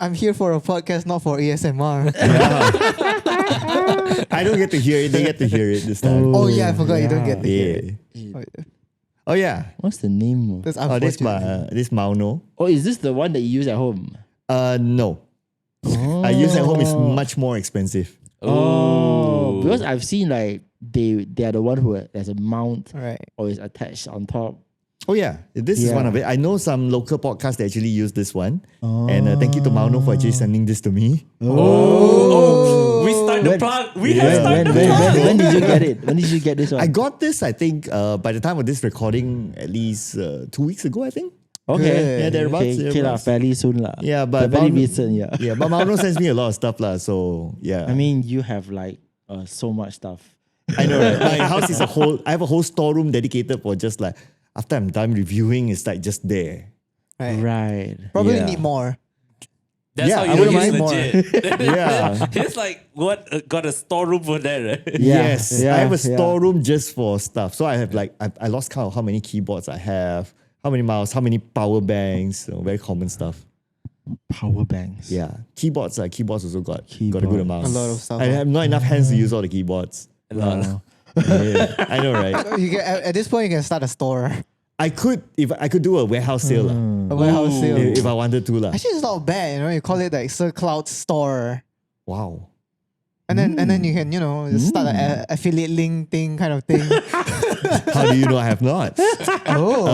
I'm here for a podcast, not for ASMR. I don't get to hear it. They get to hear it this time. Oh yeah, I forgot you don't get to hear it. Oh yeah. What's the name? That's This unfortunate. this Mauno. Oh, is this the one that you use at home? No. I use at home is much more expensive. Oh, because I've seen like they are the one who has a mount Right. or is attached on top. Oh yeah, this is one of it. I know some local podcasts that actually use this one, and thank you to Mauno for actually sending this to me. We start the plug. We have started the plug. When did you get it? When did you get this one? I got this, I think, by the time of this recording, at least 2 weeks ago, I think. Okay. Yeah, thereabouts. Okay, lah, fairly soon lah. Yeah, but very Mauno- recent, yeah. Yeah, but Mauno sends me a lot of stuff lah. So yeah, I mean, you have like so much stuff. I know, right? My house is I have a whole storeroom dedicated for just like, after I'm done reviewing, it's like just there. Right. Probably Yeah. need more. That's Yeah, how I you know wouldn't he's mind more. legit. Yeah. It's like what got a storeroom for that, right? Yeah, Yes, yeah, I have a yeah. storeroom just for stuff. So I have like, I lost count of how many keyboards I have, how many mouse, how many power banks, very common stuff. Power banks. Yeah, keyboards also got a Keyboard. good amount. A lot of stuff. I have not enough hands to use all the keyboards. Wow. Yeah, I know, right? You get at this point you can start a store. I could do a warehouse sale lah. A warehouse sale. if I wanted to lah. Actually, it's not bad, you know. You call it like Sir Cloud Store, Wow. and then you can just start an affiliate link thing kind of thing. How do you know I have not? Oh,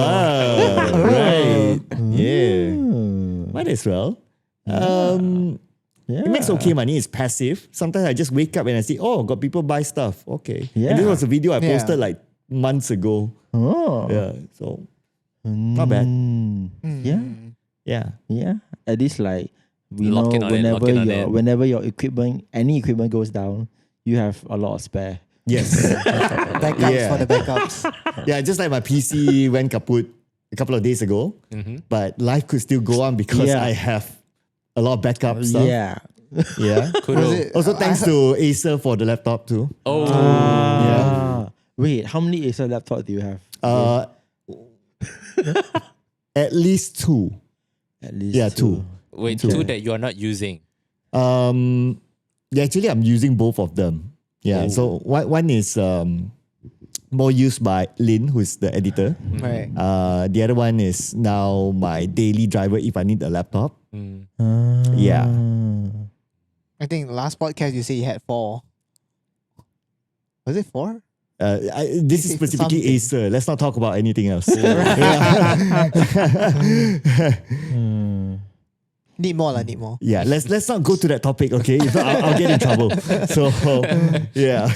Right. Yeah. Might as well. Yeah. It makes okay money. It's passive. Sometimes I just wake up and I see, oh, got people buy stuff. Okay. Yeah. And this was a video I Yeah. posted like months ago. Oh. Yeah. So not bad. Yeah. Yeah. Yeah. At least like we Lock in know on it, lock in on it. whenever your any equipment goes down, you have a lot of spare. Yes. backups Yeah. for the backups. Yeah. Just like my PC went kaput a couple of days ago, but life could still go on because Yeah. I have a lot of backup stuff. Yeah. Yeah. Was it- Also, thanks to Acer for the laptop too. Oh, Yeah. Wait, how many Acer laptops do you have? At least two. At least Yeah, two. wait, two that you are not using. Yeah, actually, I'm using both of them. Yeah, so one is more used by Lin, who's the editor. Right. The other one is now my daily driver if I need a laptop. Yeah. I think last podcast you said you had 4. Was it 4? This is specifically Something. Acer. Let's not talk about anything else. Need more lah. Need more. Yeah, let's not go to that topic, okay? If not, I'll get in trouble. So, yeah.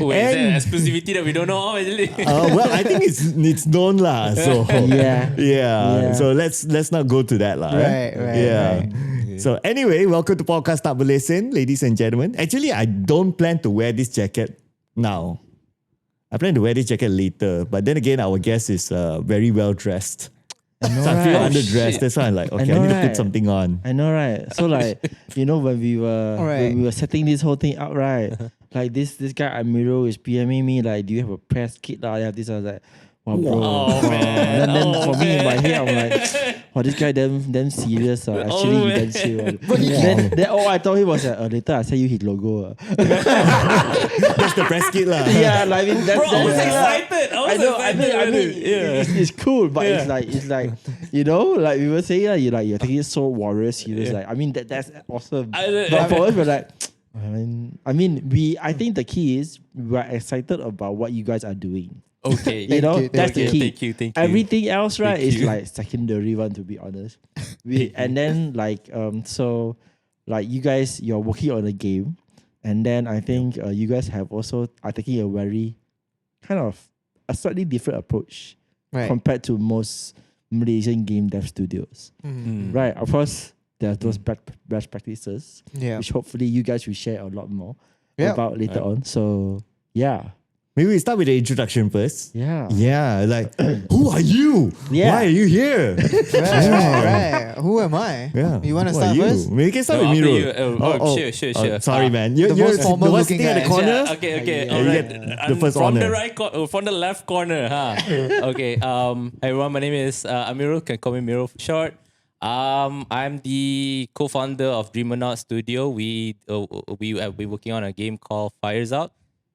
Wait, is there exclusivity that we don't know of actually? Well, I think it's known lah. So Yeah. yeah. So let's not go to that lah. Right, right, Yeah. right. So anyway, welcome to Podcast Tak Berlesen, ladies and gentlemen. Actually, I don't plan to wear this jacket now. I plan to wear this jacket later, but then again, our guest is very well dressed. So I feel right? underdressed. Shit. That's why I'm like, okay, I know, need to right? put something on. I know, right? So like, when we were setting this whole thing up, right? Like this guy Amirul is PMing me like, do you have a press kit? I have this. I was like, wow, bro. Oh, man. And then Oh, for me in my man. head, I'm like, wow, this guy damn serious. Actually, he man. damn chill. Then all I told him was that later I send you his logo. That's the press kit lah. Yeah, like I mean, that's Bro, I was that's- excited. I was I know. excited. I mean, yeah. it's cool, but Yeah. it's like like we were saying, you're taking it so warrior serious. Like I mean, that's awesome. But for us, we're like, I think the key is we're excited about what you guys are doing. Okay. Thank you, That's the key. Thank you. Everything else, right, Thank is you. like secondary one, to be honest. And then so like you guys, you're working on a game, and then I think you guys are taking a very kind of a slightly different approach Right. compared to most Malaysian game dev studios. Right. Of course, there's those best practices, Yeah. which hopefully you guys will share a lot more Yeah. about later on. So yeah. Maybe we start with the introduction first. Yeah. Yeah, like, who are you? Yeah. Why are you here? Right. Who am I? Yeah. You want to Who are start you? first? Maybe we can start No, with after Mirul. you. Sure. Sorry, man. You're The most the formal one looking sitting at the guy. corner. Yeah, okay. Yeah, All you right. get the first from honor. the from the left corner, huh? Okay. Hi everyone. My name is Amirul. Can call me Mirul for short. I'm the co-founder of Dreamonaut Studio. We have been working on a game called FiresOut.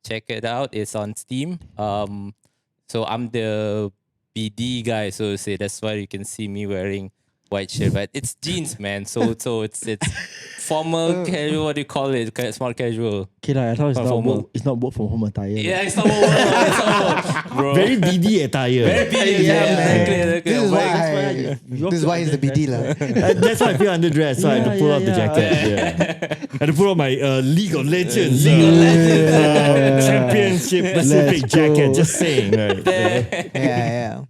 Check it out. It's on Steam. So I'm the BD guy, so to say. That's why you can see me wearing white shirt, but it's jeans, man. So it's formal casual. What do you call it? Smart casual. Okay, I thought it's not work from home attire. Yeah, it's not work. It's not work, bro. Very BD attire. Very BD. man. This is why he's the BD lah. That's why I feel underdressed. So I had to pull out the jacket. Yeah. I had to pull out my League of Legends, Championship Pacific jacket. Just saying. Right. Yeah.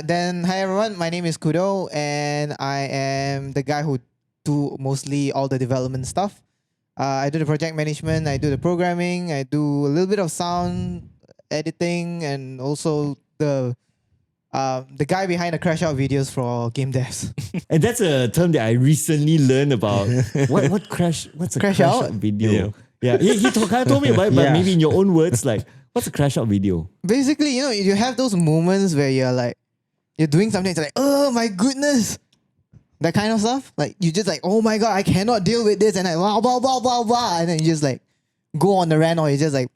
Then hi everyone, my name is Kudo and I am the guy who do mostly all the development stuff. I do the project management, I do the programming, I do a little bit of sound editing, and also the guy behind the crash out videos for game devs. And that's a term that I recently learned about. What's a crash out video? Yeah. He told me about it, but maybe in your own words, like, what's a crash out video? Basically, you have those moments where you're doing something, it's like, oh my goodness. That kind of stuff. Like, you just like, oh my god, I cannot deal with this, and like, blah, blah, blah, blah, blah. And then you just like, go on the rant, or you just like,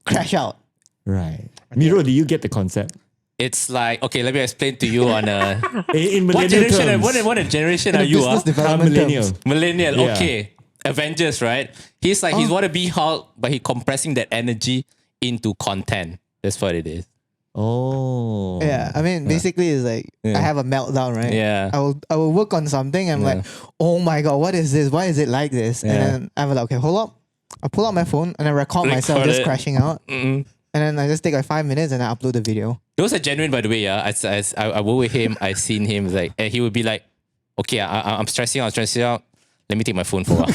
crash out. Right. Mirrul, do you get the concept? It's like, okay, let me explain to you on a... In what millennial generation? terms. What generation In are the you? business development Millennial. terms. Millennial, Yeah. okay. Avengers, right? He's like, he's want to be Hulk, but he compressing that energy into content. That's what it is. Oh. Yeah, I mean, basically, it's like I have a meltdown, right? Yeah. I will work on something. I'm like, oh my god, what is this? Why is it like this? Yeah. And then I'm like, okay, hold up. I pull out my phone and I record myself Record just it. crashing out. Mm-mm. And then I just take like 5 minutes and I upload the video. Those are genuine, by the way. Yeah, I work with him. I seen him like, and he would be like, okay, I'm stressing out. Let me take my phone for a while.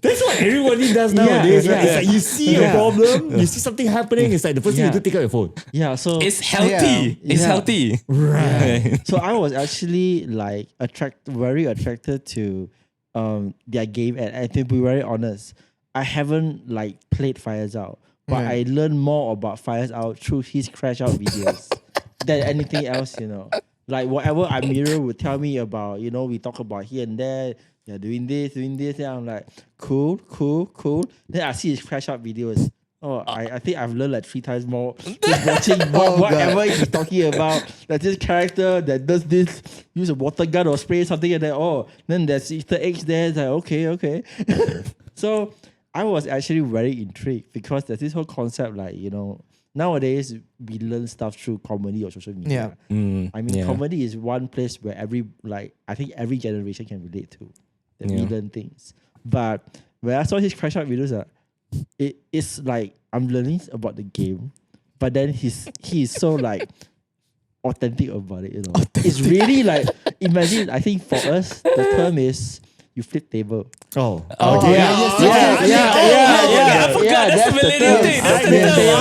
That's what everybody does nowadays, right? yeah. It's like you see a problem, you see something happening, it's like the first thing you do, take out your phone. Yeah, so It's healthy. Yeah. It's Yeah. healthy. Right. so I was actually like very attracted to their game, and to be very honest, I haven't like played FiresOut, but Yeah. I learned more about FiresOut through his crash out videos than anything else, Like whatever Mirror would tell me about, we talk about here and there, doing this, and I'm like, cool. Then I see his crash out videos. Oh, I think I've learned like 3 times more just watching whatever he's talking about. Like this character that does this, use a water gun or spray something, and then then there's Easter eggs there. It's like okay. So I was actually very intrigued because there's this whole concept, like nowadays we learn stuff through comedy or social media. Yeah. I mean, comedy is one place where I think every generation can relate to. That we learn things. But when I saw his crash out videos, it's like I'm learning about the game, but then he is so like authentic about it. It's really like, imagine. I think for us the term is you flip table. Oh. Oh, Okay. yeah. I forgot. That's the millennial thing. That's the term.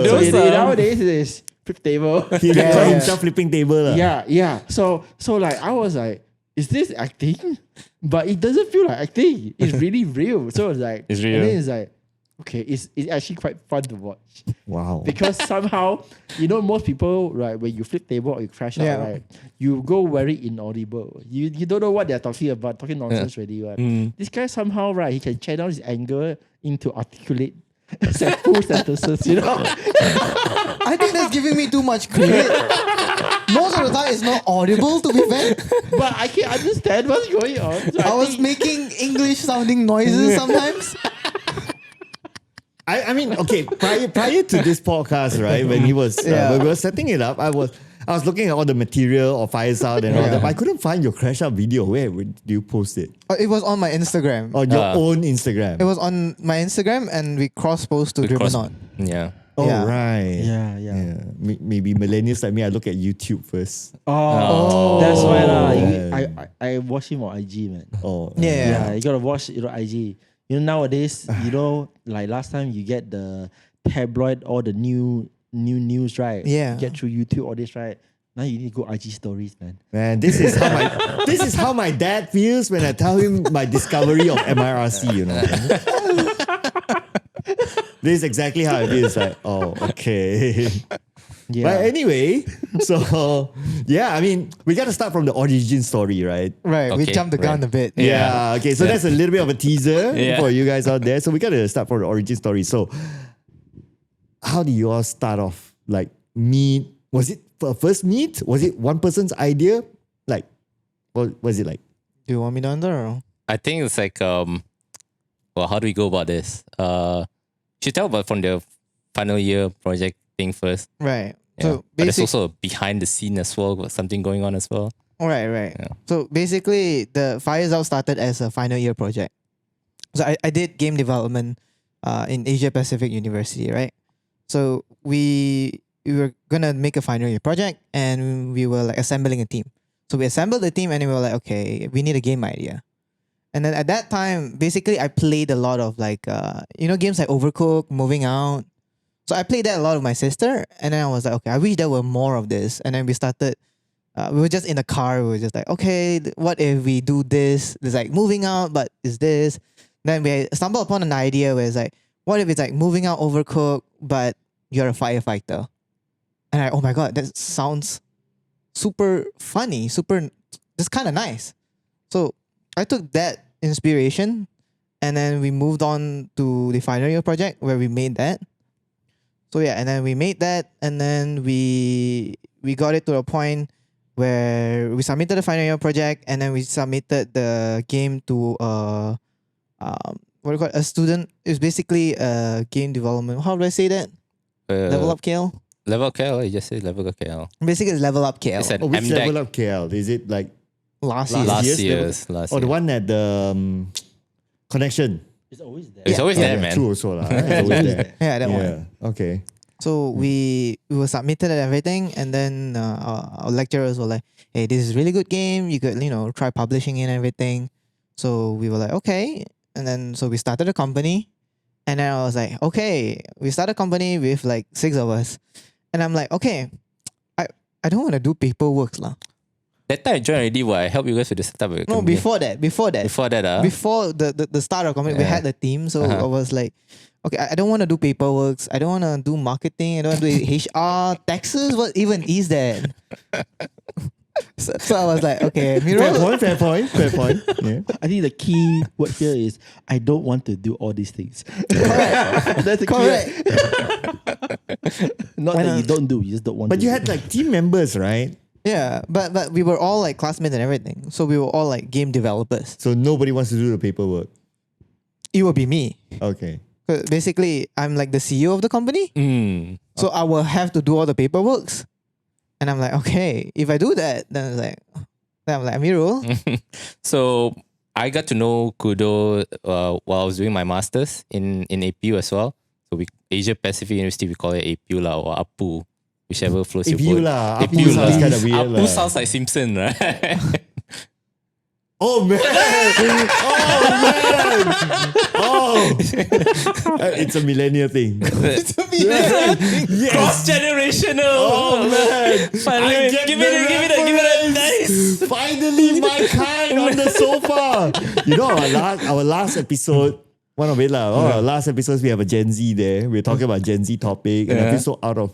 Wow. So nowadays it is flip table. He called himself flipping table. Yeah. So like I was like, is this acting? But it doesn't feel like acting. It's really real. So it's like, It's real. And then it's like, okay, it's actually quite fun to watch. Wow. Because somehow, most people, right, when you flip table or you crash out, right, you go very inaudible. You don't know what they're talking about, talking nonsense already. Right? This guy somehow, right, he can channel his anger into articulate full sentences, I think that's giving me too much credit. Most of the time it's not audible, to be fair. But I can't understand what's going on. So I was making English sounding noises sometimes. I mean, okay, prior to this podcast, right, when he was when we were setting it up, I was looking at all the material of FiresOut and all that, but I couldn't find your crash out video. Where do you post it? It was on my Instagram. On your own Instagram? It was on my Instagram and we cross-post to Dreamonaut. Yeah. Oh, Yeah. right. Yeah. Maybe millennials like me, I look at YouTube first. Oh, that's why lah. Yeah. I watch him on IG, man. Oh, Yeah, you gotta watch IG. Nowadays, like last time you get the tabloid or the new news, right? Yeah. You get through YouTube, all this, right? Now you need to go IG stories, man. Man, this is how my dad feels when I tell him my discovery of MIRC, This is exactly how it is. Like, oh, okay. Yeah. But anyway, so yeah, I mean, we got to start from the origin story, right? Right. We Okay, jumped the gun right. a bit. Yeah. Okay. So that's a little bit of a teaser Yeah. for you guys out there. So we got to start from the origin story. So how did you all start off? Like meet? Was it a first meet? Was it one person's idea? Like, what was it like? Do you want me to answer? Or? I think it's like well, how do we go about this? Should tell about from the final year project thing first. Right. Yeah. So But there's basically, also behind the scene as well, with something going on as well. right. Yeah. So basically, the FiresOut started as a final year project. So I did game development in Asia Pacific University, right? So we were gonna make a final year project, and we were like assembling a team. So we assembled the team, and we were like, okay, we need a game idea. And then at that time, basically, I played a lot of like games like Overcooked, Moving Out. So I played that a lot with my sister, and then I was like, okay, I wish there were more of this. And then we started. We were just in the car. We were just like, okay, what if we do this? It's like Moving Out, but is this? Then we stumbled upon an idea where it's like, what if it's like Moving Out Overcooked, but you're a firefighter? And oh my god, that sounds super funny, just kind of nice. So I took that inspiration, and then we moved on to the final year project where we made that. So yeah, and then we made that, and then we got it to a point where we submitted the final year project, and then we submitted the game to what do you call it? A student. It's basically a game development. How do I say that? Level Up KL. Level up KL, you just say level up KL. Basically, it's Level Up KL. It's an Oh, which MDEC. level up KL? Is it like last year. Last year's year's. the one at the connection? It's always there. It's always there, Yeah, man. true also lah. It's always there. Yeah, that one. Yeah. Okay. So we were submitted and everything, and then our lecturers were like, "Hey, this is a really good game. You could try publishing it and everything." So we were like, "Okay," and then so we started a company, and then I was like, "Okay," we started a company with like 6 of us, and I'm like, "Okay, I don't want to do paperwork lah." That time I joined already, I helped you guys with the setup. of the No, company. before that, Before that, before the start of company, we Yeah. had the team. So Uh-huh. I was like, okay, I don't want to do paperwork. I don't want to do marketing. I don't want to do HR, taxes. What even is that? So I was like, okay, Mirrul. Fair point. Yeah. I think the key word here is I don't want to do all these things. Correct. That's the Correct. key. Not that you don't do, you just don't want But to. you had like team members, right? Yeah, but we were all like classmates and everything. So we were all like game developers. So nobody wants to do the paperwork. It would be me. Okay. 'Cause basically, I'm like the CEO of the company. So I will have to do all the paperworks. And I'm like, okay, if I do that, then I'm like, Mirrul. So I got to know Kudo while I was doing my masters in APU as well. So Asia Pacific University, we call it APU lah, or APU, whichever flows your APU boat. lah. APU APU sounds lah. kind of weird APU lah. sounds like Simpson, right? Oh man! It's a millennial thing. Yes. Cross generational. Oh man! Finally, give me that nice. Finally, my kind on the sofa. You know, our last episode. One of it lah. Our last episodes we have a Gen Z there. We're talking about Gen Z topic, and I feel so out of.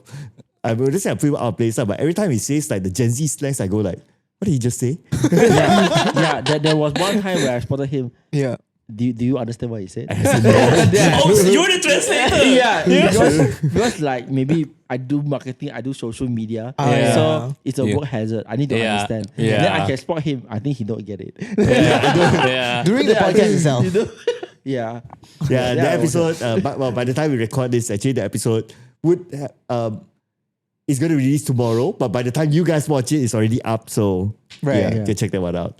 I would just say I feel out of place lah. But every time he says like the Gen Z slangs, I go like, "What did he just say?" There was one time where I spotted him. Yeah. Do you understand what he said? Oh, so you're the translator. Because like maybe I do marketing, I do social media, Yeah. so it's a Yeah. work hazard. I need to Yeah. understand. Yeah. Then I can spot him. I think he don't get it. Yeah. During the Then I podcast can- itself. you know? Yeah. Yeah, the I was episode. By the time we record this, actually the episode would is going to release tomorrow. But by the time you guys watch it, it's already up. So Right. yeah, Yeah. can check that one out.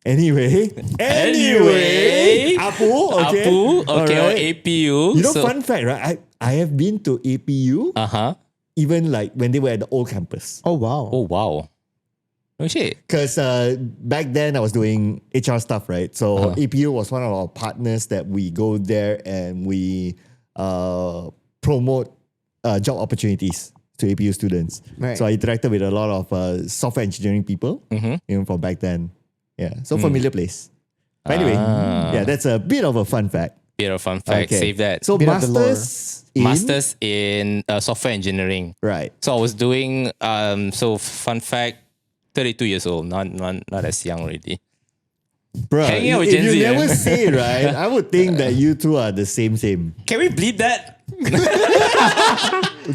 Anyway, Apu, okay, APU, okay, or Alright. APU. You know, fun fact, right? I have been to APU even like when they were at the old campus. Oh wow. Oh wow. Oh shit. Because back then I was doing HR stuff, right? So APU was one of our partners that we go there and we promote job opportunities to APU students. Right. So I interacted with a lot of software engineering people, from back then. Yeah, so familiar place. But anyway, yeah, that's a bit of a fun fact. Bit of fun fact. Okay. Save that. So Bit of the lore. masters in software engineering. right. So I was doing so fun fact, 32 years old, not as young already. Bro, Hanging out with if Gen you Z, never eh? say right, I would think that you two are the same. Can we bleep that?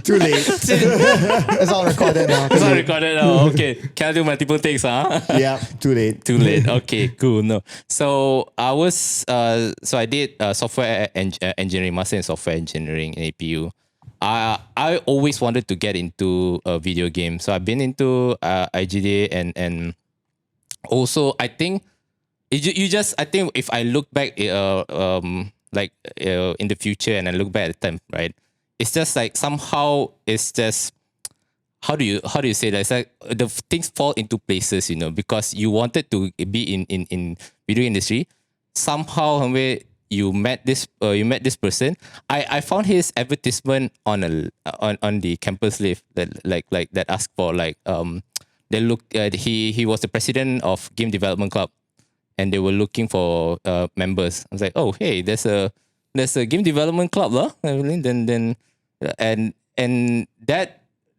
Too late. It's all recorded now. It's not recorded now. Okay. Can I do multiple takes, huh? Yeah, too late. Too late. Okay, cool. No. So I was so I did software engineering, master in software engineering in APU. I always wanted to get into a video game. So I've been into IGDA and also I think I think if I look back in the future and I look back at the time, right? It's just like somehow it's just how do you say that? It's like the things fall into places, because you wanted to be in video industry. Somehow, somewhere you met this person. I found his advertisement on the campus lift that asked for they look he was the president of game development club, and they were looking for members. I was like, oh hey, there's a game development club, lah. Then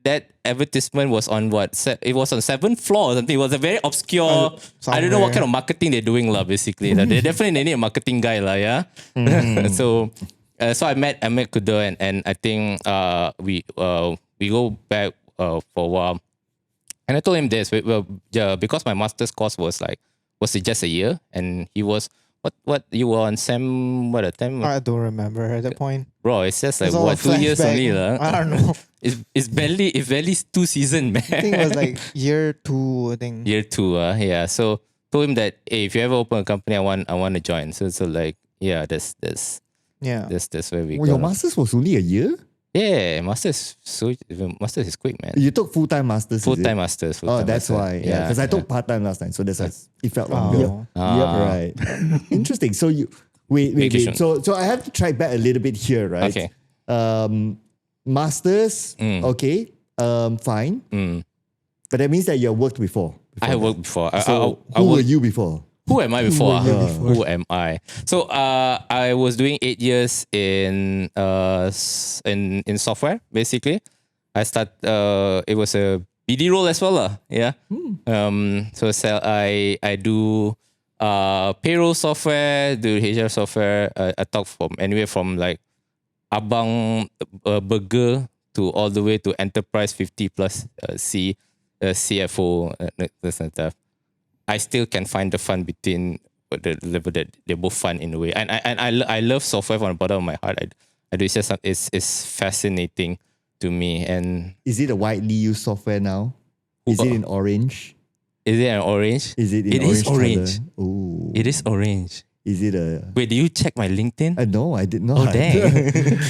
that advertisement was on what? It was on 7th floor or something. It was a very obscure. I don't know what kind of marketing they're doing, lah. Basically, they definitely need a marketing guy, lah. Yeah. So I met Kudo and I think we go back for a while, and I told him this. Because my master's course was just a year, and he was what you were on SEM what at the time? I don't remember at that point. Bro, it's just It's all a 2 years flashback. only, lah. I don't know. It's barely 2 seasons, man. I think it was like year 2. I think. Year 2, yeah. So told him that, hey, if you ever open a company, I want to join. So yeah, that's Yeah. where we Well, your go. masters was only a year? Yeah, masters is quick, man. You took full-time masters, is it? Full-time masters. Oh, full-time that's masters. why. Yeah, because I took part-time last time, so that's why it felt Oh. longer. Right. Interesting. So you wait. Vacation. So I have to track back a little bit here, right? Okay. Masters, okay, fine. But that means that you have worked before. I have worked before. So I who were worked- you before? Who am I before? Who were you Who am I? So I was doing 8 years in software basically. I it was a BD role as well, lah. Yeah. So I do payroll software, do HR software. I talk from anywhere from like abang burger to all the way to enterprise 50 plus CFO this and stuff. I still can find the fun between the level that they're both fun in a way, and I love software from the bottom of my heart. I do. It's just it's fascinating to me. And Is it a widely used software now? Is it in orange? is it an orange? Is it in It orange? is orange. Oh, It is orange. Is it a? Wait, did you check my LinkedIn? No, I did not. Oh, dang.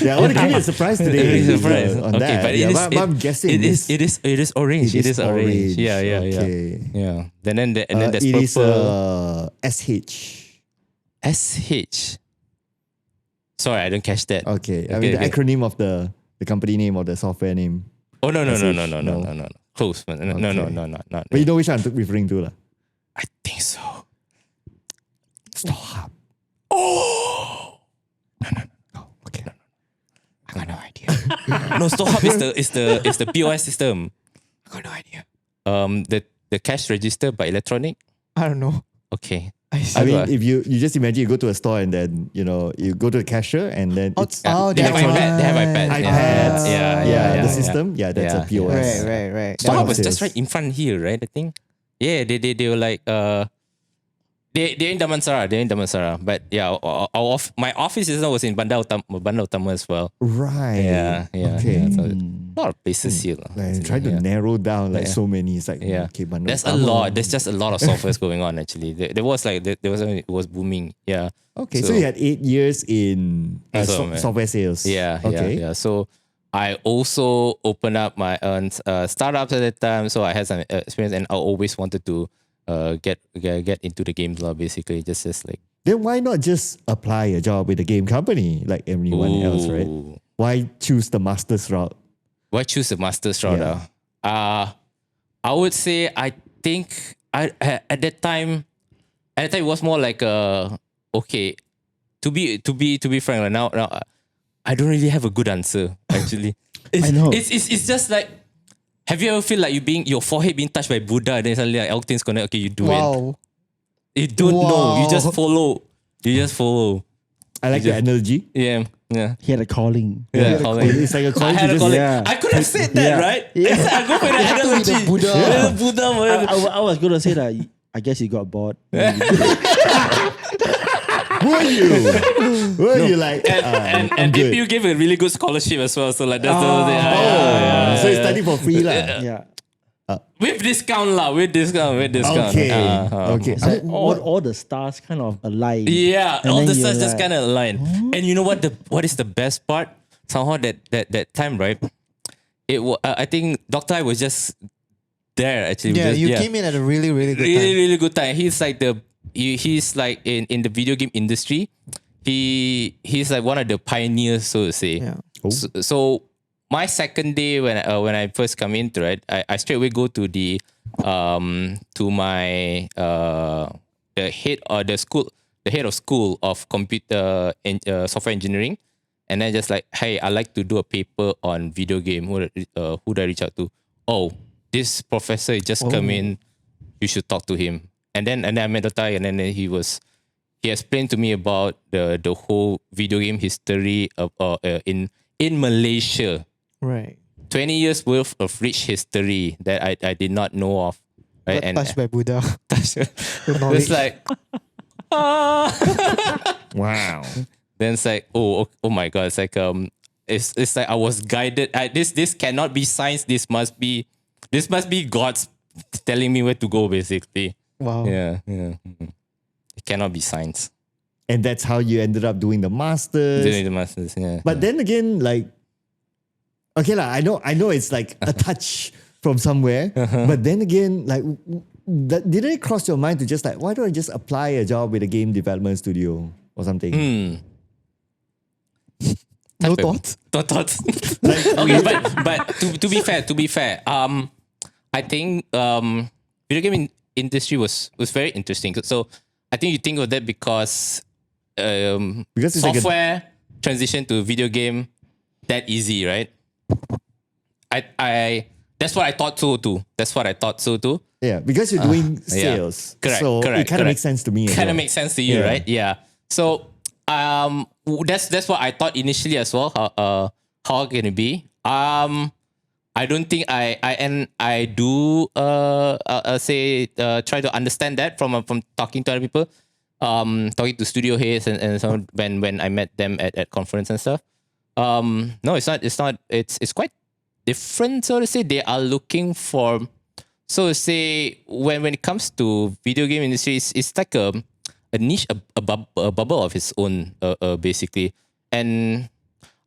Yeah, I want to give you a surprise today. It is a surprise. On Okay, that. but Yeah, it is. but I'm guessing It is orange. It is orange. Yeah. Okay. Yeah. Then there's it is purple. SH. SH. Sorry, I don't catch that. Okay. I Okay, mean the okay. acronym of the company name or the software name. Oh no. SH, No. Close. No. Okay. Not. But you know which one I'm referring to, lah. I think so. Stop. Oh. Okay. I got no idea. No, StoreHub is the POS system. I got no idea. The cash register by electronic. I don't know. Okay. I mean, if you just imagine you go to a store and then you go to the cashier and then it's They have that's iPad. They have iPad. iPads. Yeah. the system. Yeah, that's a POS. Right. StoreHub was Sales. just right in front here, right? I think. Yeah, they were like they're in Damansara. But yeah, my office was in Bandar Utama as well. Right. Yeah. Okay. So a lot of places here. lah. Like, trying to narrow down so many. It's like Yeah. okay, but no There's a problem. lot. There's just a lot of softwares going on actually. It was booming. Yeah. Okay, so you had 8 years in Awesome, man. software sales. Yeah. Okay. Yeah. So I also opened up my own startups at that time. So I had some experience, and I always wanted to get into the games law. Basically, just like Then why not just apply a job with a game company like everyone else, right? ooh. Why choose the master's route? Why choose the master's route? Yeah. I would say I think at that time it was more like okay, to be frank, right now I don't really have a good answer actually. I know. It's just like, have you ever feel like your forehead being touched by Buddha, and then suddenly like everything's connected? Okay, you do it. Wow. You don't know. You Wow. just follow. You just follow. I like the analogy. Yeah. He had a calling. Yeah. It's like a I calling had to a just- calling. Yeah. I could have said that, Yeah. right? Yeah. I go for the have to be the analogy. Buddha. Yeah, the Buddha. whatever. I was gonna say that. I guess you got bored. Were you like? And I'm good. APU gave a really good scholarship as well. So like that's So you study for free lah. Yeah. with discount lah. With discount. Okay. Okay. It's like all the stars kind of align. Yeah, And all then the you're stars just like, kind of align. And you know what is the best part? Somehow that time, right? I think Dr. I was just there actually. Yeah, Just- you came in at a really, really good really time. really good time. He's like he's like in the video game industry. He's like one of the pioneers, so to say. Yeah. So my second day when I first come into it, I straight away go to the to my the head of school of computer and software engineering, and then just like, hey, I like to do a paper on video game. Who do I reach out to? Oh, this professor just come in. You should talk to him. And then I met the guy, and then he explained to me about the whole video game history of in Malaysia. Right. 20 years worth of rich history that I did not know of. Right? Got touched by Buddha. It's like, Wow. then it's like, oh my god, it's like it's like I was guided. This cannot be science. This must be God's telling me where to go, basically. Wow. Yeah. It cannot be science. And that's how you ended up doing the masters. Doing the masters, yeah. But then again, like, okay lah, I know it's like a touch from somewhere. But then again, like, didn't it cross your mind to just like, why don't I just apply a job with a game development studio or something? No thoughts? No thoughts. Okay, but to be fair, I think video game industry was very interesting. So I think you think of that because Because it's like software transition to video game that easy, right? I that's what I thought so too. Yeah, because you're doing Yeah. sales. Correct, So correct, it kind of correct. makes sense to me. as Kind well. of makes sense to you, Yeah. right? Yeah. So that's what I thought initially as well. How can it be? I don't think I do say try to understand that from talking to other people, talking to studio heads and so when I met them at conference and stuff. No, it's not. It's quite different, so to say. They are looking for, so to say, when it comes to video game industry, it's like a niche, a bubble of its own, basically. And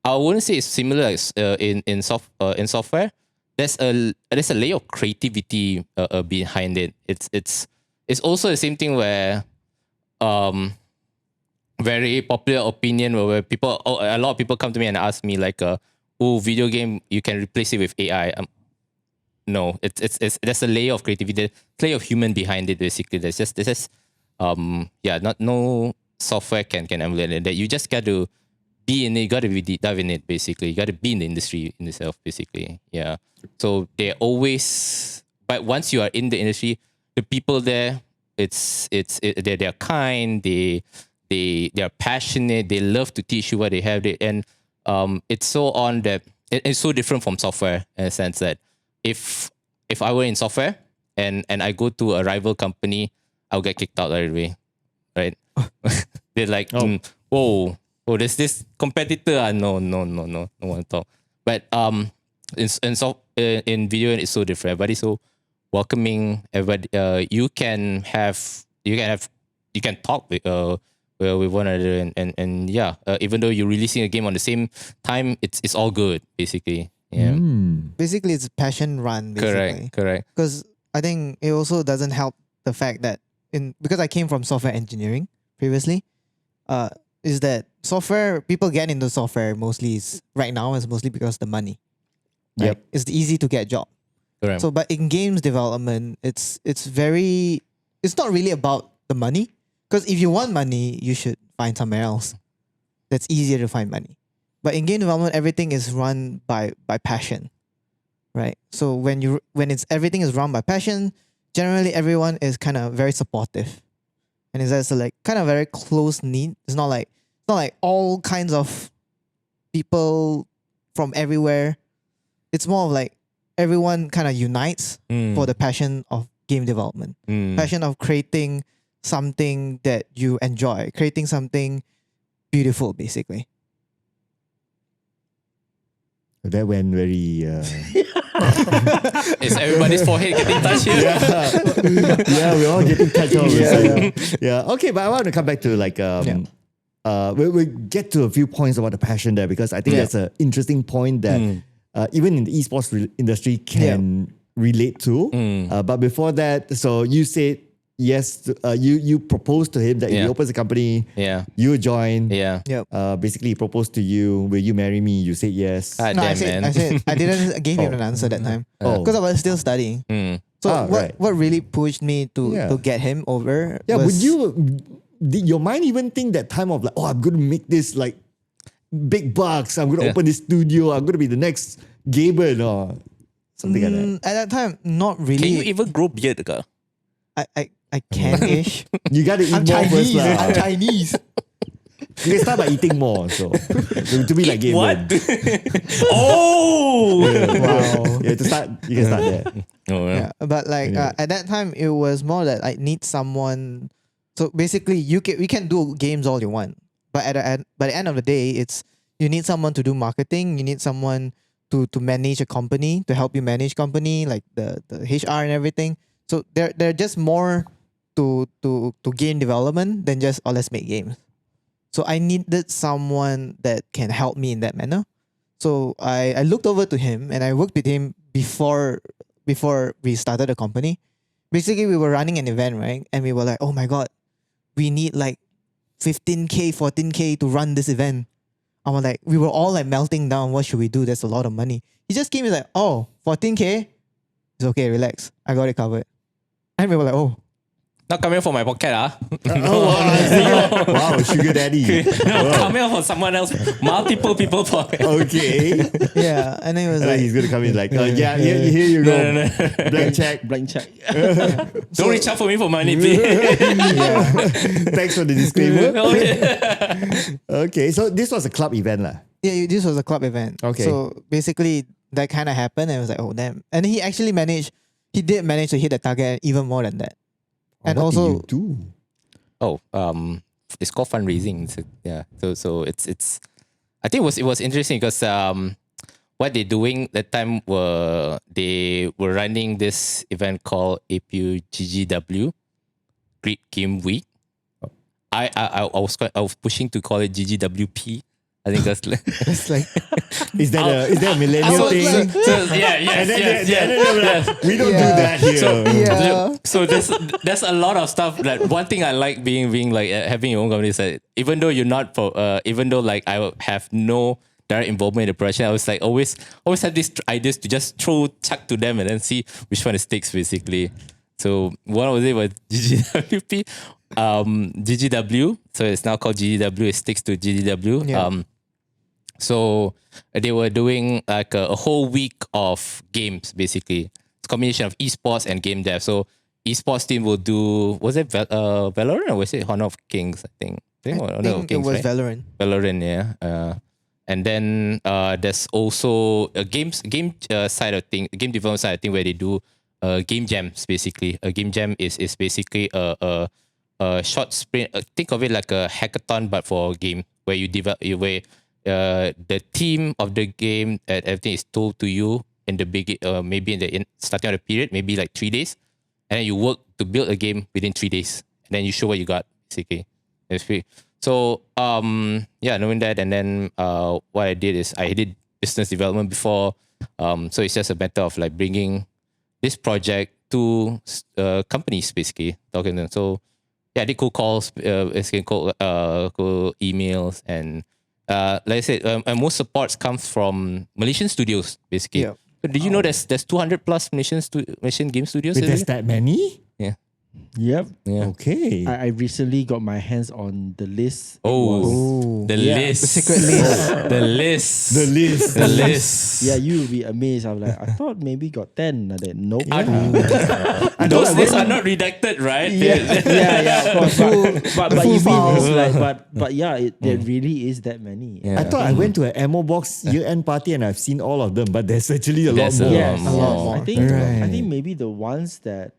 I wouldn't say it's similar as, in software. There's a layer of creativity behind it. It's also the same thing where very popular opinion where people, a lot of people come to me and ask me like, video game, you can replace it with AI. No, it's there's a layer of creativity, layer of human behind it. Basically, there's just no software can emulate it. That you just got to be in it. You got to be dive in it. Basically, you got to be in the industry in itself. Basically, yeah. So they always, but once you are in the industry, the people there, they're kind. They're passionate. They love to teach you what they have. And it's so on that it's so different from software in a sense that if I were in software and I go to a rival company, I'll get kicked out right away, right? They're like, whoa, there's this competitor. No one to talk. But in video it's so different. Everybody's so welcoming. Everybody, you can talk with one another and yeah, even though you're releasing a game on the same time, it's all good basically. Yeah, Basically, it's passion run. Basically. correct. Because I think it also doesn't help the fact that because I came from software engineering previously, is that software people get into software mostly is mostly because the money. Right? Yep. It's easy to get job. Correct. So, but in games development, it's not really about the money. Because if you want money, you should find somewhere else. that's easier to find money. But in game development, everything is run by passion, right? So when everything is run by passion, generally everyone is kind of very supportive, and it's just like kind of very close knit. It's not like all kinds of people from everywhere. It's more of like everyone kind of unites for the passion of game development, passion of creating something that you enjoy, creating something beautiful, basically. That went very. Is everybody's forehead getting touched here? Yeah, we're all getting touched all of a sudden. Yeah. Okay, but I want to come back to like we get to a few points about the passion there, because I think that's an interesting point that even in the esports industry can relate to. But before that, so you said yes, you proposed to him that if he opens a company, you join. Basically he proposed to you, will you marry me? You said yes. I didn't give him an answer that time because I was still studying. So what really pushed me to get him over? Did your mind even think that time of like, oh, I'm going to make this like big bucks, I'm going to open this studio, I'm going to be the next Gaben or something like that? At that time, not really. Can you even grow beard? I can-ish. You got to eat I'm more first. Chinese. I'm Chinese. You can start by eating more, so to be like Gaben. What? Oh! Wow. You can start there. Yeah, but like at that time, it was more that I need someone. So basically, we can do games all you want, but by the end of the day, it's you need someone to do marketing. You need someone to manage a company, to help you manage company, like the HR and everything. So they're just more to game development than just let's make games. So I needed someone that can help me in that manner. So I looked over to him and I worked with him before we started the company. Basically, we were running an event, right? And we were like, oh my God, we need like 15K, 14K to run this event. We were all like melting down. What should we do? That's a lot of money. He just gave me like, oh, 14K? It's okay, relax. I got it covered. And we were like, oh. Not coming from my pocket, Wow, sugar daddy. Coming out from someone else. Multiple people pocket. Okay. Yeah, and then he was And like, he's going to come in like, here you go. No. Blank check. Blank check. Don't reach out for me for money, please. Thanks for the disclaimer. Oh, yeah. Okay, so this was a club event lah. Yeah, this was a club event. Okay. So basically, that kind of happened, and I was like, oh damn. And he actually did manage to hit the target even more than that. And what also, did you do? It's called fundraising. So it's I think it was interesting because what they're doing that time they were running this event called APU GGW, Great Game Week. I was pushing to call it GGWP. I think that's like it's like Is that a millennial thing? We don't do that here. So there's a lot of stuff. Like one thing I like being like having your own company is that even though you're not even though like I have no direct involvement in the production, I was like always have these ideas to just chuck to them and then see which one sticks basically. So one of it was GGWP, GGW. So it's now called GGW. It sticks to GGW. Yeah. So they were doing like a whole week of games basically. It's a combination of esports and game dev. So esports team will do, was it Valorant or was it Honor of Kings? I think it Kings, was right? Valorant. Valorant, yeah. And then there's also a game side of thing, game development side of thing where they do game jams basically. A game jam is basically a short sprint. Think of it like a hackathon but for a game where you develop the theme of the game and everything is told to you in the maybe in the starting of the period, maybe like 3 days, and then you work to build a game within 3 days, and then you show what you got basically. So knowing that, and then what I did is I did business development before, so it's just a matter of like bringing this project to companies basically, talking to them. So yeah, I did cold calls, cold emails, and like I said, most supports comes from Malaysian studios basically. Yeah. So did you know there's 200 plus Malaysian game studios? Wait, there's that many? Yeah. Yep. Yeah. Okay. I recently got my hands on the list. It Oh, was- Oh. the Yeah. list. The secret list. The list. The list. The list. yeah, you will be amazed. I'm like, I thought maybe got 10. And then, nope. Those lists are not redacted, right? yeah, of course. But the but full you mean file. it's like but yeah, there really is that many. Yeah. I thought I went to an ammo box year-end party and I've seen all of them, but there's actually a lot There's a more. lot Yes, more. yes. more. I think Right. I think maybe the ones that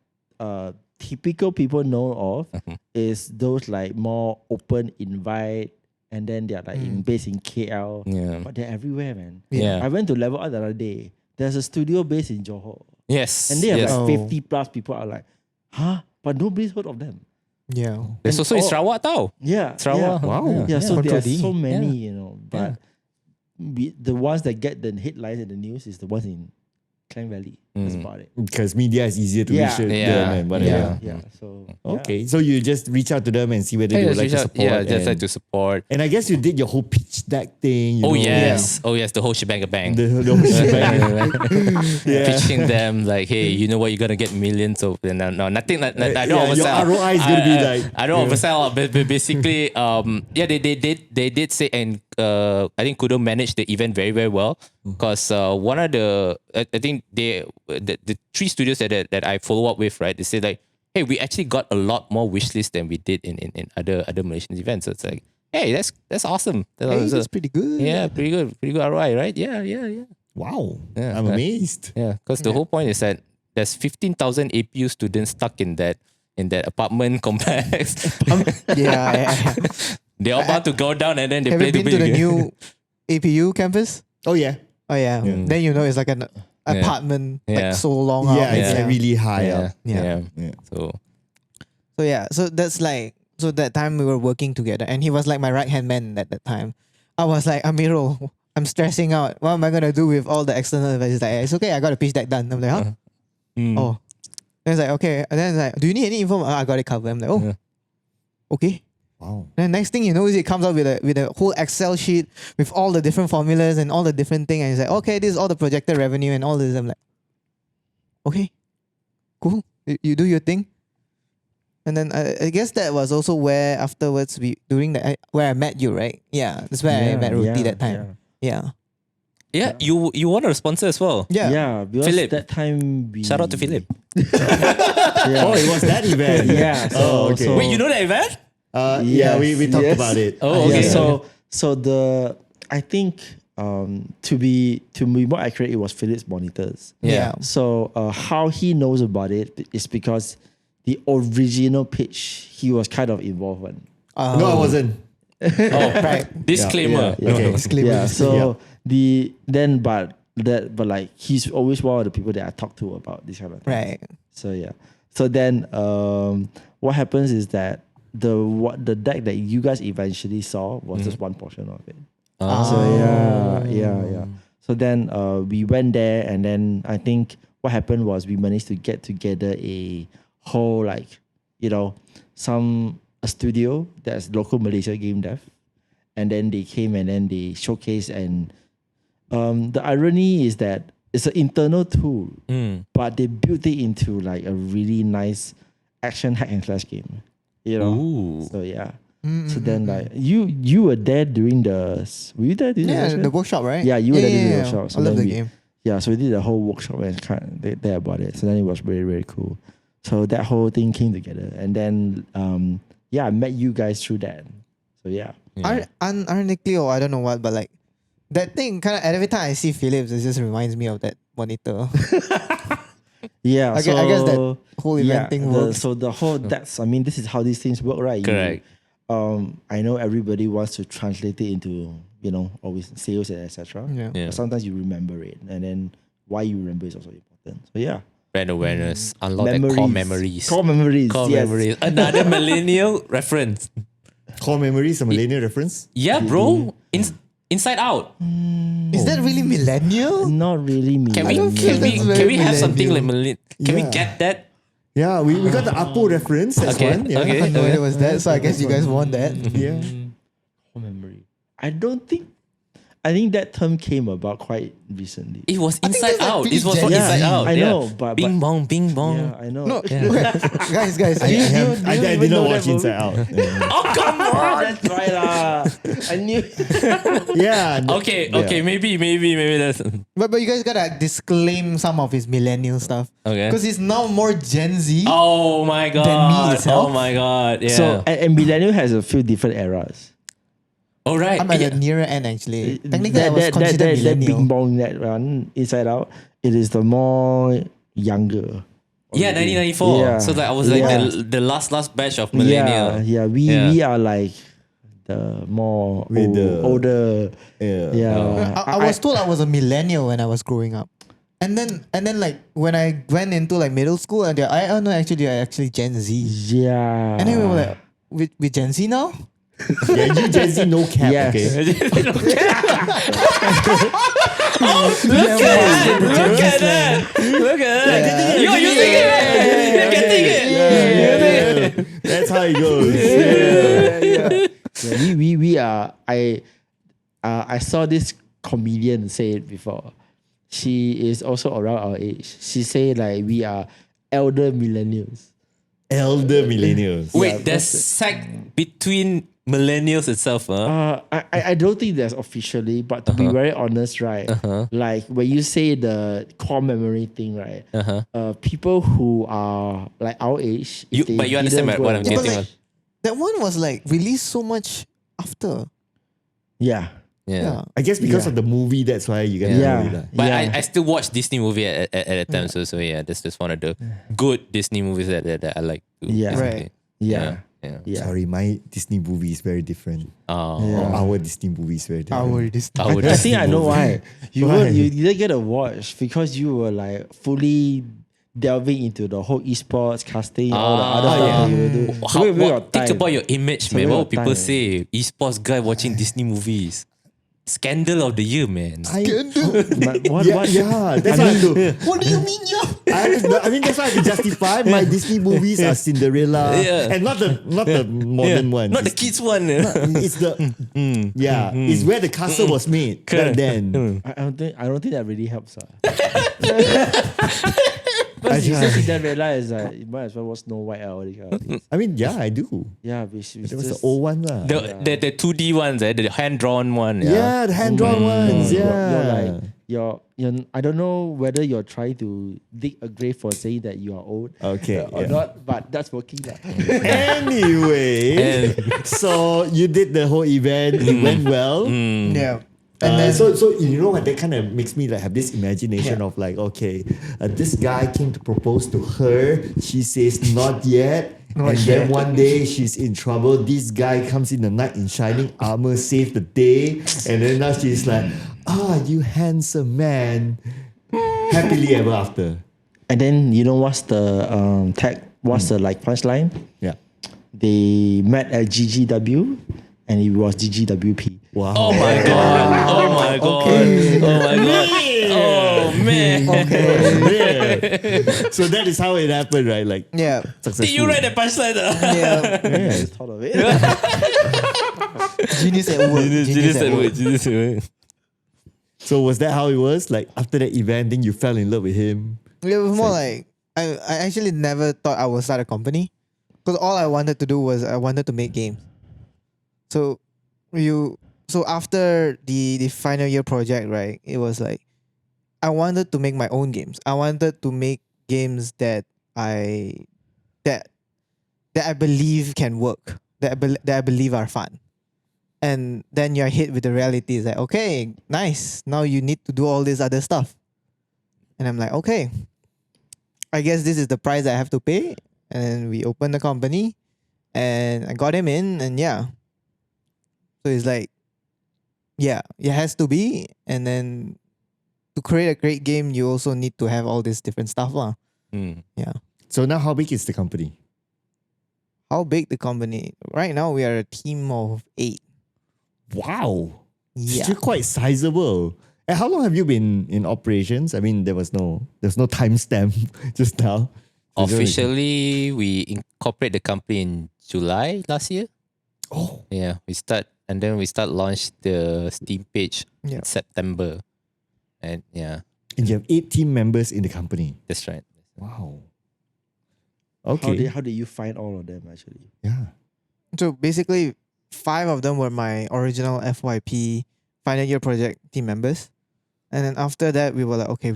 typical people know of is those like more open invite, and then they're like based in KL, Yeah. but they're everywhere, man. Yeah. I went to Level Up the other day. There's a studio based in Johor, Yes. and they have yes. Oh. like 50 plus people. Are like, huh? But nobody's heard of them. Yeah. There's also in Oh. Sarawak tau. Yeah, Sarawak. Yeah. Wow. Yeah, so there are Control D. so many, Yeah. but the ones that get the headlines in the news is the ones in Klang Valley. That's about it. Because media is easier to Yeah. reach Yeah. them and whatever. Yeah. So Okay, so you just reach out to them and see whether they would like to support. Yeah, just and, like to support. and I guess you did your whole pitch deck thing. You Oh know, yes. Oh yes, the whole shebang bang. The whole shebang. Yeah. Pitching them like, hey, you know what, you're gonna get millions of. No, nothing. I don't Yeah, oversell. your ROI is gonna be like- I don't oversell, but basically, yeah, they did say, and I think Kudo managed the event very very well because one of the I think the 3 studios that I follow up with, right? They say like, hey, we actually got a lot more wish list than we did in other Malaysian events. So it's like, hey, that's awesome. Hey, that's pretty good. Yeah, pretty good ROI, right? Yeah. Wow, Yeah. I'm amazed. Yeah, because the whole point is that there's 15,000 APU students stuck in that apartment complex. Yeah. They're about to go down and then they Have play you been to the game. new APU campus? Oh yeah, Oh yeah. Then you know it's like an apartment, Yeah. like so long yeah, out. it's like really high Yeah, up. yeah. Yeah. So that's like, so that time we were working together, and he was like my right hand man at that time. I was like, Amirul, I'm stressing out. What am I gonna do with all the external advice? He's like, it's okay, I got a pitch deck done. I'm like, huh? Oh. Then it's like, okay. And then it's like, do you need any info? I got it covered. I'm like, oh, Yeah. okay. Wow. Then next thing you know is it comes out with a whole Excel sheet with all the different formulas and all the different things. And it's like, okay, this is all the projected revenue and all this. I'm like, okay, cool. You do your thing. And then I guess that was also where afterwards where I met you, right? Yeah, that's where I met Roti that time. Yeah. Yeah, you want a sponsor as well. Yeah. Because Philip. that time we Shout out to Philip. Yeah. Oh, it was that event. Yeah. Oh, okay. So, Wait, you know that event? Yeah, we talked yes. about it. Oh, okay. Yeah, so I think to be more accurate, it was Philip's monitors. Yeah. So how he knows about it is because the original pitch he was kind of involved in. No, I wasn't. Oh, right. Disclaimer. Yeah. Okay. Disclaimer. Yeah. So but like he's always one of the people that I talk to about this kind of things. Right. So yeah. So then what happens is that the deck that you guys eventually saw was just one portion of it. So yeah. So then we went there, and then I think what happened was we managed to get together a whole a studio that's local Malaysia game dev, and then they came and then they showcased, and the irony is that it's an internal tool, but they built it into like a really nice action hack and slash game. Ooh. So yeah. So then like you were there during were you there during Yeah, the the workshop, right? Yeah, you were there during the workshop. So I love then the game. Yeah, so we did the whole workshop and there about it. So then it was very, very cool. So that whole thing came together. And then I met you guys through that. So yeah. Ironically, or I don't know what, but like that thing kind of every time I see Philips, it just reminds me of that monitor. Yeah. I guess that whole event thing works. So the whole this is how these things work, right? Correct. I know everybody wants to translate it into, always sales and etc. Yeah. Yeah. But sometimes you remember it, and then why you remember is also important. So yeah. Brand awareness. Unlock that core memories. Core memories. Core yes. memories. Another millennial reference. Core memories, a millennial reference. Yeah, bro. Inside Out. Is that really millennial? Not really me. Can we don't think that's very can we have something like millennial. Can we Yeah. get that? Yeah, we got the Apo reference. That's Okay, one. Yeah. okay. I had no idea it was that, so I guess you guys won that. Yeah. Core memory. I don't think I think that term came about quite recently. It was think Inside that's like Out. pretty It was from Gen Inside Z. Out. I yeah. know, but Bing bong, bing bong. yeah, I know. No, guys. I did not watch movie? Inside Out. Oh come on. That's right lah. I knew. Yeah. Okay, yeah. okay, maybe that's But you guys gotta disclaim some of his millennial stuff. Okay. Because he's now more Gen Z. Oh my god. Than me itself. Oh my god. Yeah. So and millennial has a few different eras. all right. I'm at yeah. the nearer end actually. Technically, I was considered that millennial. Bing Bong that one Inside Out. It is the more younger. Yeah, 1994. Yeah. So like I was like Yeah. the last batch of millennial. Yeah. We are like the more With the- older. Yeah. Yeah. I was told I was a millennial when I was growing up. And then like when I went into like middle school and I no actually I actually Gen Z. Yeah. And then we were like, we Gen Z now? Yeah, you Gen Z no cap, Yes. okay? Look at that. Look at that. You're using it. You're getting it. Yeah. That's how it goes. Yeah. Yeah, we are. I saw this comedian say it before. She is also around our age. She say like we are elder millennials. Elder millennials. Wait, Yeah, there's that's it. sag between millennials itself, huh? I don't think that's officially, but to be very honest, right? Like when you say the core memory thing, right? People who are like our age, if they But you understand didn't what I'm grow Yeah, up- but getting like, on. that one was like released so much after. Yeah, Yeah. I guess because Yeah. of the movie, that's why you get to know it. yeah, But yeah. I still watch Disney movie at the time, so yeah, that's just one of the good Disney movies that I like. To Yeah. listen Right. to. yeah, Yeah. yeah. Sorry, my Disney movie is very different. Oh. Or our Disney movie is very different. Our this Our I think I know movie. why. You Why? you didn't get a watch because you were like fully delving into the whole esports casting, all the other stuff that you were doing. So where your Think time? about your image, So man. where What your people time? say? Esports guy watching Disney movies. Scandal of the year, man. But what? Yeah, what? yeah, that's what I do. What do you mean, yo? I mean, that's why I can justify my Disney movies are Cinderella, Yeah. and not the modern ones. Not the kids one. It's the it's where the castle was made back then. I don't think that really helps. Because you said Cinderella is like you might as well watch Snow White or all these kind of things. I mean, yeah, I do. Yeah, which That was the old one, lah. The 2D ones, the hand drawn one. Yeah, the hand drawn ones. You're Yeah, like you're I don't know whether you're trying to dig a grave for saying that you are old Okay, or yeah. not, but that's working. Anyway, so you did the whole event. It went well. Yeah. And then, so you know what, that kind of makes me like have this imagination of like, okay, this guy came to propose to her. She says not yet. And then one day she's in trouble. This guy comes in the knight in shining armor, save the day. And then now she's like, you handsome man. Happily ever after. And then you know what's the tag? What's the like punchline? Yeah. They met at GGW, and it was GGWP. Wow. Oh my god. Oh my god. Oh my god. Oh man. Yeah. So that is how it happened, right? Like Yeah. successful. Did you write the punchline? Yeah. I just thought of it. Genius at work. Genius at work. So was that how it was? Like after that event, then you fell in love with him? It was more like I actually never thought I would start a company because all I wanted to do was I wanted to make games. So after the final year project, right? It was like I wanted to make my own games. I wanted to make games that I believe can work. That I believe are fun. And then you're hit with the reality. It's like, okay, nice. Now you need to do all this other stuff. And I'm like, okay, I guess this is the price I have to pay. And then we opened the company and I got him in and yeah. So it's like, yeah, it has to be. And then to create a great game, you also need to have all this different stuff. Yeah. So now how big is the company? How big the company? Right now, we are a team of 8. Wow. Yeah. Still quite sizable. And how long have you been in operations? I mean, there was no timestamp just now. Officially, we incorporate the company in July last year. Oh. Yeah, we start and then we start launch the Steam page Yeah. in September, and yeah, And you have 8 team members in the company. that's right. Wow. How Okay. did you find all of them actually? Yeah. So basically, 5 of them were my original FYP final year project team members. And then after that, we were like, okay,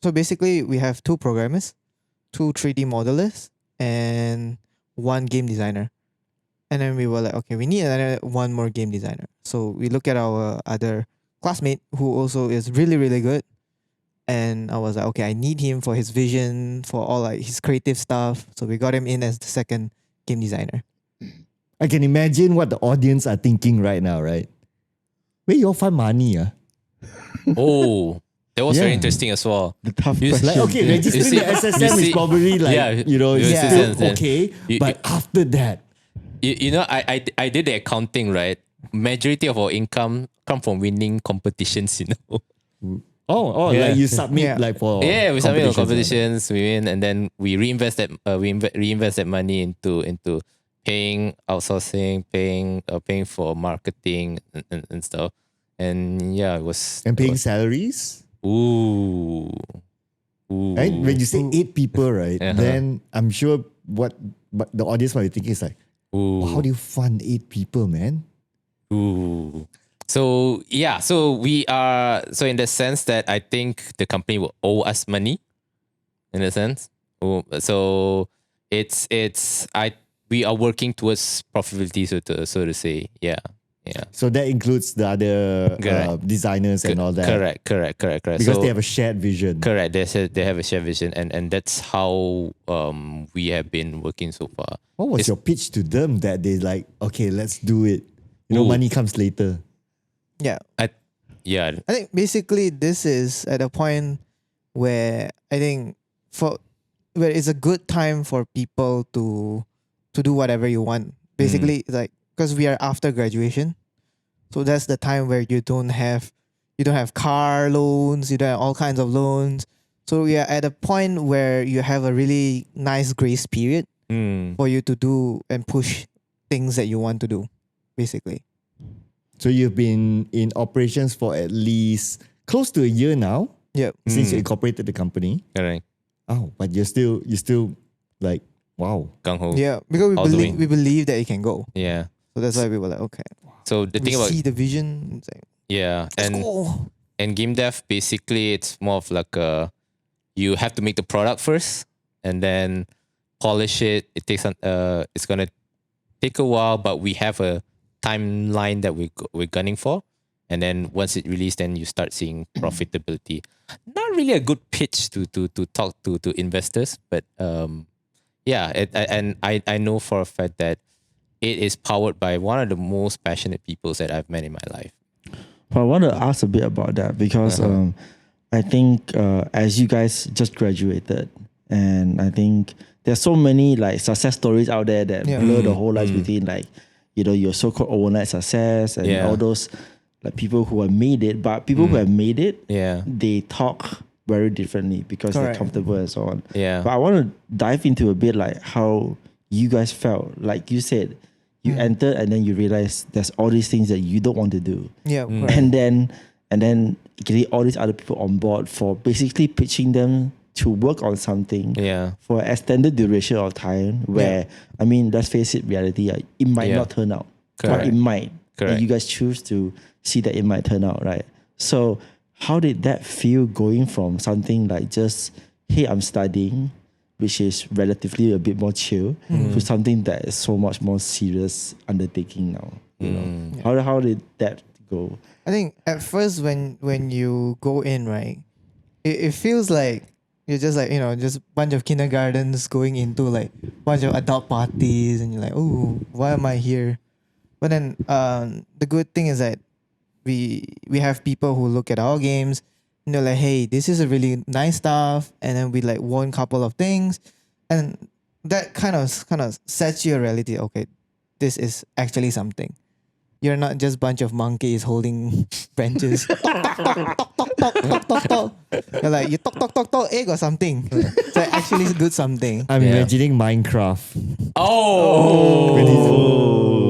so basically we have 2 programmers, 2 3D modelers, and 1 game designer. And then we were like, okay, we need another 1 more game designer. So we look at our other classmate who also is really, really good. And I was like, okay, I need him for his vision, for all like his creative stuff. So we got him in as the second game designer. I can imagine what the audience are thinking right now, right? Where you all find money? Oh, that was very Yeah. interesting as well. The tough You question. Like, okay, You registering see- the SSM you is see- probably like, yeah, it's yeah. still Yeah. okay. You- But after that, You know, I did the accounting, right? Majority of our income come from winning competitions, you know. Yeah. like you submit Yeah. like for Yeah, we submit on competitions, competitions, we win, and then we reinvest that money into paying outsourcing, paying for marketing and stuff. And yeah, it was and paying it salaries. was- ooh. Right? When you say 8 people, right? Uh-huh. Then I'm sure what the audience might be thinking is like, Ooh. how do you fund 8 people, man? Ooh. So yeah, so we are so in the sense that I think the company will owe us money, in a sense. So we are working towards profitability, so to say. Yeah. So that includes the other Correct. designers and all that. Correct. Because So- they have a shared vision. correct. They have a shared vision, and that's how we have been working so far. What was It's- your pitch to them that they like, okay, let's do it? You know, Ooh. money comes later. Yeah. Yeah. I think basically this is at a point where I think where it's a good time for people to do whatever you want. Basically, like because we are after graduation, so that's the time where you don't have car loans, you don't have all kinds of loans. So we are at a point where you have a really nice grace period Mm. for you to do and push things that you want to do, basically. So you've been in operations for at least close to a year now Yeah. since you incorporated the company. Correct. Oh, but you're still like, wow. Gung ho. Yeah, because All doing. we believe that it can go. Yeah. So that's why we were like, okay. So the We thing about see the vision. It's like, yeah, let's and go. and game dev basically it's more of like you have to make the product first and then polish it. It takes it's gonna take a while, but we have a timeline that we're gunning for, and then once it released, then you start seeing profitability. Not really a good pitch to talk to investors, but yeah, I know for a fact that it is powered by one of the most passionate people that I've met in my life. But I want to ask a bit about that because I think as you guys just graduated, and I think there's so many like success stories out there that Yeah. blur the whole life between like your so-called overnight success and Yeah. all those like people who have made it. But people who have made it, Yeah. they talk very differently because they're Correct. comfortable and so on. Yeah. But I want to dive into a bit like how you guys felt. Like you said, you entered and then you realize there's all these things that you don't want to do. Yeah. correct. And then getting all these other people on board for basically pitching them to work on something Yeah. for an extended duration of time where, I mean, let's face it, reality, it might Yeah. not turn out. Correct. But it might. Correct. And you guys choose to see that it might turn out, right? So how did that feel going from something like just, hey, I'm studying, which is relatively a bit more chill, to something that is so much more serious undertaking now? You know, how did that go? I think at first when you go in, right, it feels like you're just like, just a bunch of kindergartens going into like a bunch of adult parties and you're like, oh, why am I here? But then the good thing is that we have people who look at our games and they're like, hey, this is a really nice stuff, and then we like won a couple of things, and that kind of sets you a reality. Okay, this is actually something. You're not just bunch of monkeys holding benches. Talk, talk, talk, talk, talk, talk, talk, talk. You're like, you talk, egg or something. So actually do something. I'm Yeah. imagining Minecraft. Oh.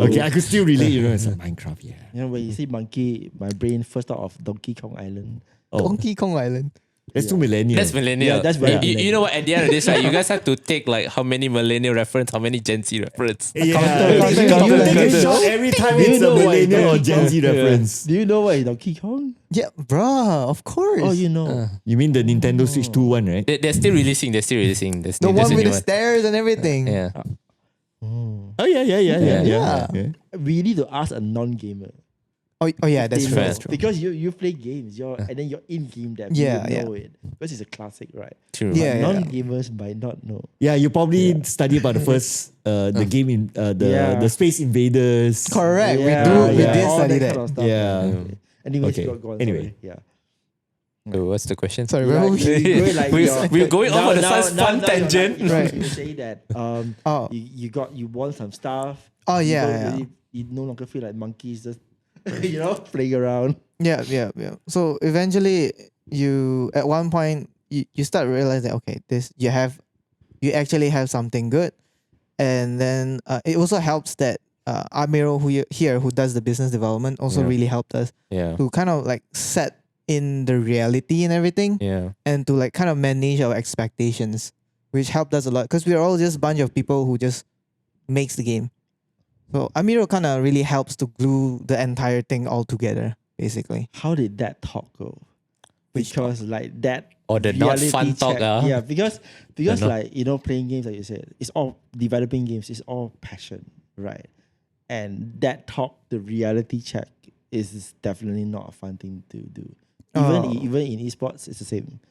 Okay, Okay, I could still relate. It's a Minecraft. Yeah. You know, when you say monkey, my brain first thought of Donkey Kong Island. Oh, Donkey Kong Island. that's too millennial. That's millennial. Yeah, that's very You know what? At the end of this, right, you guys have to take like how many millennial reference, how many Gen Z reference. Yeah, counter, you counter, take a counter. shot every time Do you it's a know what is millennial or Donkey Gen Z Kong? reference. Do you know what is Donkey Kong? Yeah, bruh, of course. Oh, you know. You mean the Nintendo Switch 2 one, right? They're still releasing. There's the there's one a with new the stairs and everything. Yeah. Oh yeah. We need to ask a non-gamer. Oh yeah, that's They true. know. That's true. Because you play games, and then you're in game depth. Yeah, you yeah. know it. Because it's a classic, right? True. Yeah, yeah. Non-gamers might not know. Yeah, you probably study about the first the game in the Space Invaders. Correct. Yeah, we did all study that that. kind of stuff. Yeah. Anyways, Okay. go on. Anyway. Sorry. Yeah. So what's the question? Sorry, You're where like- were we? you're going like your- We're going off on a such fun you're tangent. Like, Right. You say that Oh. you won some stuff. Oh, You yeah, don't yeah. really- you no longer feel like monkeys just playing around. Yeah. So eventually, at one point you start realizing that okay, you actually have something good, and then it also helps that Amirul who does the business development also Yeah. really helped us Yeah. to kind of like set in the reality and everything, Yeah. and to like kind of manage our expectations, which helped us a lot because we're all just a bunch of people who just makes the game. So Amirul kind of really helps to glue the entire thing all together, basically. How did that talk go? Because like that Or the not reality fun talk, check- Yeah, because not- like playing games like you said, it's all developing games, it's all passion, right? And that talk, the reality check, is definitely not a fun thing to do. Even in esports, it's the same.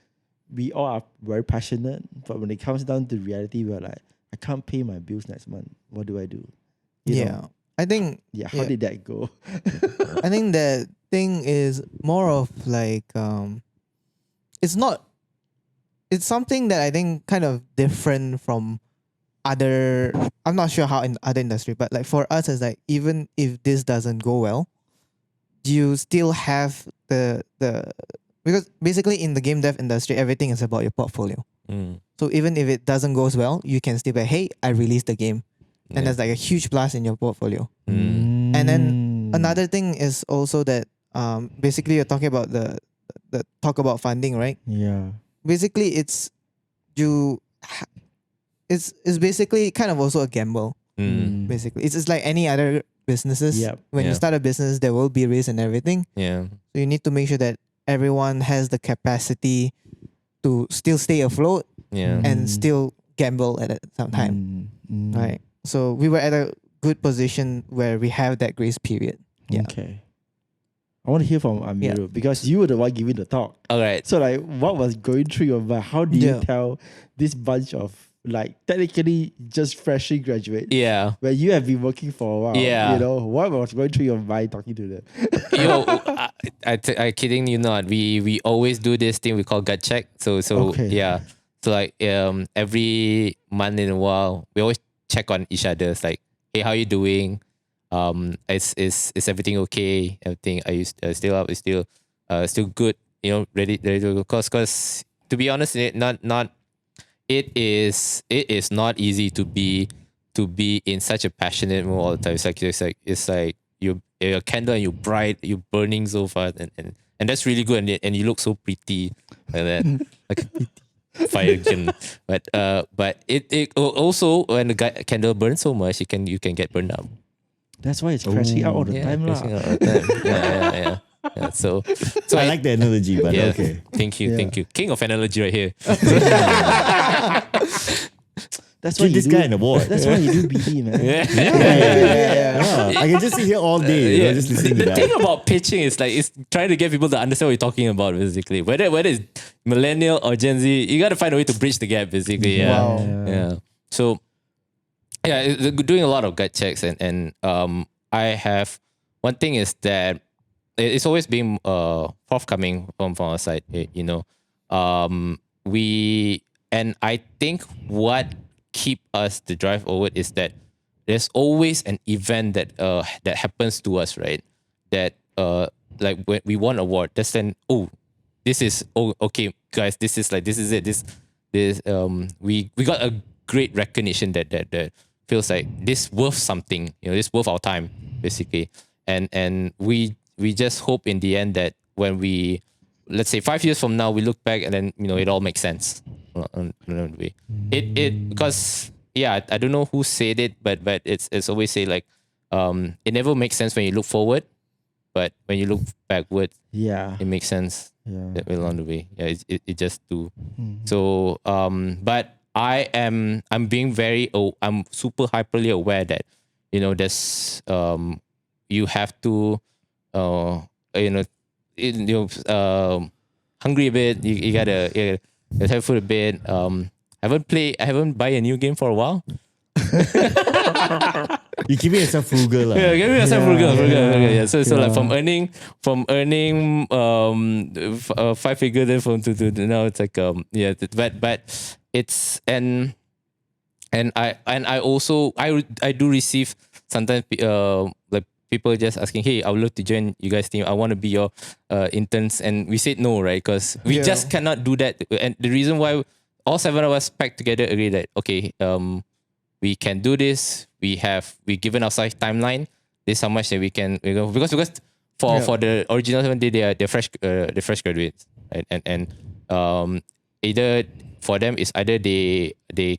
We all are very passionate, but when it comes down to reality, we're like, I can't pay my bills next month. What do I do? You know? I think How did that go? I think that thing is more of like it's something that I think kind of different from other. I'm not sure how in other industry, but like for us, it's like even if this doesn't go well, you still have the because basically in the game dev industry, everything is about your portfolio. Mm. So even if it doesn't goes well, you can still be, hey, I released the game, and that's like a huge plus in your portfolio. Mm. And then another thing is also that basically you're talking about the talk about funding, right? Yeah. Basically it's basically kind of also a gamble. Mm. Basically it's like any other businesses. Yep. When you Yeah. start a business, there will be risk and everything. Yeah. So you need to make sure that everyone has the capacity to still stay afloat Yeah. and still gamble at some time, Mm. right? So we were at a good position where we have that grace period. Yeah. Okay. I want to hear from Amirul because you were the one giving the talk. All right. So like, what was going through your mind? How do you Yeah. tell this bunch of like technically just freshly graduates Yeah. where you have been working for a while? Yeah. What was going through your mind talking to them? Yo, I kidding you not. We always do this thing we call gut check. So Okay. yeah. So like every month in a while, we always check on each other. It's like, hey, how you doing? Is everything okay? Everything are you still up? Is still good? You know, ready to go. Cause to be honest, it is not easy to be in such a passionate mode all the time. It's like you're a candle and you're bright, you're burning so fast, and that's really good. And you look so pretty like that, like a fire can. But it also when the candle burns so much, you can get burned out. That's why it's crashing out all the time, crashing lah. out all the time. Yeah. So I like the analogy, but yeah. okay. Thank you. King of analogy right here. That's why Give this guy an award. That's why you do BD, man. Yeah, I can just sit here all day, just listening to The that. thing about pitching is like it's trying to get people to understand what you're talking about. Basically, whether it's millennial or Gen Z, you got to find a way to bridge the gap. Basically, yeah, Wow. yeah. So, yeah, doing a lot of gut checks and I have one thing is that it's always been forthcoming from our side. You know, I think what keep us the drive forward is that there's always an event that that happens to us, right? That like when we won an award, that's then okay guys, this is it. We got a great recognition that feels like this worth something, this worth our time basically. And we just hope in the end that when we, let's say 5 years from now, we look back and then it all makes sense. Because I don't know who said it, but it's always say like it never makes sense when you look forward, but when you look backward, it makes sense that way along the way. It just do. So but I'm being I'm super hyperly aware that there's you have to hungry a bit, you gotta have food a bit. I haven't buy a new game for a while. You keeping yourself frugal. Yeah, give yourself frugal. Yeah. So like from earning 5 figures then from to now it's like but it's and I also I do receive sometimes like people just asking, hey, I would love to join you guys team. I want to be your interns, and we said no, right? Because we just cannot do that. And the reason why all 7 of us packed together agree that okay, we can do this. We given ourselves timeline. This is how much that we can because for the original 7 they're fresh graduates, right? And either for them is either they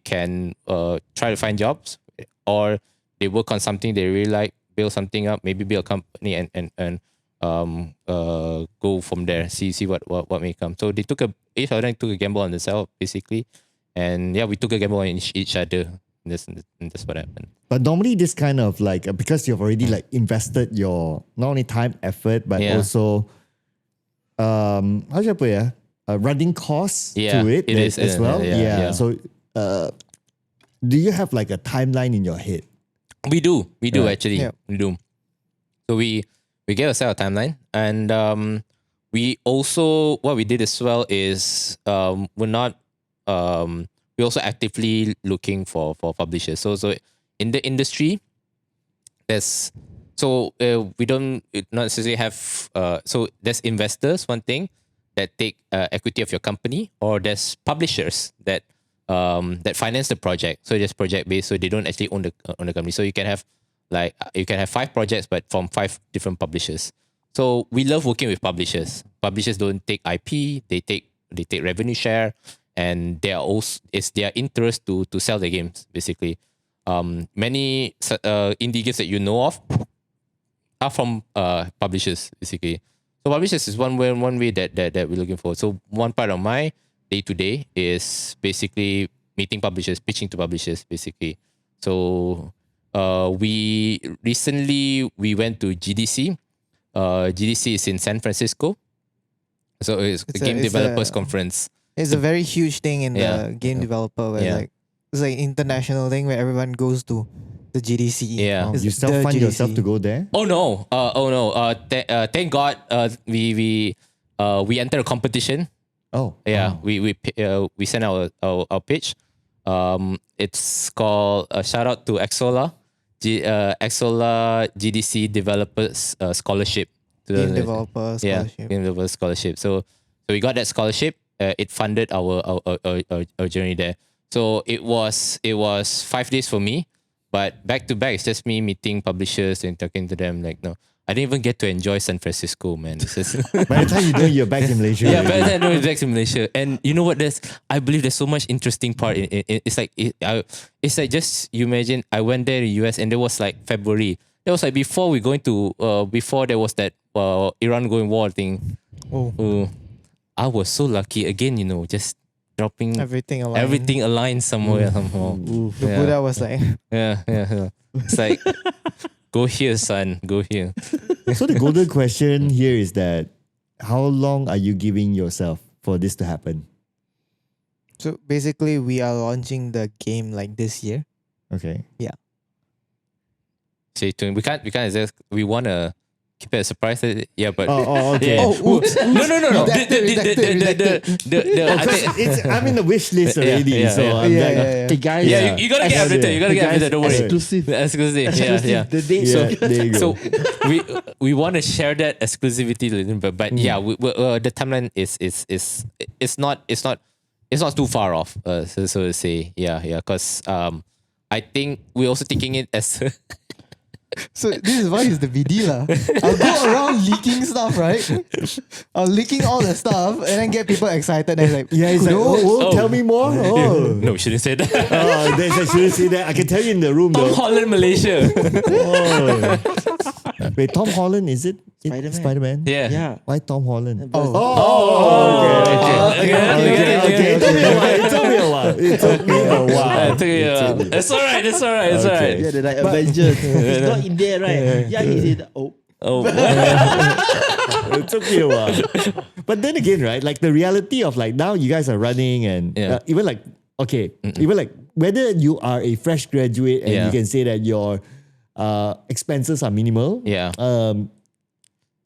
can try to find jobs, or they work on something they really like, build something up, maybe build a company and go from there, see what may come. So each of them took a gamble on themselves basically, and we took a gamble on each other. That's what happened. But normally this kind of like, because you've already like invested your not only time, effort, but also how should I put it? Running costs to it is as well. So do you have like a timeline in your head? We do actually. We do. So we gave ourselves a timeline, and we also, what we did as well is we're also actively looking for publishers. So in the industry, we don't not necessarily have so there's investors, one thing, that take equity of your company, or there's publishers that finance the project. So just project based, so they don't actually own the company. So you can have 5 projects, but from 5 different publishers. So we love working with publishers. Publishers don't take IP, they take revenue share, and it's their interest to sell their games basically. Many indie games that you know of are from publishers basically. So publishers is one way that we're looking for. So one part of my day-to-day is basically meeting publishers, pitching to publishers basically. So we recently went to GDC. GDC is in San Francisco. So it's a game developers conference. It's a very huge thing in the game developer where it's like international thing where everyone goes to the GDC. Yeah. You still find yourself to go there? Oh no. Thank God we entered a competition. Oh. Yeah. We sent our pitch. It's called shout out to Exola. Exola GDC Developers Scholarship. Game Developer Scholarship. Yeah, Game Developer Scholarship. So we got that scholarship. It funded our journey there. So it was 5 days for me, but back to back, it's just me meeting publishers and talking to them. Like, no, I didn't even get to enjoy San Francisco, man. By the time you know, you're back in Malaysia. Yeah, by the time I know, it's back in Malaysia. And you know what? I believe there's so much interesting part in it. It's like just you imagine I went there in the US and there was like February. It was like before before there was that Iran going war thing. Oh. I was so lucky again, just dropping everything aligned somewhere somehow. The Buddha was like, yeah. It's like, go here, son, go here. So the golden question here is that how long are you giving yourself for this to happen? So basically, we are launching the game like this year. Okay. Yeah. Stay tuned. We want to keep it a surprise. Yeah, but okay. Yeah. Oops. No. Redacted. I'm in the wish list already. Hey guys, you gotta get updated. You gotta get updated. Don't worry. Exclusive. Yeah. The date. There you go. So we want to share that exclusivity, but the timeline is not too far off. So to say, because I think we're also taking it as So this is why he's the BD lah. I'll go around leaking stuff, right? I'll leaking all the stuff and then get people excited. And like, Yeah, it's like, Oh. tell me more. Oh, no, shouldn't say that. they said, shouldn't say that. I can tell you in the room Tom though. Holland, Malaysia. Oh. Wait, Tom Holland, is it? Spider-Man. Spider-Man? Yeah. Yeah. Why Tom Holland? Oh. Okay. It took me a while. It's all right. It's all right. It's all right. Yeah, they're like Avengers. He's not in there, right? Yeah, he's in. Oh. Oh, It took me a while. But then again, right? Like the reality of like now you guys are running and Yeah. even like, okay, even like whether you are a fresh graduate and Yeah. you can say that your expenses are minimal. yeah.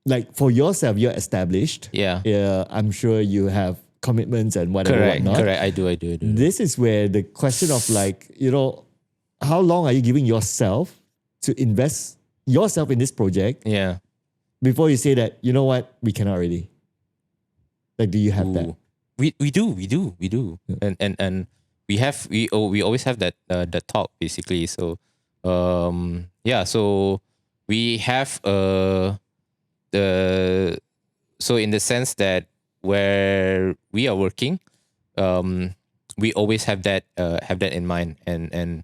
Like for yourself, you're established. Yeah. I'm sure you have commitments and whatever. Correct. whatnot. Correct. I do. This is where the question of like, how long are you giving yourself to invest yourself in this project Yeah. before you say that, you know what, we cannot really. Like, do you have that? Ooh. We do. And we always have that talk basically. So so we have so in the sense that where we are working, we always have that in mind, and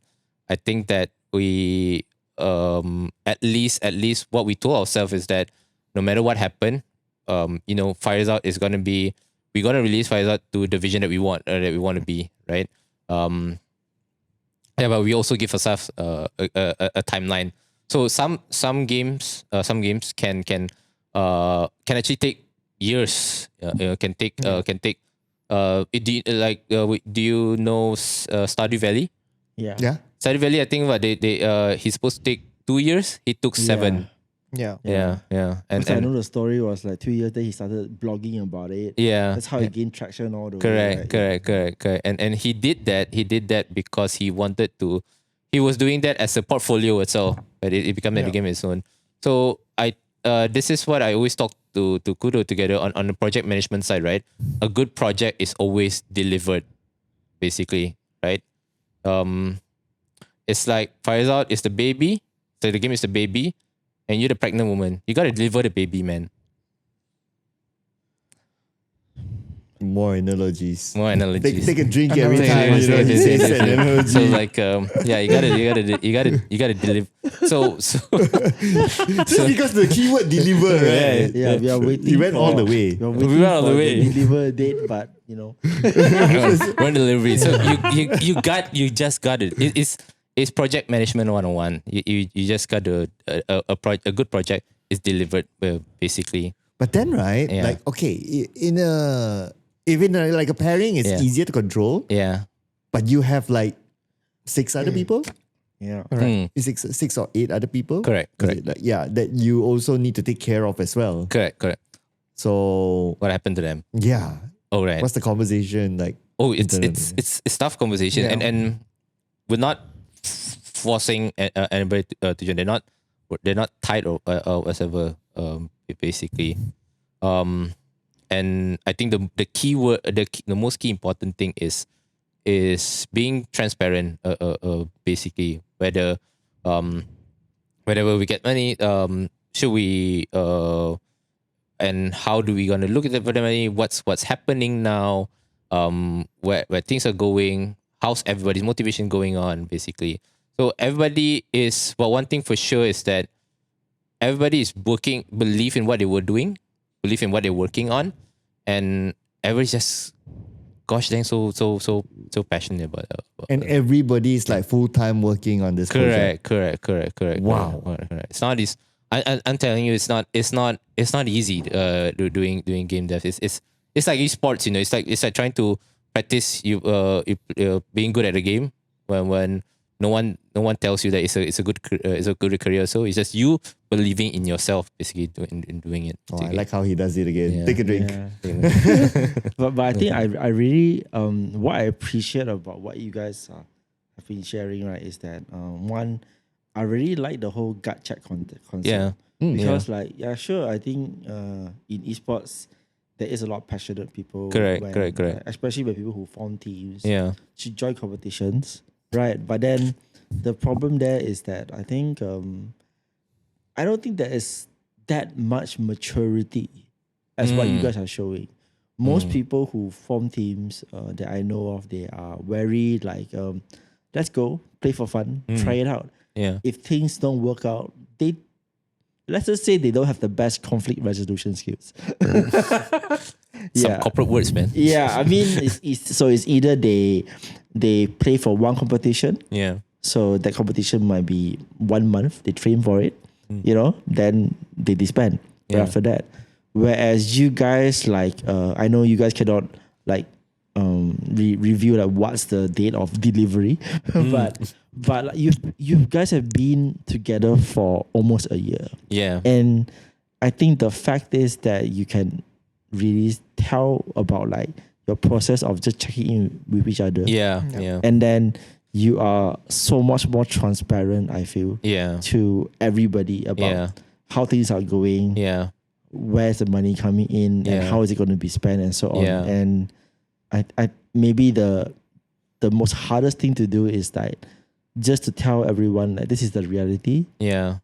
I think that we at least what we told ourselves is that no matter what happened, FiresOut is gonna be, we're gonna release FiresOut to the vision that we want to be, right? But we also give ourselves a timeline. So some games can actually take years. Can take. Do you know Stardew Valley? Yeah. Yeah. Stardew Valley, I think he's supposed to take 2 years. He took 7. yeah. Yeah. And I know the story was like 2 years. Then he started blogging about it. Yeah. That's how he gained traction all the Correct. way. Right? Correct. And he did that because he wanted to. He was doing that as a portfolio itself, but it became a game of its own. So this is what I always talk to Kudo together on the project management side, right? A good project is always delivered, basically, right? It's like FiresOut is the baby, so the game is the baby, and you're the pregnant woman. You gotta deliver the baby, man. More analogies. More analogies. Take a drink every time he Take says it. an analogy. So like you gotta deliver. So Just because the keyword deliver, right? Yeah, we are waiting. You went all the way. We are We waiting went all for the way. deliver date, but we're on delivery. So you just got it. It's project management 101. You just got a good project is delivered basically. But then, right? Yeah. Like, okay, even like a pairing, it's Yeah. easier to control. Yeah. But you have like 6 other people, yeah. six or 8 other people. Correct. Is it like, that you also need to take care of as well. Correct. So What happened to them? yeah, Oh right. what's the conversation like? Oh, it's internally? it's tough conversation, Yeah. and we're not forcing anybody to join. They're not tied or whatever. Basically, and I think the key word, the most key important thing is being transparent. Basically, whether we get money, should we and how do we gonna look at the money? What's happening now? Where things are going? How's everybody's motivation going on? Basically, so everybody is. But one thing for sure is that everybody is working, believe in what they were doing, believe in what they're working on, and everybody's just, gosh dang, so passionate about it. And everybody is like full-time working on this project. Correct. Wow. Correct. It's not this. I'm telling you, it's not easy. Doing game dev. It's like esports. It's like trying to practice you being good at a game when no one tells you that it's a good career. So it's just you believing in yourself, basically doing it. Oh, I like how he does it again. Yeah. Take a drink. Yeah. but I think I really what I appreciate about what you guys have been sharing, right, is that one, I really like the whole gut check concept. Yeah. Because sure, I think in esports there is a lot of passionate people. Correct. Especially by people who form teams. Yeah. Should join competitions. right? But then the problem there is that I think I don't think there is that much maturity as what you guys are showing. Most people who form teams that I know of, they are very like, let's go play for fun, try it out. Yeah. If things don't work out, let's just say they don't have the best conflict resolution skills. Some corporate words, man. Yeah, I mean, it's either they play for one competition. Yeah. So that competition might be 1 month. They train for it, then they disband right Yeah. after that. Whereas you guys, like, I know you guys cannot like review like what's the date of delivery, but like, you guys have been together for almost a year. Yeah. And I think the fact is that you can really tell about like your process of just checking in with each other. Yeah. Yeah. And then you are so much more transparent, I feel, Yeah. to everybody about how things are going, Yeah. where's the money coming in, and Yeah. how is it going to be spent, and so on. Yeah. And I maybe the most hardest thing to do is like just to tell everyone that this is the reality. Yeah.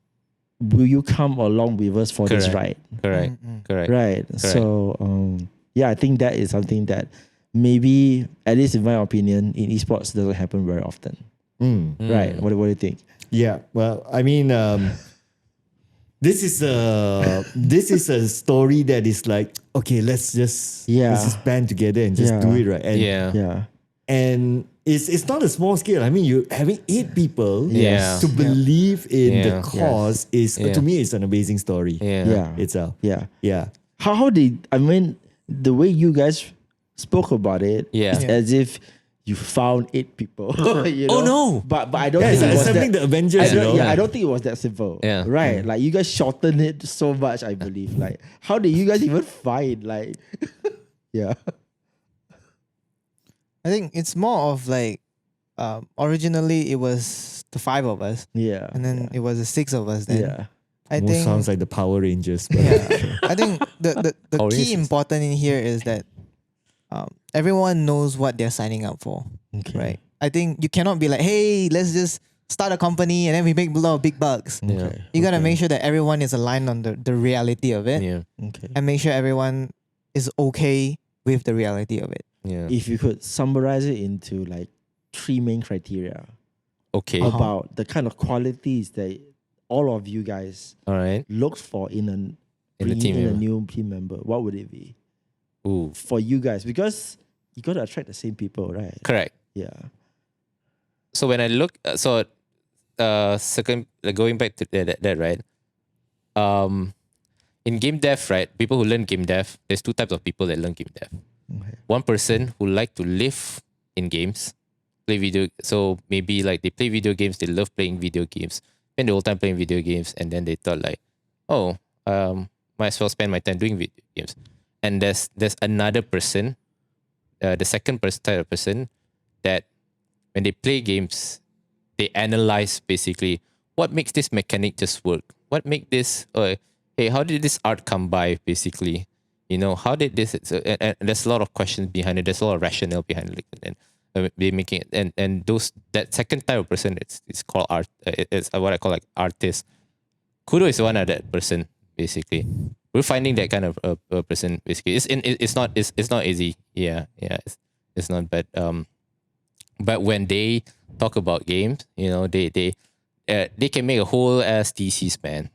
Will you come along with us for this Correct. ride? Correct. Correct. Right. So I think that is something that maybe, at least in my opinion, in esports doesn't happen very often. Right. What do you think? Yeah. Well, I mean, this is a story that is like, okay, let's just band together and just do it, right? And, Yeah. And it's not a small scale. I mean, you having 8 people Yes. to believe in the Yeah. cause is to me it's an amazing story. Yeah. Itself. Yeah. Yeah. How did, I mean, the way you guys spoke about it, Yeah. it's as if you found 8 people. You know? Oh, no. But I don't Yeah, think it's it like was assembling that, the Avengers, you know? I don't think it was that simple. Yeah. Right. Like you guys shortened it so much, I believe. Like, how did you guys even find like yeah. I think it's more of like originally it was the 5 of us, Yeah. and then it was the 6 of us. Then Yeah. I Almost think sounds like the Power Rangers. But yeah, I think the Power key Rangers. important in here is that everyone knows what they're signing up for, Okay. right? I think you cannot be like, hey, let's just start a company and then we make a lot of big bucks. Yeah. You gotta make sure that everyone is aligned on the reality of it, Yeah. Okay. and make sure everyone is okay with the reality of it. Yeah. If you could summarize it into like 3 main criteria Okay. about the kind of qualities that all of you guys All right. look for in In a bringing team in a member. new team member, what would it be Ooh. for you guys? Because you got to attract the same people, right? Correct. Yeah. So when I look, second, going back to that, right? In game dev, right? People who learn game dev, there's 2 types of people that learn game dev. Okay. One person who like to live in games, play video. So maybe like they play video games, they love playing video games, spend the whole time playing video games, and then they thought like, oh, might as well spend my time doing video games. And there's another person, the second type of person, that when they play games, they analyze basically what makes this mechanic just work. What make this? Hey, how did this art come by? Basically, you know, how did this? And there's a lot of questions behind it. There's a lot of rationale behind it, and they making it. And that second type of person, it's called art. It's what I call like artist. Kudo is one of that person. Basically, we're finding that kind of person. Basically, it's not easy. Yeah, it's not bad. But when they talk about games, you know, they can make a whole ass thesis, man.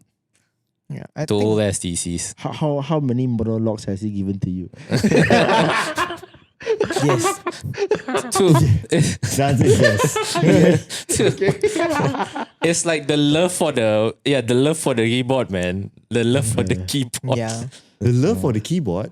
Yeah, I Whole think ass thesis. How many monologues has he given to you? yes. Two. that's it, yes. It's like the love for the keyboard, man. The love for the keyboard. Yeah. The love for the keyboard.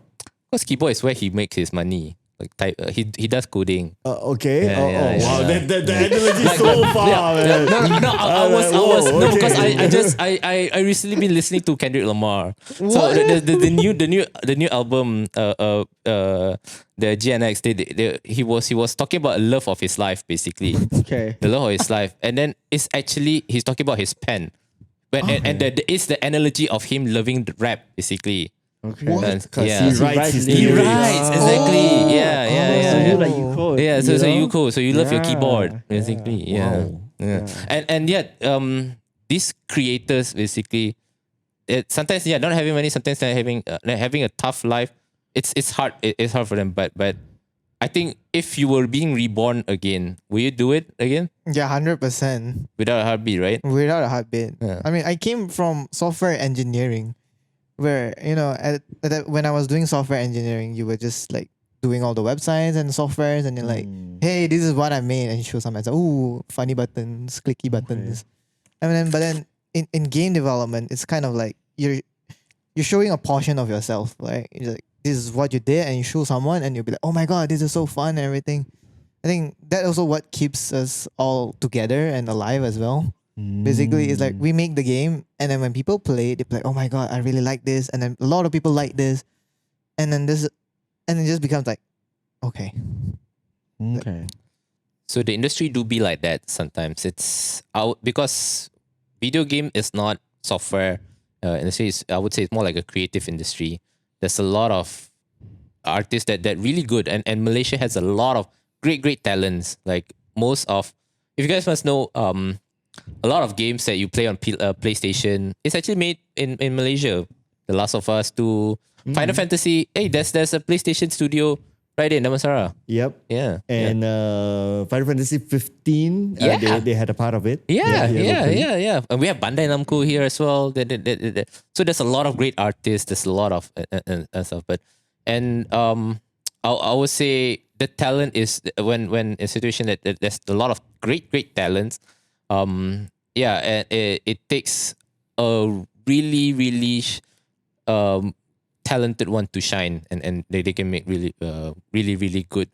Because keyboard is where he makes his money. Like type, he does coding. Okay. Yeah, yeah, Wow. yeah. The analogy is so far, man. No. I was whoa, no, okay. because I recently been listening to Kendrick Lamar. So the new album, the GNX, he was talking about a love of his life, basically. Okay. The love of his life, and then it's actually he's talking about his pen, and it's the analogy of him loving the rap, basically. Okay. What? Because Yeah. he writes his He lyrics. writes, exactly. Oh. Yeah, yeah, So yeah. you yeah. like you code. Yeah, so know? you code, so you love your keyboard, Yeah, basically. yeah. Yeah. Wow. Yeah. Yeah. And yet, these creators basically, sometimes not having money, sometimes they're having a tough life. It's hard. It's hard for them. But I think if you were being reborn again, will you do it again Yeah, 100%. without a heartbeat? Right? Without a heartbeat. Yeah. I mean, I came from software engineering, where when I was doing software engineering, you were just like doing all the websites and softwares, and you're like, hey, this is what I made, and you show some and say, ooh, funny buttons, clicky buttons, but then in game development, it's kind of like you're showing a portion of yourself, right? It's like, this is what you did, and you show someone, and you'll be like, oh my god, this is so fun and everything. I think that also what keeps us all together and alive as well. Basically, it's like we make the game, and then when people play, they play, oh my god, I really like this, and then a lot of people like this, and then it just becomes like, okay, Okay. So the industry do be like that sometimes. It's out because video game is not software industry. I would say it's more like a creative industry. There's a lot of artists that really good, and Malaysia has a lot of great talents. Like if you guys must know, a lot of games that you play on PlayStation is actually made in Malaysia. The Last of Us 2, Final Fantasy. Hey, there's a PlayStation studio right in Damansara. Yep. Yeah. And Final Fantasy 15, Yeah. they had a part of it. Yeah. locally. And we have Bandai Namco here as well. So there's a lot of great artists. There's a lot of stuff. I would say the talent is when in a situation that there's a lot of great talents. And it takes a really talented one to shine, and they can make really good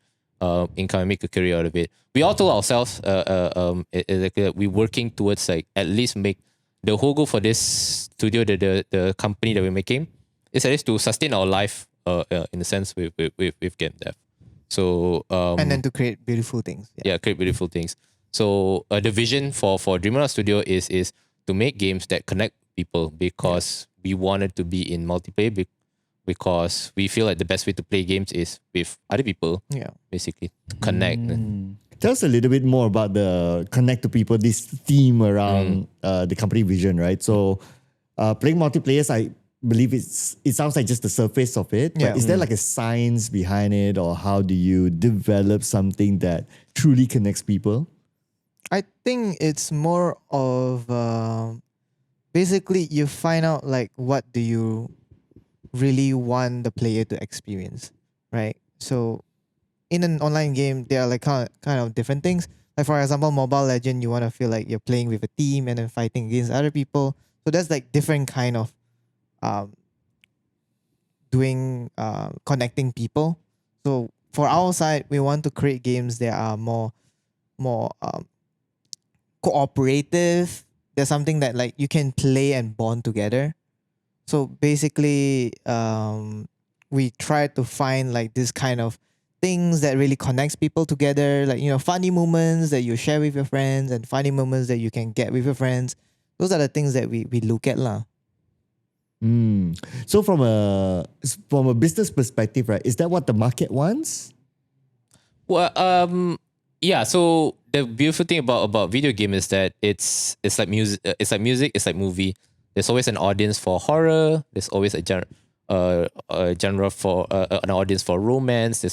income and make a career out of it. We all told ourselves we're working towards like at least make the whole goal for this studio, the company that we're making, is at least to sustain our life in a sense with game dev. So and then to create beautiful things. create beautiful things. So the vision for Dreamonaut Studio is to make games that connect people, because we wanted to be in multiplayer because we feel like the best way to play games is with other people. Yeah. Basically to connect. Tell us a little bit more about the connect to people, this theme around the company vision, right? So playing multiplayers, I believe it sounds like just the surface of it. Yeah. But is there like a science behind it, or how do you develop something that truly connects people? I think it's more of basically you find out like what do you really want the player to experience, right? So in an online game, there are like kind of different things. Like for example, Mobile Legend, you want to feel like you're playing with a team and then fighting against other people. So that's like different kind of connecting people. So for our side, we want to create games that are more cooperative. There's something that like you can play and bond together. So basically, we try to find like this kind of things that really connects people together, like funny moments that you share with your friends and funny moments that you can get with your friends. Those are the things that we look at lah. So from a business perspective, right? Is that what the market wants? Well, yeah. So the beautiful thing about video game is that it's like music. It's like music. It's like movie. There's always an audience for horror. There's always a genre for an audience for romance.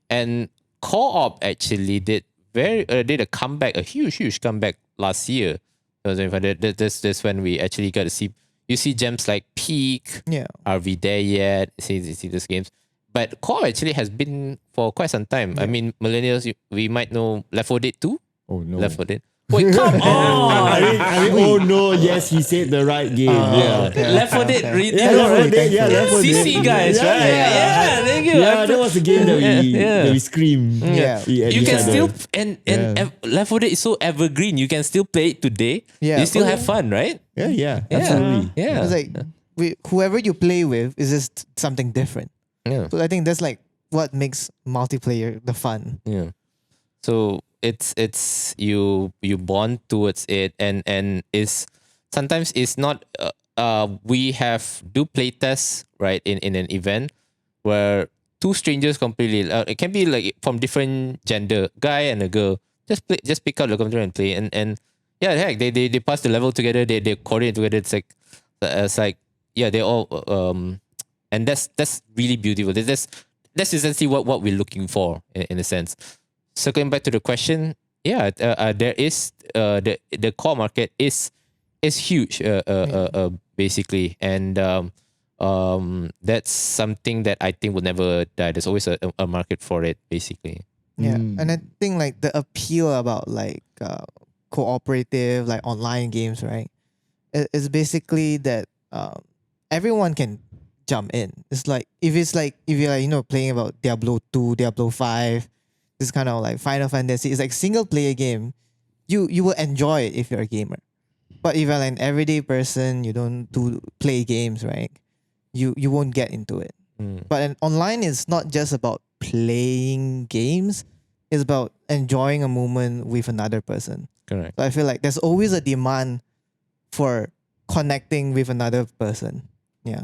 And co-op actually did a comeback, a huge comeback last year. That's when we actually got to see. You see gems like Peak. Yeah. Are we there yet? See those games. But co-op actually has been for quite some time. I mean, millennials, we might know Left 4 Dead 2. Oh no. Left 4 Dead. Wait, come on! I mean, oh no, yes, he said the right game. Left 4 Dead, really? Yeah, Left 4 Dead, yeah, Left 4 Dead. CC guys, Yeah, right? yeah. Yeah, thank you. Yeah, that was the game that we screamed. Yeah. At You each can other. still Left 4 Dead is so evergreen. You can still play it today. Yeah. You still have fun, right? Yeah, absolutely. Yeah. It's like whoever you play with is just something different. Yeah. So I think that's like what makes multiplayer the fun. Yeah. So it's you bond towards it, and is sometimes it's not we have do playtests, right, in an event where two strangers completely, it can be like from different gender, guy and a girl, just pick up the computer and play, and yeah, heck, they pass the level together, they coordinate together. It's like yeah, they all and that's really beautiful. That's essentially what we're looking for in a sense. Circling back to the question, yeah, there is the core market is huge, basically, and that's something that I think will never die. There's always a market for it, basically. Yeah, and I think like the appeal about like cooperative like online games, right? It's basically that everyone can jump in. It's like if you're like playing about Diablo 2, Diablo 5, this kind of like Final Fantasy. It's like single player game. You will enjoy it if you're a gamer. But if you're like an everyday person, you don't play games, right? You won't get into it. But an online is not just about playing games. It's about enjoying a moment with another person. Correct. So I feel like there's always a demand for connecting with another person. Yeah.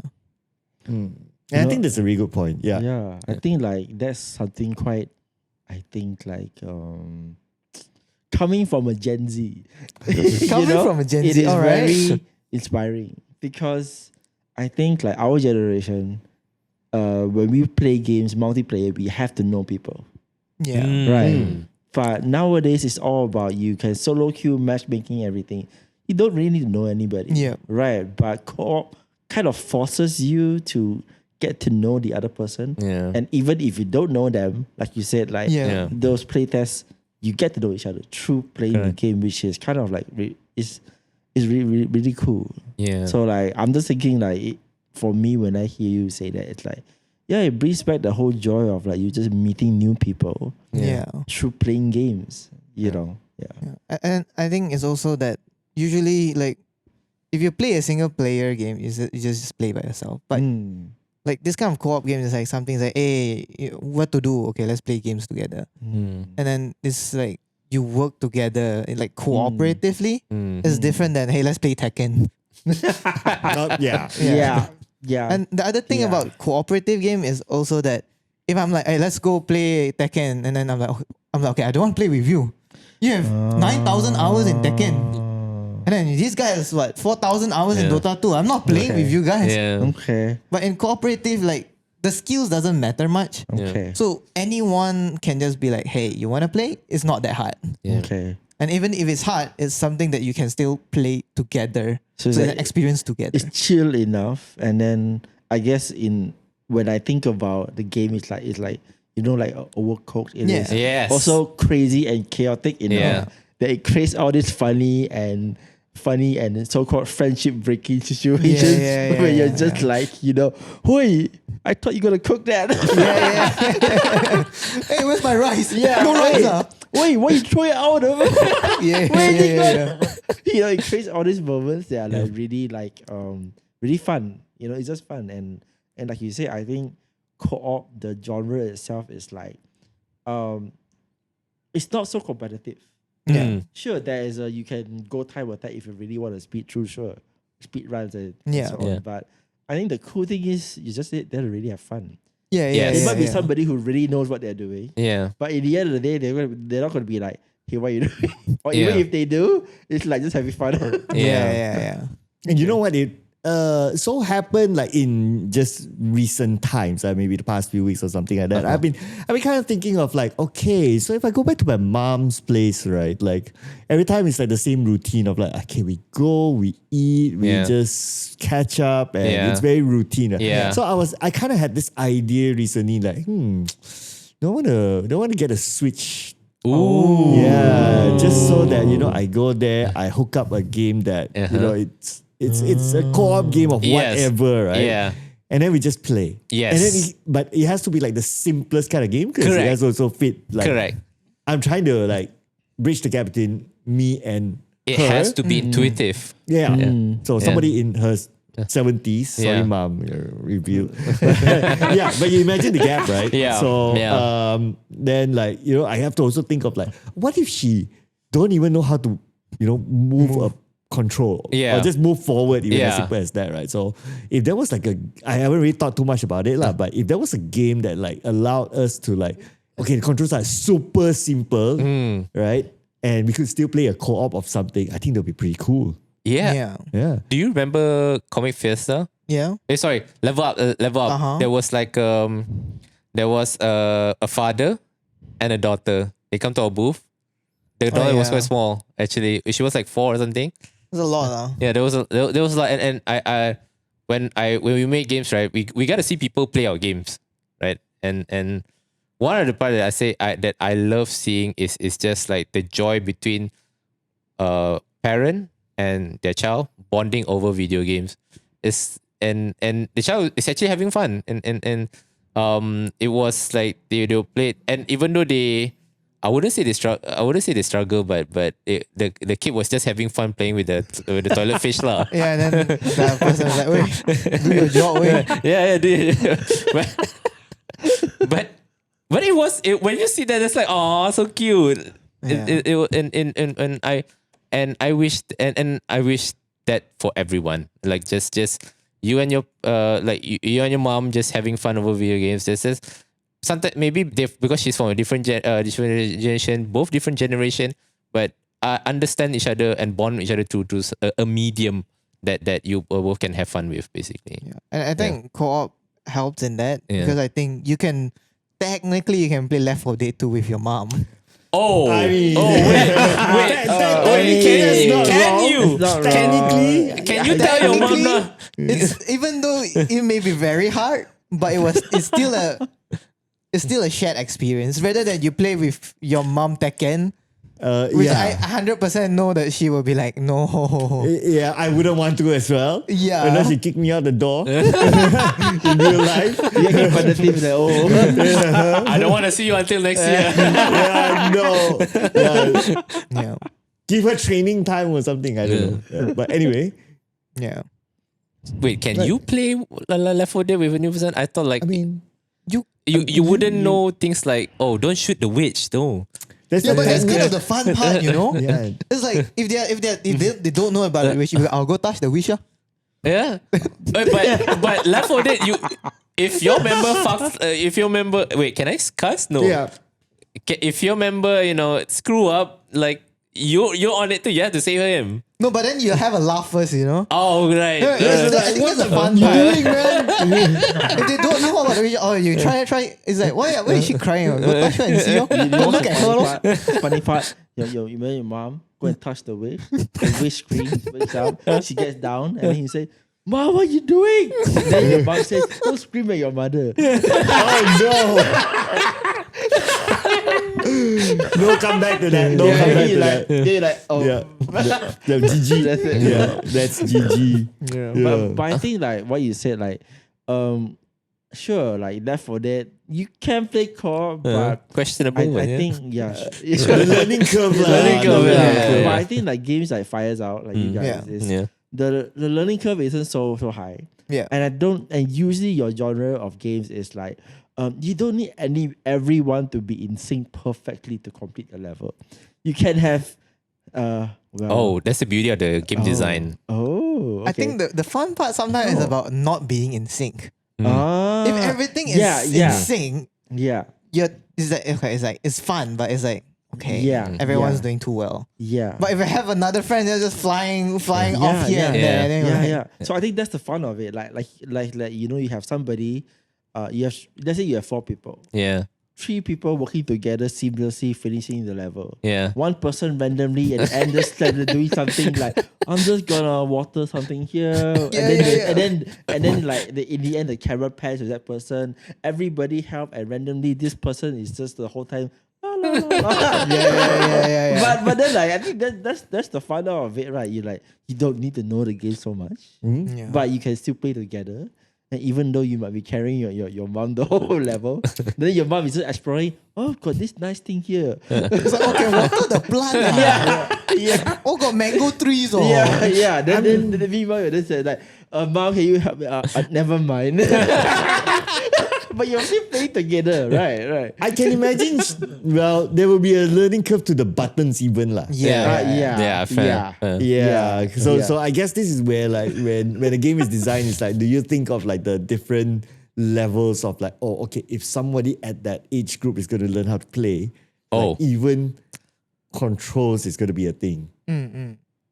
And I think that's a really good point. Yeah. Yeah, I think like that's something quite, I think like coming from a Gen Z. Coming from a Gen it Z, is alright. very inspiring because I think like our generation, when we play games, multiplayer, we have to know people. Yeah. Right. But nowadays it's all about you can solo queue, matchmaking, everything. You don't really need to know anybody. Yeah. Right. But co-op kind of forces you to get to know the other person. Yeah. And even if you don't know them, like you said, like Yeah. those playtests, you get to know each other through playing the game, which is kind of like is really, really cool. Yeah. So like I'm just thinking like for me when I hear you say that, it's like yeah, it brings back the whole joy of like you just meeting new people Yeah. through playing games. You know, yeah. And I think it's also that usually like if you play a single player game, you just play by yourself. But like this kind of co-op game is like something like, hey, what to do? Okay, let's play games together. And then it's like you work together like cooperatively. It's different than hey, let's play Tekken. Yeah. Yeah. And the other thing about cooperative game is also that if I'm like, hey, let's go play Tekken, and then I'm like, okay, I don't want to play with you. You have 9,000 hours in Tekken. And then this guy is what, 4,000 hours in Dota 2. I'm not playing with you guys. Yeah. Okay. But in cooperative, like the skills doesn't matter much. Okay. So anyone can just be like, hey, you want to play? It's not that hard. Yeah. Okay. And even if it's hard, it's something that you can still play together. So it's it's like- an experience together. It's chill enough, and then I guess when I think about the game, it's like like overcooked. It is Yes. also crazy and chaotic enough Yeah. that it creates all this funny and so-called friendship breaking situations where you're just like, wait, I thought you gonna cook that. Hey, where's my rice? Yeah, No rice. Wait, why you throw it out? Yeah. It creates all these moments that are like really like really fun. It's just fun, and like you say, I think co-op, the genre itself is like it's not so competitive. Yeah. Sure, there is you can go time attack if you really want to speed through, speed runs and Yeah. so on. Yeah. But I think the cool thing is you just sit there to really have fun. Yeah. Yes. It might be somebody who really knows what they're doing, Yeah. but in the end of the day, they're not going to be like, hey, what are you doing? Or even Yeah. if they do, it's like just having fun. Yeah. And you know what? It so happened like in just recent times, maybe the past few weeks or something like that. I've been kind of thinking of like, okay, so if I go back to my mom's place, right? Like every time it's like the same routine of like, okay, we go, we eat, we just catch up, and it's very routine. Right? Yeah. So I kind of had this idea recently, like, don't want to get a Switch. Ooh. Yeah, just so that I go there, I hook up a game that it's a co-op game of Yes. whatever, right? Yeah. And then we just play. Yes. And then but it has to be like the simplest kind of game because it Correct. has to also fit. Like, Correct. I'm trying to like bridge the gap between me and It her. has to be intuitive. Yeah. So somebody in her 70s, sorry, Yeah. mom, your review. Yeah, but you imagine the gap, right? Yeah. So Yeah. then like, I have to also think of like, what if she don't even know how to, move control. Yeah. Or just move forward, even as Yeah. simple as that, right? So if there was like I haven't really thought too much about it, but if there was a game that like allowed us to like, okay, the controls are super simple, right? And we could still play a co-op of something, I think that would be pretty cool. Yeah. Yeah. Yeah. Do you remember Comic Fiesta? Yeah. Sorry, Level Up. Level Up. Uh-huh. There was like there was a father and a daughter. They come to our booth. The daughter was yeah. quite small actually. She was like 4 or something. There's a lot. Yeah, there was like and when we make games, right, we got to see people play our games, right? And one of the part that I say that I love seeing is just like the joy between parent and their child bonding over video games. And the child is actually having fun and it was like they'll play it, and even though I wouldn't say they struggle, but the kid was just having fun playing with the toilet fish lah. Yeah, and then that person was like, "Wait, do your job, wait." Yeah, dude. but it was when you see that, it's like, oh, so cute. Yeah. I wish that for everyone, like just you and your you and your mom just having fun over video games. This is sometimes maybe because she's from a different generation, both different generation, but understand each other and bond with each other through a medium that you both can have fun with, basically. Yeah. And I think co-op helps in that Yeah. because I think you can play Left 4 Dead 2 with your mom. Oh, I mean, wait, that's not can wrong. you? It's not wrong. Technically, Can you tell your mom Technically, now? It's even though it may be very hard, but it's still a shared experience rather than you play with your mom Tekken, which I 100% know that she will be like, no. Yeah, I wouldn't want to as well. Yeah. Unless she kicked me out the door in real life. Yeah, keep on the team like, oh. I don't want to see you until next year. Yeah, no. Yeah. Yeah. Give her training time or something. I don't know. Yeah. But anyway, Yeah. Wait, can you play Left 4 Dead with a new person? I thought like I mean, you wouldn't know things like, oh, don't shoot the witch, no. that's Yeah, but that's the kind of the fun part, you know? Yeah. It's like if they don't know about the wish, I'll go touch the wish. Yeah, but Left 4 Dead, if your member fucks, if your member can I cuss? No. Yeah. If your member screw up, like you're on it too. You have to save him. No, but then you have a laugh first, you know? Oh right. I think that's the fun part. If they don't know about the wish, you try. It's like, why is she crying? Go touch her and see. Go look at her. Funny part, your mom go and touch the wish. The wish screams out. She gets down and then you say, "Mom, what are you doing?" Then your mom says, "Don't scream at your mother." No, come back to that. No, come back to that. They're like, oh. Yeah. Yeah, GG. That's it. Yeah, that's GG. Yeah. But I think like what you said, like, sure, like Left 4 Dead, you can play co-op, but Questionable. I think The learning curve. Learning curve, yeah. But I think like games like FiresOut, like you guys, is the learning curve isn't so high. Yeah. And usually your genre of games is like you don't need everyone to be in sync perfectly to complete the level. You can have that's the beauty of the game design. Oh, okay. I think the fun part sometimes is about not being in sync. Ah, If everything is in sync, it's fun, but it's like, okay, everyone's doing too well. Yeah. But if I have another friend, they're just flying off here and there. And then Yeah. So I think that's the fun of it. Like you have somebody, let's say you have 4 people. Yeah. 3 people working together seamlessly finishing the level. Yeah. One person randomly at the end just doing something like, I'm just gonna water something here. And then like in the end the camera pans with that person. Everybody help and randomly this person is just the whole time. Yeah. But then like I think that's the fun of it, right? You don't need to know the game so much. Yeah. But you can still play together. And even though you might be carrying your mom the whole level, then your mom is just exploring, got this nice thing here. It's like, okay, water the plant. Yeah. Oh, got mango trees. Oh. Yeah. Then meanwhile, you just say like, Mom, can you help me? Never mind. But you're still playing together, right? Right. I can imagine. Well, there will be a learning curve to the buttons, even lah. Yeah. Yeah, fair. Yeah. So Yeah. so I guess this is where like when a game is designed, it's like, do you think of like the different levels of like, oh, okay, if somebody at that age group is going to learn how to play, like even controls is going to be a thing.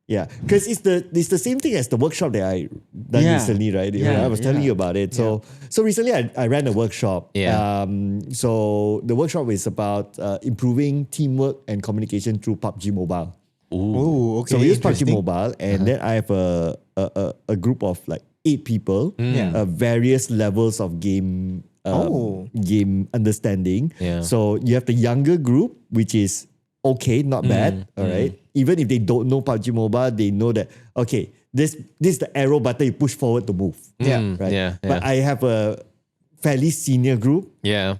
Yeah, because it's the same thing as the workshop that I done recently, right? Yeah, I was telling you about it. So recently I ran a workshop. Yeah. So the workshop is about improving teamwork and communication through PUBG Mobile. Oh, okay. So we use PUBG interesting. Mobile, and then I have a group of like 8 people, Yeah. various levels of game game understanding. Yeah. So you have the younger group, which is okay, not bad. All right. Even if they don't know PUBG Mobile, they know that okay, this is the arrow button you push forward to move. Yeah. Right. Yeah. But I have a fairly senior group Yeah.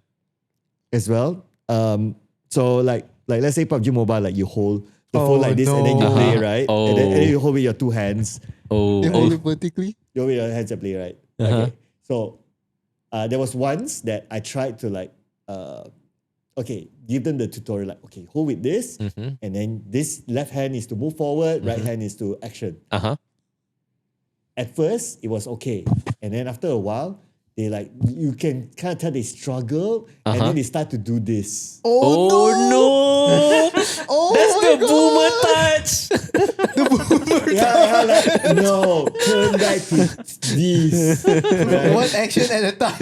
as well. So like let's say PUBG Mobile, like you hold the phone like this and then you no. play, right? Oh. And then you hold with your 2 hands. They hold it vertically. You hold with your hands and play, right? Okay. So there was once that I tried to like okay, give them the tutorial like, okay, hold with this, and then this left hand is to move forward, right hand is to action. At first, it was okay. And then after a while, they like, you can kind of tell they struggle, and then they start to do this. Oh, no! Oh, That's my the God. boomer touch. Yeah, like, no, turn back to this. Right? One action at a time.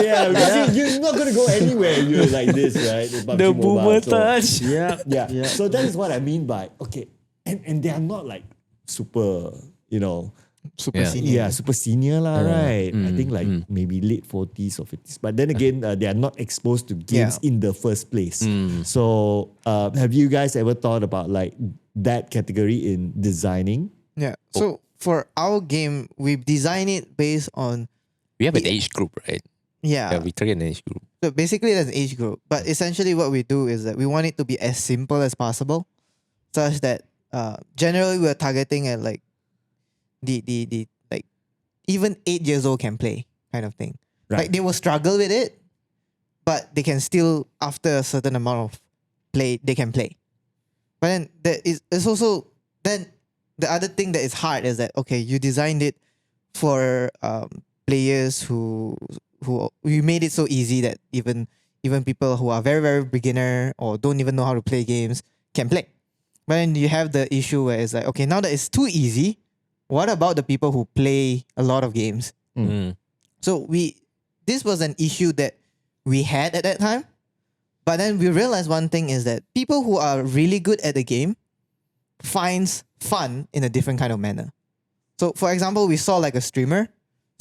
Yeah, because you're not going to go anywhere if you're like this, right? in PUBG The Mobile. boomer So- touch. Yeah. So that is what I mean by, okay, and they are not like super, Super Yeah. senior. super senior lah, right? I think like maybe late 40s or 50s. But then again, they are not exposed to games in the first place. So have you guys ever thought about like that category in designing? Yeah. So for our game, we've designed it based on We have an age group, right? yeah. Yeah, we target an age group. So basically, there's an age group, but essentially, what we do is that we want it to be as simple as possible, such that generally we're targeting at like the like even 8 years old can play kind of thing. Right. Like they will struggle with it, but they can still after a certain amount of play they can play. But then it's also then the other thing that is hard is that okay, you designed it for players who you made it so easy that even people who are very, very beginner or don't even know how to play games can play. But then you have the issue where it's like, okay, now that it's too easy, what about the people who play a lot of games? So this was an issue that we had at that time. But then we realized one thing is that people who are really good at the game finds fun in a different kind of manner. So for example, we saw like a streamer.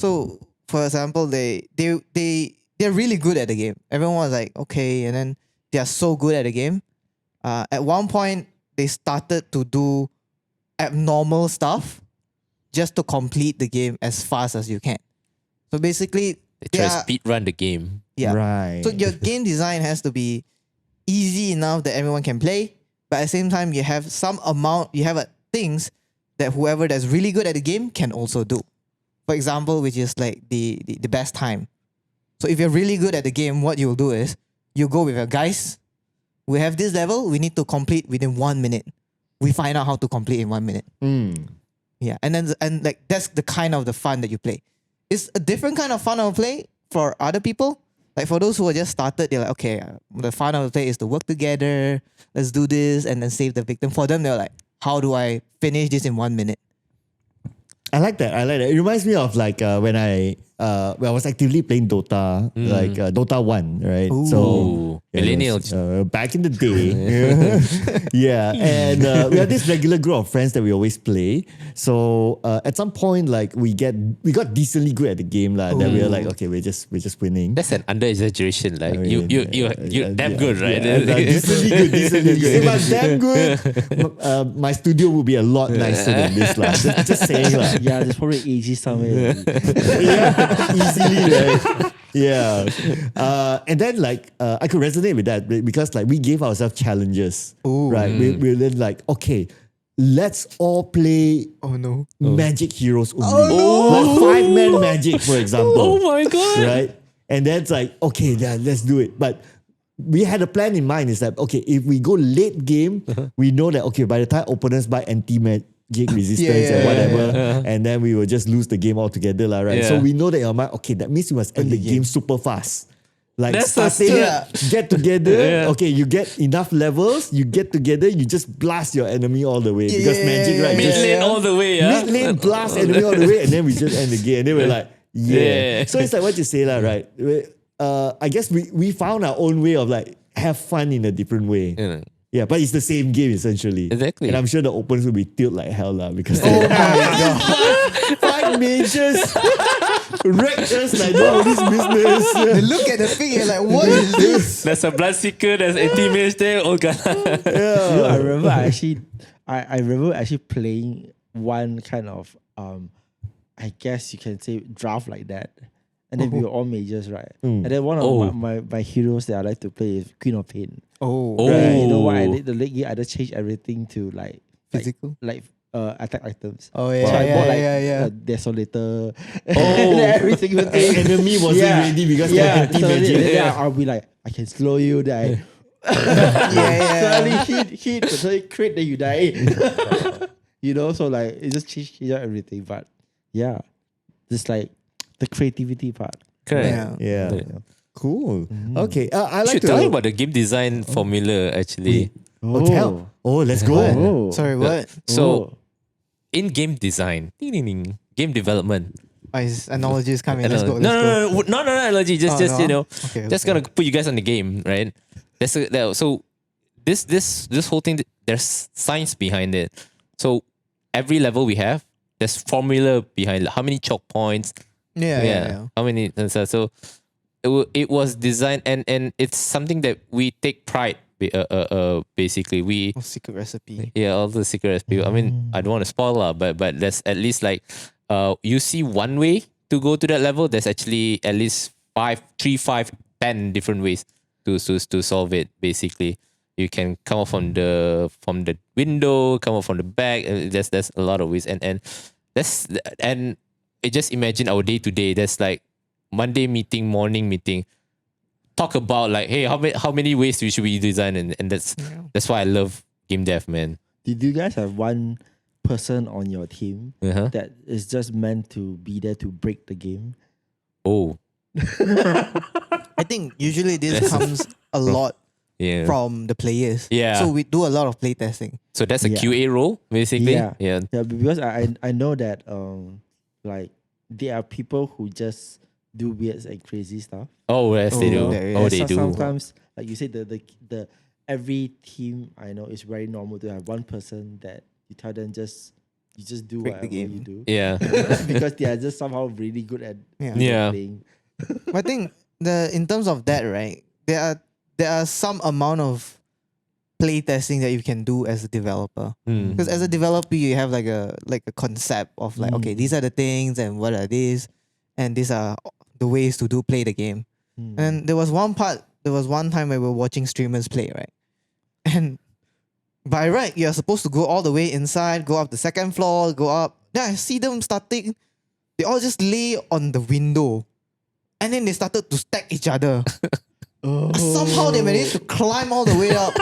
So for example, they're really good at the game. Everyone was like, okay, and then they are so good at the game. At one point, they started to do abnormal stuff just to complete the game as fast as you can. So basically, They try to speed run the game. yeah. Right. So your game design has to be easy enough that everyone can play, but at the same time, you have things that whoever that's really good at the game can also do. For example, which is like the best time. So if you're really good at the game, what you'll do is you go with your guys. We have this level. We need to complete within 1 minute. We find out how to complete in 1 minute. Yeah, and like that's the kind of the fun that you play. It's a different kind of fun of play for other people. Like for those who are just started, they're like, okay, the fun of the play is to work together. Let's do this and then save the victim. For them, they're like, how do I finish this in 1 minute? I like that. It reminds me of like when I was actively playing Dota, like Dota 1, right? Ooh. So Ooh, it was, millennials. back in the day. Yeah. And we have this regular group of friends that we always play. So at some point, like we got decently good at the game. Then we were like, okay, we're just winning. That's an under exaggeration. Like I mean, you're damn good, right? Decently good. If I'm damn good, my studio will be a lot nicer than this. Just saying. Yeah, there's probably AG somewhere. Yeah, easily, right? Yeah. And then like I could resonate with that because like we gave ourselves challenges. Right. We're then like, okay, let's all play Oh no. magic heroes only. Like 5-man magic, for example. Oh my god! Right? And then it's like, okay, yeah, let's do it. But we had a plan in mind. It's like, okay, if we go late game, we know that, okay, by the time opponents buy anti-magic resistance and whatever, and then we will just lose the game altogether, right? Yeah. So we know that in our mind, okay, that means we must end the game super fast. Like That's so starting, stupid. get together, okay, you get enough levels, you get together, you just blast your enemy all the way. Because magic, right? Mid just lane all the way, yeah. mid lane blast enemy all the way, and then we just end the game. And then we're like, Yeah. So it's like what you say, right? I guess we found our own way of like have fun in a different way. Yeah, but it's the same game essentially. Exactly. And I'm sure the opponents will be tilt like hell because Oh my god. five mages wrecked us like no this business. They look at the thing and like, what is this? There's a blood seeker, there's anti-mage there. Oh god. You know, I remember I remember actually playing one kind of I guess you can say draft like that. And then we were all mages, right? And then one of my heroes that I like to play is Queen of Pain. Oh, Right? You know what I did? The late game I just changed everything to like physical. like attack items. Oh yeah, So I bought like yeah. a Desolator and every single thing. Enemy wasn't ready because they're anti-magic. Yeah, I'll be like, I can slow you, then suddenly hit, suddenly crit, then you die. You know, so like it just changed everything. But yeah, just like the creativity part. Correct. Yeah. Yeah. Cool. Okay. I like Should to tell you about the game design formula actually. let's go. Oh. Sorry, what? So in game design, ding, ding, ding, game development. Oh, his analogy is coming. Let's go. No, not analogy. Just Oh, no? you know, Okay, just okay. gonna put you guys on the game, right? So this whole thing, there's science behind it. So every level we have, there's formula behind it. How many choke points? Yeah. How many? And so it was designed, and it's something that we take pride. Basically, we Oh, secret recipe. all the secret recipe. I mean, I don't want to spoil but there's at least like you see one way to go to that level. There's actually at least 10 different ways to solve it. Basically, you can come up from the window, come up from the back. There's a lot of ways, and just imagine our day to day. There's like Monday meeting, morning meeting. Talk about like, hey, how many ways should we design, and that's why I love game dev, man. Did you guys have one person on your team that is just meant to be there to break the game? Oh, I think usually this comes a lot yeah. from the players. Yeah. So we do a lot of play testing. So that's a Yeah. QA role, basically. Yeah. Yeah. Yeah, because I know that like there are people who just do weird and crazy stuff. Oh, yes, they do. Oh, yeah, Oh, yeah. they So do. sometimes, like you said, the every team I know is very normal to have one person that you tell them you just do Break the whatever game. you do. Yeah. Because they are just somehow really good at Yeah. playing. But I think in terms of that, right, there are some amount of play testing that you can do as a developer. Mm. Because as a developer, you have like a concept of like, okay, these are the things and what are these, and these are the ways to play the game. And there was one time where we were watching streamers play, right? And by right, you're supposed to go all the way inside, go up the second floor, go up. Then I see them starting, they all just lay on the window. And then they started to stack each other. Somehow they managed to climb all the way up.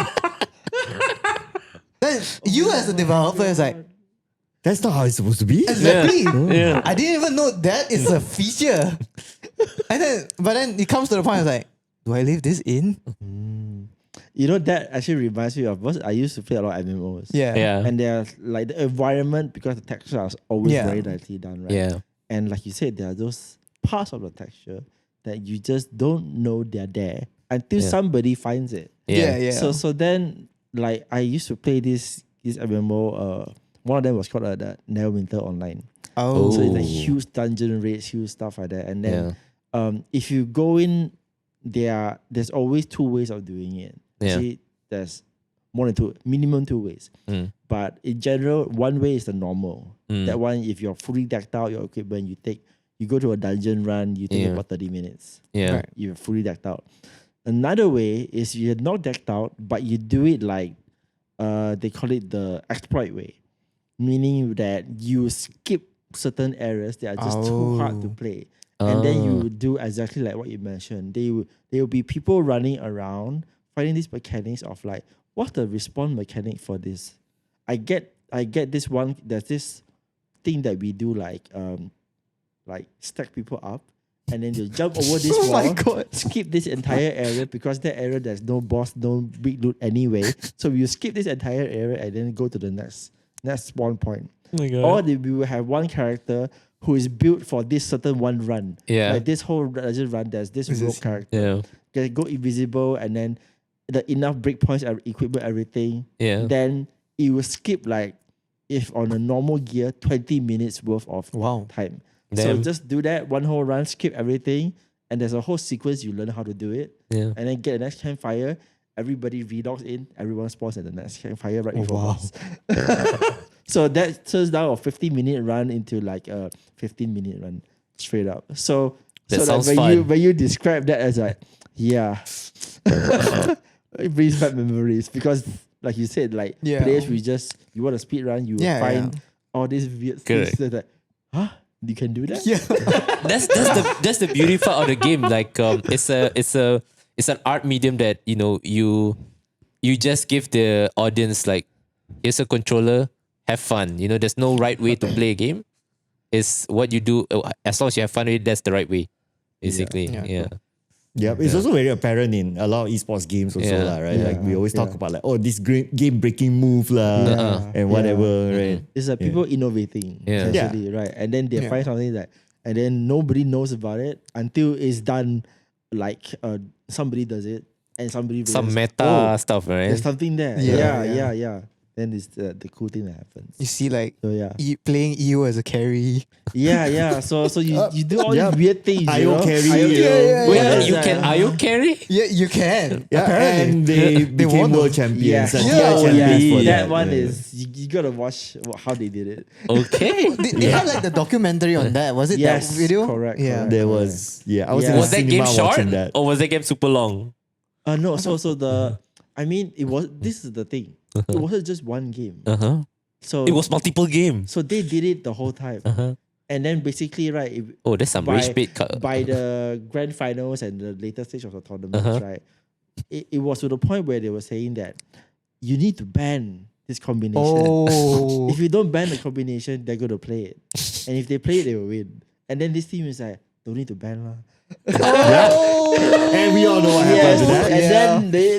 Then you as a developer is like, That's not how it's supposed to be. exactly. Yeah. I didn't even know that is a feature. But then it comes to the point, it's like, do I leave this in? You know, that actually reminds me of, because I used to play a lot of MMOs. Yeah. Yeah. And there's like the environment, because the texture is always Yeah. very nicely done, right? Yeah. And like you said, there are those parts of the texture that you just don't know they're there until somebody finds it. Yeah. So then, like, I used to play this MMO. One of them was called the Neverwinter Online. Oh. So it's like Ooh. huge dungeon raids, huge stuff like that. And then, if you go in, there's always two ways of doing it. Yeah. Actually, there's more than two, minimum two ways. Mm. But in general, one way is the normal. Mm. That one, if you're fully decked out your equipment, you go to a dungeon run, you take Yeah. about 30 minutes. Yeah. Right. You're fully decked out. Another way is you're not decked out, but you do it like they call it the exploit way, meaning that you skip certain areas that are just too hard to Oh. play, and then you do exactly like what you mentioned. There will be people running around finding these mechanics of like, what's the respawn mechanic for this? I get this one. There's this thing that we do like stack people up, and then you jump over this Oh my wall, God. skip this entire area because that area there's no boss, no big loot anyway. So you skip this entire area and then go to the next spawn point. Oh my God. Or we will have one character who is built for this certain one run. Yeah. Like this whole legend run, there's this Is rogue this- character. Yeah. Can go invisible, and then the enough breakpoints, equipment, everything. Yeah. Then it will skip like, if on a normal gear, 20 minutes worth of Wow. time. Damn. So just do that one whole run, skip everything, and there's a whole sequence you learn how to do it, Yeah. and then get the next campfire. Everybody redogs in, everyone spawns at the next campfire right Oh, before wow. boss. So that turns down a 15-minute run into like a 15-minute run straight up. So That so sounds like fun. when you describe that as like, yeah, it brings back memories because like you said, like Yeah. players you want to speed run, you Yeah, find all these weird Correct. things that huh? You can do that? Yeah. That's the beauty part of the game. Like it's an art medium that you just give the audience like, here's a controller, have fun. There's no right way to play a game. It's what you do. As long as you have fun with it, that's the right way. Basically, Yeah. yeah. Yep, it's also very apparent in a lot of esports games also, Yeah. lah, right? Yeah. Like we always talk Yeah. about like, oh, this game breaking move lah, Yeah. and whatever, Yeah. right? It's like people innovating, Yeah. essentially, right? And then they Yeah. find something that, and then nobody knows about it until it's done. Like somebody does it, and somebody Some realizes, meta stuff, right? there's something there. Yeah, Yeah, yeah. yeah. Then it's the cool thing that happens. You see, like So yeah, playing EU as a carry. yeah. So you do all yeah. these weird things. IO carry, IO you know. Yeah, Wait, yeah, you can IO carry? Yeah, you can. Yeah, Apparently. and they became won world them. champions, and Yeah. TI Oh, champions yeah. for that one yeah. is you gotta watch how they did it. Okay. They had like the documentary on that. Was it Yes, that video? correct, Yeah. correct. There was I was Yeah. in the Was that cinema game short watching that. or was that game super long? No, so the I mean it was this is the thing. It wasn't just one game. So It was multiple games. so they did it the whole time. And then basically right Oh, that's some by, rage bait. by the grand finals and the later stage of the tournaments, right? It was to the point where they were saying that you need to ban this combination. Oh. If you don't ban the combination, they're going to play it. And if they play it, they will win. And then this team is like, don't need to ban lah. And we all know what happened to that. And Yeah. then they,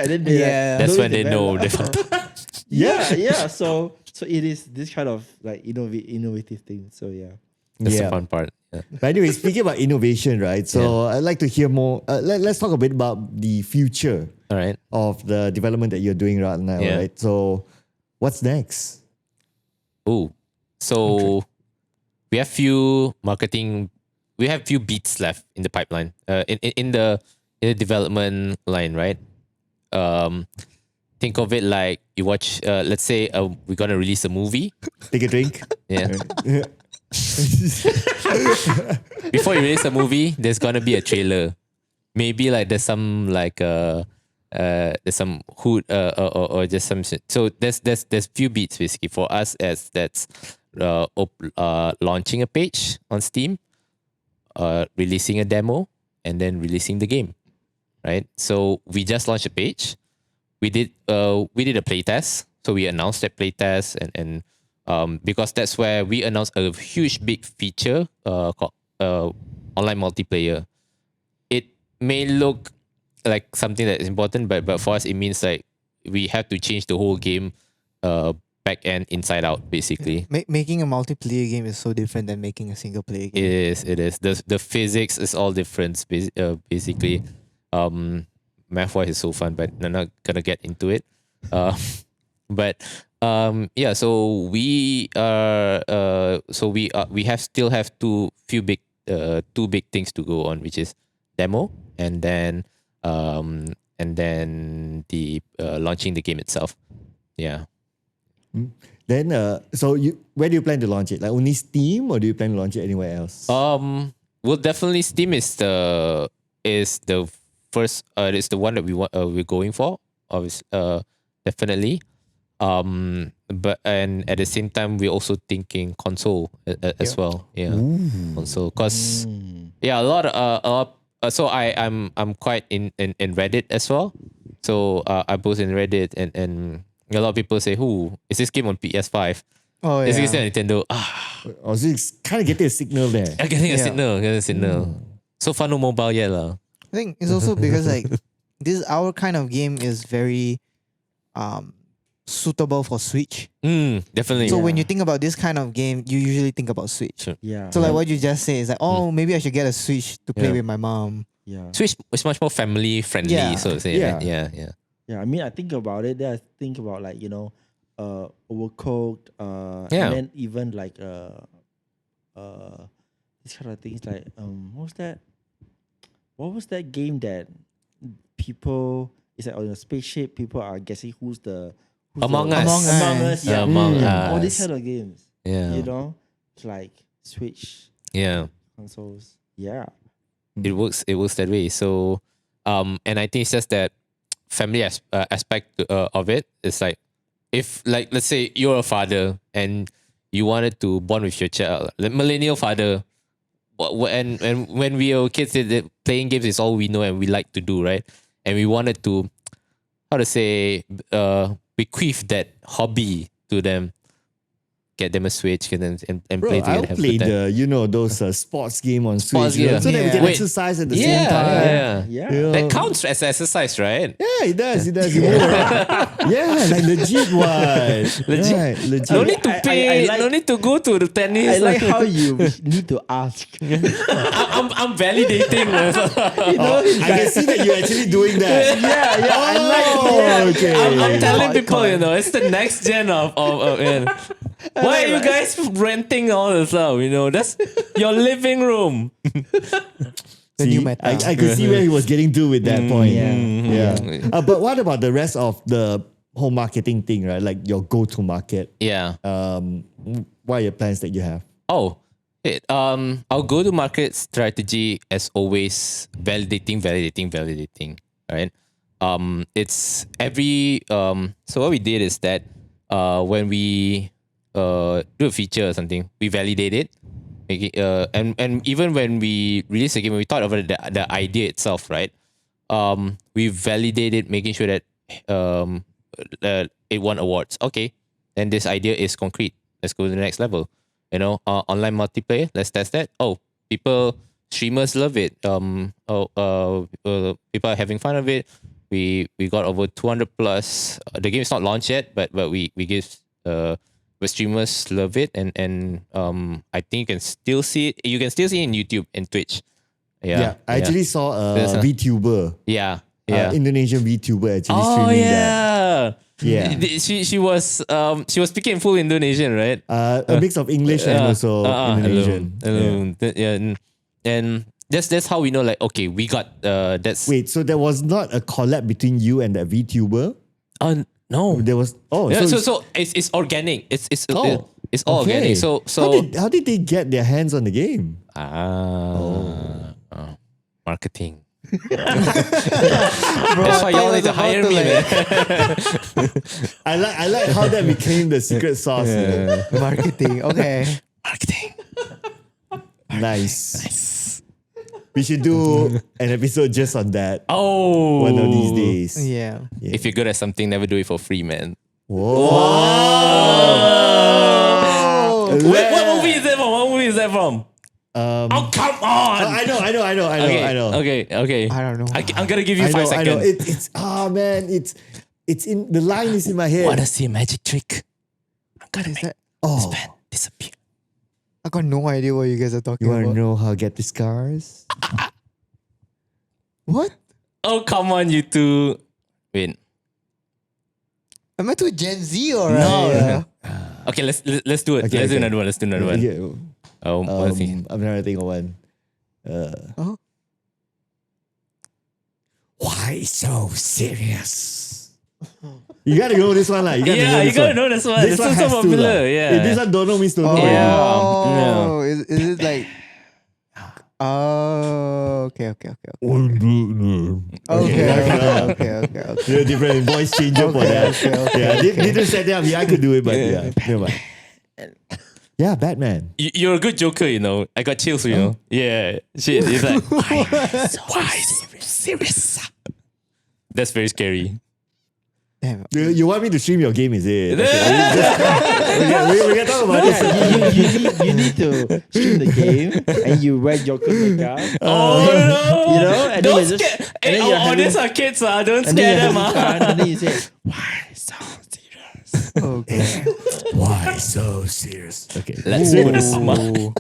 and then they Yeah. That's don't when need they to ban know lah. they fucked up. Yeah. So it is this kind of like innovative thing. So yeah. That's Yeah. the fun part. Yeah. But anyway, speaking about innovation, right? So I'd like to hear more. Let's talk a bit about the future All right. of the development that you're doing right now, Yeah. right? So what's next? Oh, so we have few beats left in the pipeline. In the development line, right? Think of it like you watch. Let's say we're gonna release a movie. Take a drink. Yeah. Before you release a movie, there's gonna be a trailer. Maybe like there's some like there's some hood or just some shit. So there's few beats basically for us as that's launching a page on Steam, releasing a demo, and then releasing the game. Right. So we just launched a page. We did a playtest. So we announced that playtest and because that's where we announced a huge big feature called online multiplayer. It may look like something that is important, but for us it means like we have to change the whole game back end inside out basically. Making a multiplayer game is so different than making a single player game. It is. The physics is all different basically. Math-wise is so fun, but I'm not gonna get into it. Yeah, so we still have two big things to go on, which is demo and then the launching the game itself. Yeah. Then, where do you plan to launch it? Like only Steam, or do you plan to launch it anywhere else? Well, definitely Steam is the first. It's the one that we're going for. Obviously, definitely. But and at the same time, we're also thinking console as well. Yeah, console. Cause yeah, a lot. So I'm quite in Reddit as well. So I post in Reddit and a lot of people say, "Who is this game on PS5? Oh Is yeah. this on Nintendo?" So it's kind of getting a signal there. I'm getting a Yeah. signal. Getting a signal. So far, no mobile yet, lah. I think it's also because like this our kind of game is very suitable for Switch. Definitely. So when you think about this kind of game, you usually think about Switch. Sure. Yeah. So like what you just said is like, oh, maybe I should get a Switch to play Yeah. with my mom. yeah. Switch is much more family friendly, Yeah. so to say. Yeah. Right? Yeah. Yeah, I mean, I think about it. Then I think about like overcooked. Yeah. And then even like these kind of things like what was that? What was that game that people? It's like on a spaceship. People are guessing who's Among Us. Among Us. Yeah. Among All these Us. kind of games. Yeah. You know, it's like Switch Yeah. consoles. Yeah. It works that way. So and I think it's just that family aspect of it. It's like if like let's say you're a father and you wanted to bond with your child, like millennial father, and when we were kids, playing games is all we know and we like to do, right? And we wanted to, how to say, bequeath that hobby to them, get them a Switch, get them and Bro, play together. I'll have play good time. those sports game on Sports Switch, game. so that we can Yeah. exercise at the Yeah, same time. yeah. Yeah. You know? That counts as exercise, right? Yeah, it does. It does. You move around. Yeah, like legit one. Legit. Right, legit. No need to I pay. like- no need to go to the tennis. I like how you need to ask. I'm validating. You know, it's I can like, see that you're actually doing that. yeah. I like. Oh, Yeah. okay. I'm telling Correct, people, it's the next gen of why are you guys renting all this stuff? That's your living room. The See, new meta. I could see where he was getting to with that point. Yeah. Yeah. But what about the rest of the whole marketing thing, right? Like your go-to market. Yeah. What are your plans that you have? Oh, our go-to-market strategy, as always, validating, right? It's every so what we did is that when we do a feature or something, we validate it, make it, and even when we release a game, when we thought over the idea itself, right? We validate it, making sure that it won awards. Okay, then this idea is concrete. Let's go to the next level. Online multiplayer. Let's test that. Oh, streamers love it. People are having fun of it. We got over 200 plus. The game is not launched yet, but we give but streamers love it, and I think you can still see it. You can still see it in YouTube and Twitch. Yeah, I actually saw There's a a- VTuber, yeah. Indonesian VTuber actually Oh streaming that. yeah. Yeah. She was speaking in full Indonesian, right? A mix of English and also Indonesian. Hello. And that's how we know, like, okay, we got that's Wait, so there was not a collab between you and that VTuber? no. There was. Oh, Yeah, so, so it's organic. It's Oh, it's all okay. organic. So how did they get their hands on the game? Marketing. That's why y'all need to hire me, man. I like how that became the secret sauce. you know? Marketing. Okay. Marketing. Nice. We should do an episode just on that Oh, one of these days. Yeah. If you're good at something, never do it for free, man. Whoa. Wait, what movie is that from? What movie is that from? Oh, come on! I know. Okay. I don't know. I'm gonna give you I know, 5 I know. seconds. It's man, it's in the line is in my head. Wanna see a magic trick? I'm gonna Is make that? Oh, this pen disappear. I got no idea what you guys are talking you want to about. know how to get the scars? What? Oh, come on, you two. Wait. Am I too Gen Z or No. yeah. Okay, let's do it. Okay, let's do okay. another one. Let's do another one. Yeah. What's he? I'm trying to think of one. Why so serious? You gotta go this one, like. Yeah, you gotta know this one. This one's so has to, popular. lah. Yeah. This one don't know means don't know. Yeah. Oh, Yeah. is it like? Oh, okay. Okay. Yeah, different voice changer for that. Yeah, didn't set it up. Yeah, I could do it, but yeah, never mind. Yeah, Batman. You're a good joker, you know. I got chills, you know. Yeah, shit. It's like why so serious? That's very scary. Damn. You want me to stream your game, is it? Okay, we can talk about this. You need to stream the game and you wear Joker makeup. Oh no! You know, and then Don't you just scare. and then you're having- these are kids, don't and then scare you're them, having fun, and then you say, "Why so serious?" Okay. Why so serious? Okay, Let's put a smile.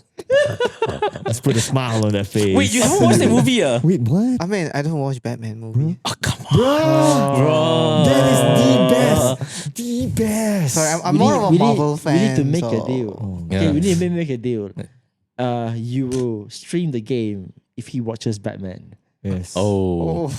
let's put a smile on that face. Wait, you haven't watched the movie, Wait, what? I mean, I don't watch Batman movie. Oh come on, Bro, that is the best. The best. Sorry, I'm more of a Marvel fan. We need to make so- a deal. Yeah. Okay, we need to make a deal. You will stream the game if he watches Batman. Yes. Oh, Oh.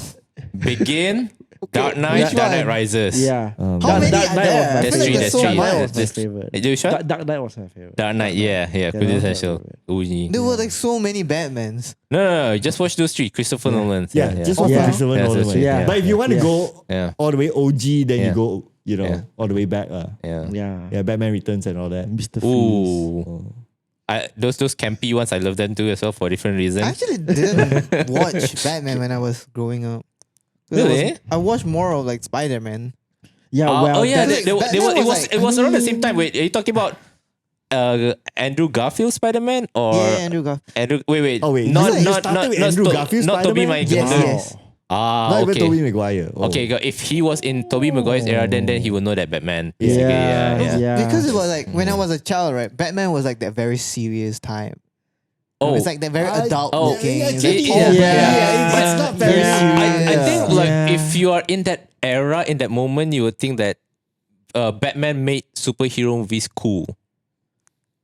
Begin, Dark Knight, Which Dark Knight one? Rises. Yeah. How many are there? I That's feel like three, there's that's so three. much. Dark Knight was my That's- favorite. Which one? Dark Knight was my favorite. Dark Knight, yeah, Yeah, quintessential. that was my There were like so many Batmans. No, just watch those three. Christopher Nolan's. Yeah, just watch Yeah. the Christopher Yeah, Nolan so one. sweet. Yeah. But if you want to Yeah. go Yeah. all the way OG, then Yeah. you go, Yeah. all the way back. Yeah. Yeah. Batman Returns and all that. Mr. Freeze. Ooh. Those campy ones, I love them too as well for different reasons. I actually didn't watch Batman when I was growing up. 'Cause Really? I watched more of like Spider-Man. Yeah, well, oh yeah, that's- it was around the same time. Wait, are you talking about Andrew Garfield Spider-Man or Andrew Garfield. Andrew? Wait, Oh, wait, not you not started not with not, Andrew to, Garfield not Tobey Spider-Man? Yes, Maguire. yes. Not even Okay. Tobey Maguire. Oh. Okay, if he was in Tobey Maguire's era, then he would know that Batman. Basically, yeah. Because it was like when I was a child, right? Batman was like that very serious time. Oh, It's like that very adult Oh, looking. yeah, It's actually, like, oh, yeah. it's not very Yeah. serious. I think like Yeah. if you are in that era, in that moment, you would think that Batman made superhero movies cool,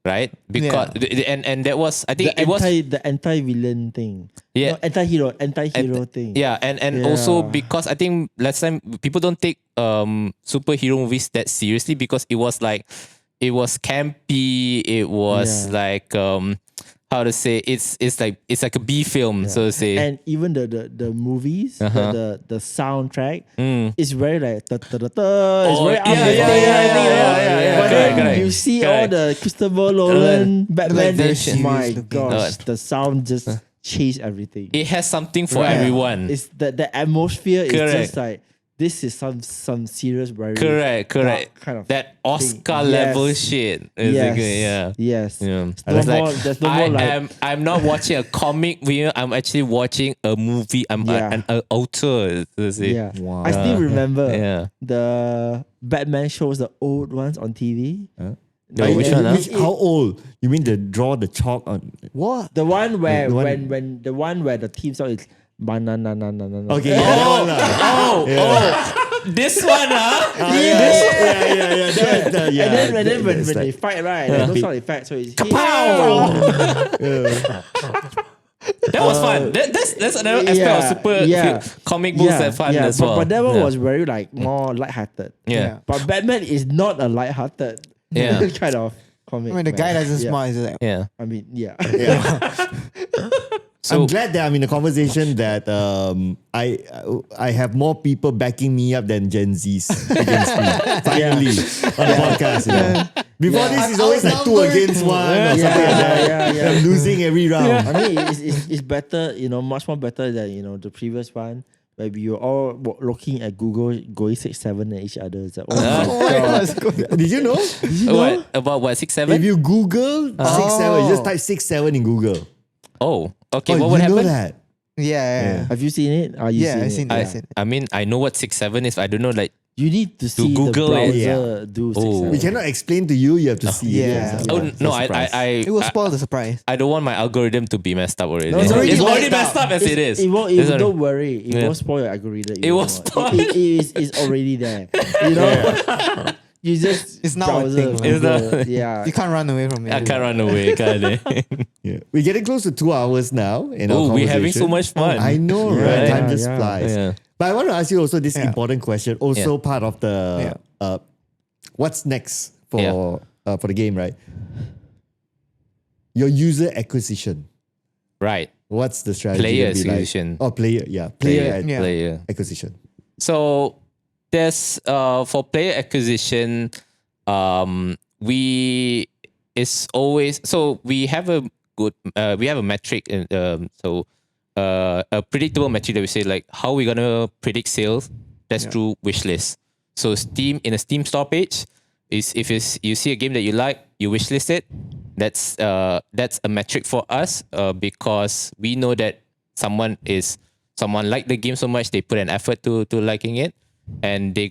right? Because and that was I think the it was anti-villain thing. yeah. No, anti-hero thing. Yeah, and Yeah. also because I think last time people don't take superhero movies that seriously because it was campy, it was Yeah. like how to say it's like a B film, so to say. And even the movies, Uh-huh. the soundtrack Mm. is very like it's very yeah, uplifting. yeah. But then Correct. you see Correct. all the Christopher Nolan Batman. very My serious looking. gosh, the sound just changed everything. It has something for Right. everyone. It's the atmosphere is Correct. just like this is some serious very Correct. dark kind of That Oscar thing. level Yes. shit. Yes. Yeah. Yes. Yeah. There's no more like I'm not watching a comic video. I'm actually watching a movie. I'm Yeah. an author. So to say. yeah. Wow. I still remember Yeah. the Batman shows, the old ones on TV. No, which one? How old? You mean draw the chalk on? what? The one where The one- when the team song is banana. Okay, yeah, that one lah. This one, Yeah. That, And then when that's they like- fight, right? There's no sound effect, so it's That was fun. That's another aspect of super comic books that fun as well. But that one Yeah. was very like more lighthearted. Yeah. But Batman is not a lighthearted Yeah. kind of comic. I mean, the guy man. doesn't Yeah. smile. He's like, Yeah. I mean, yeah. I'm glad that I'm in a conversation that I have more people backing me up than Gen Zs against me. Finally, on the podcast. You know. Before this is always like 2 against 1 or something like that. yeah. I'm losing every round. I mean, it's better, much more better than, the previous one. Where we were all looking at Google going 6-7 at each other. It's like, oh my God. Did you know? What about what 6-7? If you Google 6-7, you just type 6-7 in Google. Oh, okay. Oh, What would you know happen? that? yeah. Have you seen it? Are you Yeah, I've seen it. Yeah. I've seen it. I mean, I know what 6-7 is. But I don't know like You need to see Google the it. browser do 6-7. We cannot explain to you. You have to see Yeah. it. yourself. Oh Yeah, no, for surprise. It will spoil the surprise. I don't want my algorithm to be messed up already. No, it's already messed up as it is. It won't, It's don't worry. It Yeah. won't spoil your algorithm. It won't spoil. It's already there. You know? You just It's not a browser, thing, man. It's Google, yeah. You can't run away from it. I can't run away, kind of. Yeah. We're getting close to 2 hours now. In our Oh, we're having so conversation. much fun. I know, Yeah, right? yeah, Time just yeah. flies. Yeah. But I want to ask you also this Yeah. important question. Also part of the what's next for the game, right? Your user acquisition. Right. What's the strategy? Player gonna be like? acquisition. Oh, player Yeah. Player. acquisition. So there's for player acquisition, we is always so we have a good we have a metric and a predictable metric that we say like how we gonna predict sales. That's through wish list. So Steam in a Steam store page is if you see a game that you like, you wish list it. That's a metric for us because we know that someone liked the game so much they put an effort to liking it, and they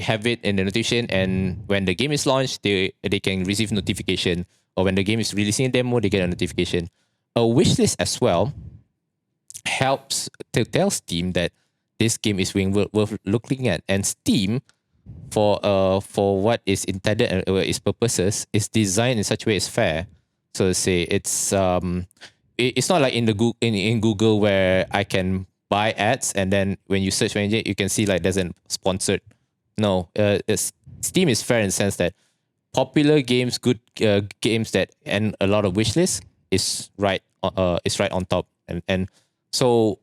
have it in the notification, and when the game is launched they can receive notification, or when the game is releasing a demo they get a notification. A wish list as well helps to tell Steam that this game is worth looking at, and Steam for what is intended and its purposes is designed in such a way it's fair. So say it's not like in the in Google where I can buy ads and then when you search for it you can see like there's a sponsored. No, Steam is fair in the sense that popular games, good games that and a lot of wish lists is right on top, and so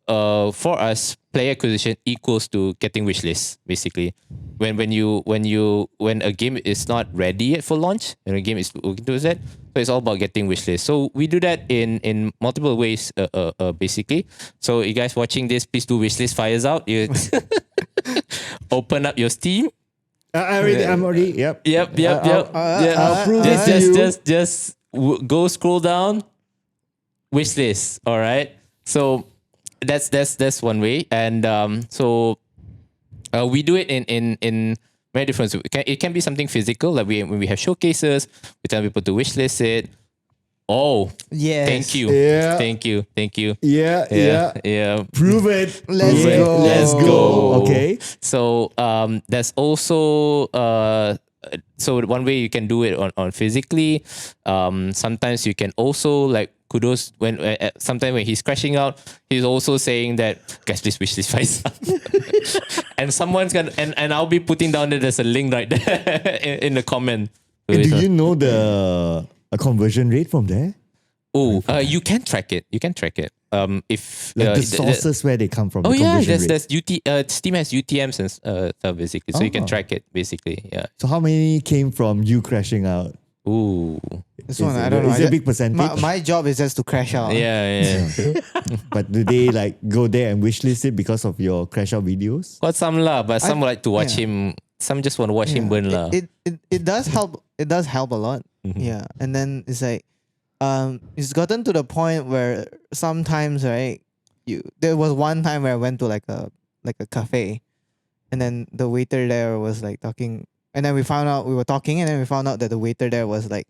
for us, player acquisition equals to getting wish lists. Basically, when a game is not ready yet for launch, and a game is working towards that, so it's all about getting wish lists. So we do that in multiple ways. Basically, so you guys watching this, please do wish list. FiresOut. You open up your Steam. I'm already. Yep. I'll prove it to you. Just go scroll down. Wish list. All right. So that's one way, and we do it in very different ways. It can be something physical, like when we have showcases, we tell people to wish list it. Oh, Yes. thank you, Yeah. thank you. Yeah. Prove it. Let's Prove it. go. Let's go. Okay. So there's also so one way you can do it on physically. Sometimes you can also like Kudos when sometimes when he's crashing out, he's also saying that guys please wish this FiresOut. And someone's gonna and I'll be putting down that there's a link right there in the comment. Do you know the conversion rate from there? Oh, you can track it. You can track it. If Like the sources where they come from. Oh the yeah, conversion there's rate. Steam has UTMs and stuff basically, so you can track it basically. Yeah. So how many came from you crashing out? Ooh. This one, I don't know. Is it a big percentage? My job is just to crash out. Yeah. But do they like go there and wishlist it because of your crash out videos? Got some lah, but some like to watch yeah. him. Some just want to watch him burn lah. It does help. It does help a lot. Yeah, and then it's like, it's gotten to the point where sometimes there was one time where I went to like a cafe, and then the waiter there was like talking, and then we were talking, and then we found out that the waiter there was like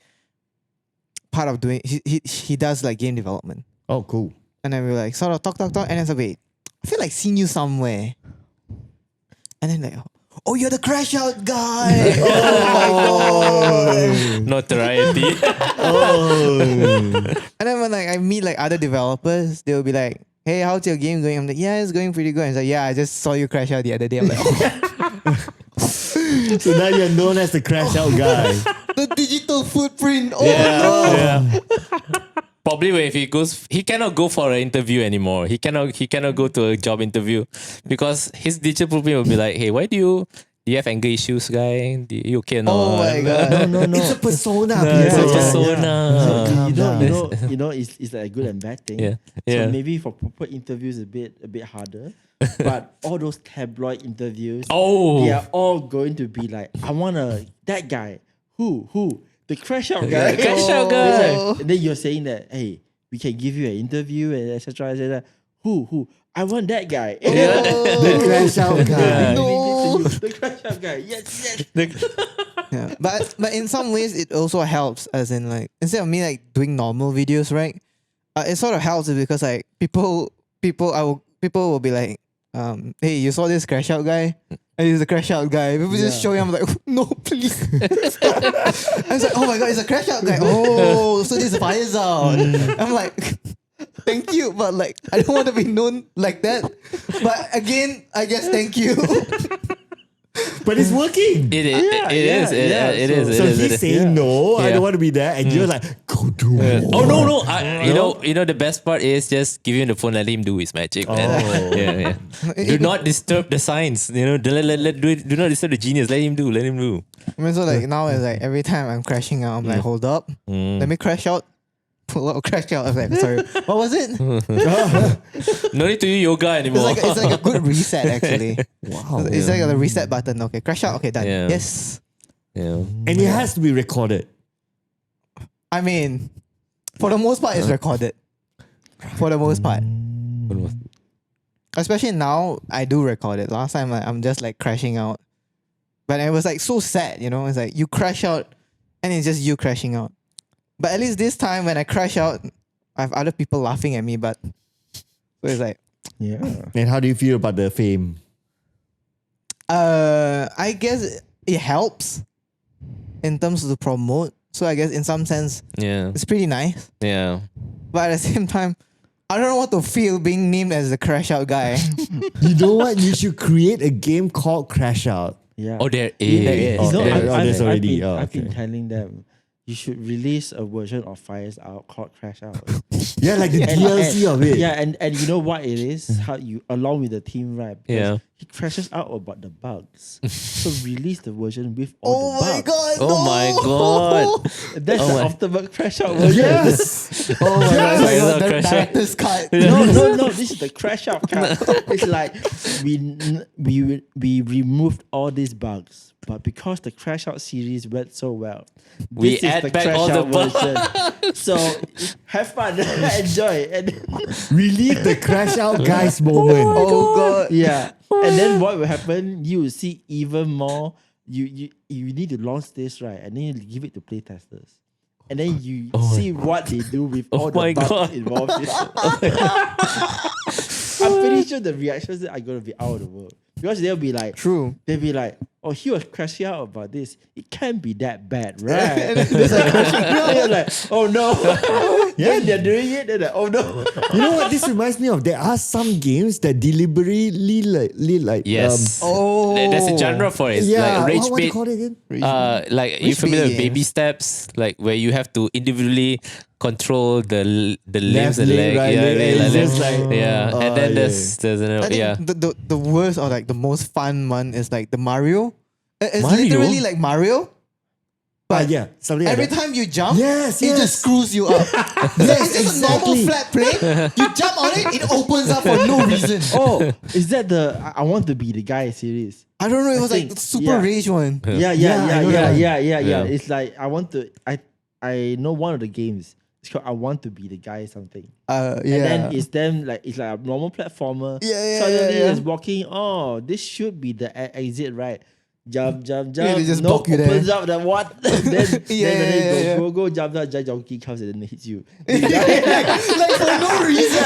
part of doing he does like game development. Oh, cool. And then we were like sort of talk, and then it's like, wait, I feel like seen you somewhere. And then like, oh, you're the crash out guy. Oh my god. Notoriety. And then when like I meet like other developers, they'll be like, hey, how's your game going? I'm like, yeah, it's going pretty good. And it's like, yeah, I just saw you crash out the other day. I'm like, oh. So now you're known as the crash out guy. The digital footprint. Oh Yeah, no. yeah. Probably when if he cannot go for an interview anymore. He cannot go to a job interview because his digital footprint will be like, hey, why do you have anger issues, guy? You okay or not? Oh my god. No. It's a persona. It's a people. persona. You know, it's like a good and bad thing. Yeah. So Yeah. maybe for proper interviews a bit harder. But all those tabloid interviews, Oh. they are all going to be like, I wanna that guy. Who? The crash out guy. The crash out It's guy. like- and then you're saying that, hey, we can give you an interview and etc. Who? I want that guy. The crash out guy. No. The crash out guy. Yes. Yeah. But in some ways it also helps, as in like instead of me like doing normal videos, right? It sort of helps because like people will be like, hey, you saw this crash out guy? And he's a crash out guy. People just show him like, no, please. I was like, oh my god, it's a crash out guy. Oh, so this is FiresOut. I'm like, thank you, but like I don't want to be known like that. But again, I guess thank you. But it's working. It is. So he's saying no, I Yeah. don't want to be there, and you're like, go do more. Oh no! You know the best part is just give him the phone, let him do his magic, man. Oh. Yeah. Do not disturb the science. You know, do not disturb the genius. Let him do. I mean, so like now it's like every time I'm crashing out, I'm like, hold up, let me crash out. Pull out, crash out. I was like, sorry, what was it? No need to do yoga anymore. It's like a good reset actually. Wow. It's like the reset button. Okay, crash out. Okay, done. Yeah. Yes. Yeah. And it has to be recorded. I mean, for the most part, it's recorded. For the most part, especially now, I do record it. Last time, I'm just like crashing out, but it was like so sad. You know, it's like you crash out, and it's just you crashing out. But at least this time, when I crash out, I have other people laughing at me. But so it's like, Yeah. And how do you feel about the fame? I guess it helps in terms of the promote. So I guess in some sense, Yeah. it's pretty nice. Yeah. But at the same time, I don't know what to feel being named as the crash out guy. You know what? You should create a game called Crash Out. Yeah. Oh, there is. There is. Oh, there's I've already. been, Oh, I've been okay. telling them you should release a version of FiresOut called Crash Out. Yeah, like the DLC of it. Yeah, and you know what it is? How you along with the team, right? Because Yeah. he crashes out about the bugs. So release the version with all Oh the my bugs. god! Oh no! my god. That's Oh the my- afterbug crash out version. Yes. Oh my god! Sorry, The no, crash out. director's cut. No. This is the crash out card. It's like we removed all these bugs, but because the crash out series went so well, We this is add the back crash all the out version. So have fun, enjoy, and Relieve the Crash Out guys moment. Oh god! yeah. And then what will happen? You will see even more. You need to launch this right, and then you give it to play testers. And then you see what they do with all my the bugs God. involved. I'm pretty sure the reactions are going to be out of the world. Because they'll be like, True. they'll be like, oh, he was crashing out about this. It can't be that bad, And right? then there's like crashing And out. you're like, oh no. Yeah. When they're doing it, they're like, oh no. You know what? This reminds me of there are some games that deliberately like Yes. Oh. There's a genre for it. It's yeah. like rage what do you bait. call it again? Like you Rage familiar bait with baby games. steps, like where you have to individually control the limbs Left and leg, leg. right Yeah, leg, really, and like it's that. just like- yeah. And then there's I another, think yeah. the worst or like the most fun one is like the Mario. It's Mario? literally like Mario. But Yeah, something like every that. time you jump, Yes, it yes. just screws you up. It's just a normal exactly. flat plane. You jump on it, it opens up for no reason. Oh, is that the I Want to Be the Guy series? I don't know. It I was like think- the super yeah. rage one. Yeah, I know that. Yeah. It's like I know one of the games. It's called I Want to Be the Guy something. Yeah. And then it's them like it's like a normal platformer. Yeah, Suddenly yeah. it's walking. Oh, this should be the exit, right? Jump. Yeah, they just no, block you there. opens up the what? then Yeah. go, jump, donkey comes and then hits you. like for no reason.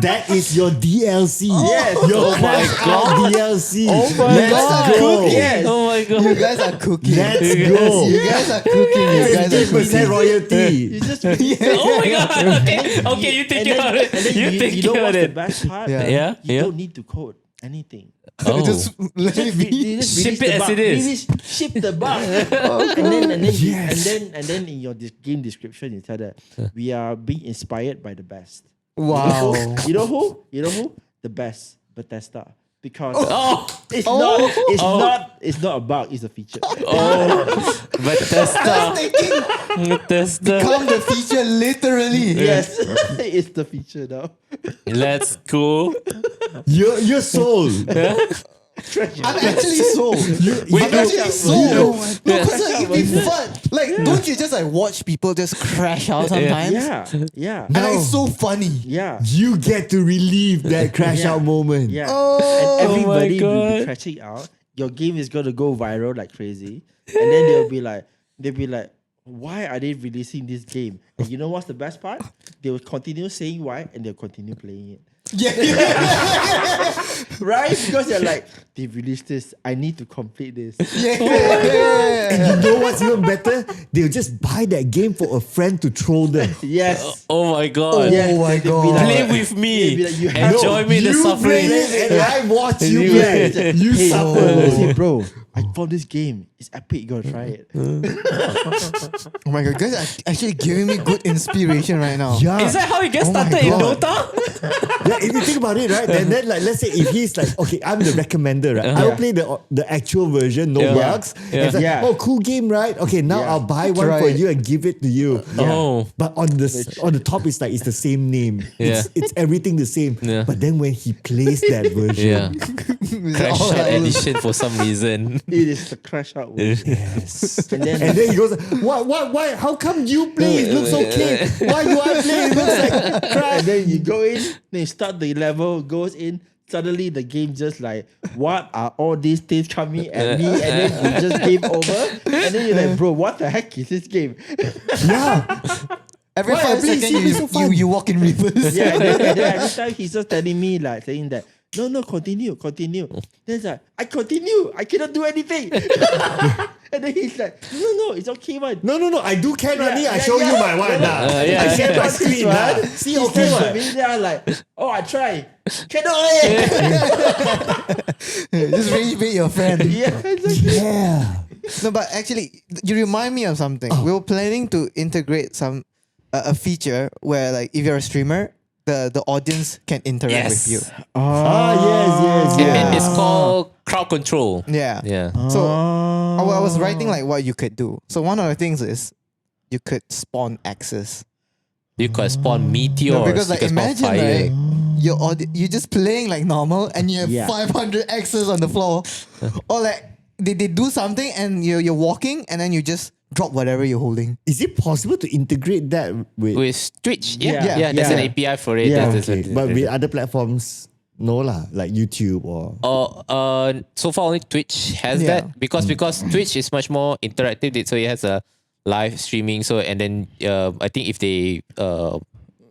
That is your DLC. Yes. Your Oh my Crash Out DLC. Oh my Let's God. go. Yes. Oh my You god. guys are cooking. Let's You go. guys are cooking. You guys are 15% cooking. royalty. You just Oh my god. Okay, you think about it. And then You you think know about what's the it. best part? Yeah. Yeah, You yeah. don't need to code anything. Oh. Just let it be. You just Ship release it the as bug. it is. Ship the bug. And then in your game description you tell that we are being inspired by the best. Wow. You know who? The best Bethesda. Because Oh. it's not a bug, it's a feature. Oh. Bethesda. Bethesda. Come the feature literally. Yes. It's the feature now. Let's go. You're sold. I'm actually sold. Wait, I'm actually sold. Yeah. Because like, it'd be fun. Like, don't you just like watch people just crash out sometimes? Yeah. And like, it's so funny. Yeah. You get to relive that Crash Yeah. Out moment. Yeah. Oh, And everybody will be God. crashing out. Your game is gonna go viral like crazy. And then they'll be like, why are they releasing this game? And you know what's the best part? They will continue saying why and they'll continue playing it. right? Because you're like, they released this. I need to complete this. And you know what's even better? They'll just buy that game for a friend to troll them. Yes. Oh my god. Yes, my they'd be God. like- Play with they'd me. be like, you have Enjoy me the You suffering. play it and I watch you You- play. You Hey, suffer. say, bro, I found this game. It's epic. You gotta try it. Oh my god, guys are actually giving me good inspiration right now. Yeah. Is that how you get Oh my started in God. Dota? Yeah, if you think about it, right? Then like, let's say if he's like, okay, I'm the recommender, right? I'll play the actual version, no bugs. Yeah. And it's like, Yeah. oh, cool game, right? Okay, now Yeah. I'll buy one Try for it. you and give it to you. Oh. But on the top, it's like it's the same name. Yeah. It's everything the same. Yeah. But then when he plays that version, Yeah. Crash all Out I- edition for some reason. It is the crash out. version. And then, and then he goes, why? How come you play? It looks okay. Why do I play? It looks like crap. and then you go in, then you start the level, goes in. Suddenly the game just like, what are all these things coming at me? And then you just game over. And then you're like, bro, what the heck is this game? Yeah. Every Why? 5 Please, seconds it'll be so fun. you walk in reverse. Yeah, and then every time he's just telling me like saying that, no, continue. Then it's like, I continue. I cannot do anything. And then he's like, no, it's okay, man. No, I do can running. I yeah, show you yeah. my one. yeah. I share my This screen. one, See, he okay, said to what? me, then I'm like, oh, I try. Cannot. Just rage bait your friend. Yeah, exactly. Yeah. No, but actually, you remind me of something. We were planning to integrate some a feature where, like, if you're a streamer, the audience can interact with you. Yes. And it's called crowd control. Yeah. Yeah. So I was writing like what you could do. So one of the things is you could spawn axes. You could spawn meteors. No, because you like could spawn imagine fire. right, you're just playing like normal and you have Yeah. 500 axes on the floor, or like they do something and you're walking and then you just drop whatever you're holding. Is it possible to integrate that with? With Twitch. Yeah. Yeah. Yeah. There's an Yeah. API for it. Yeah. There's Okay, a- but with other platforms, no lah, like YouTube or. So far only Twitch has Yeah. that because Twitch is much more interactive. So it has a live streaming. So and then I think if they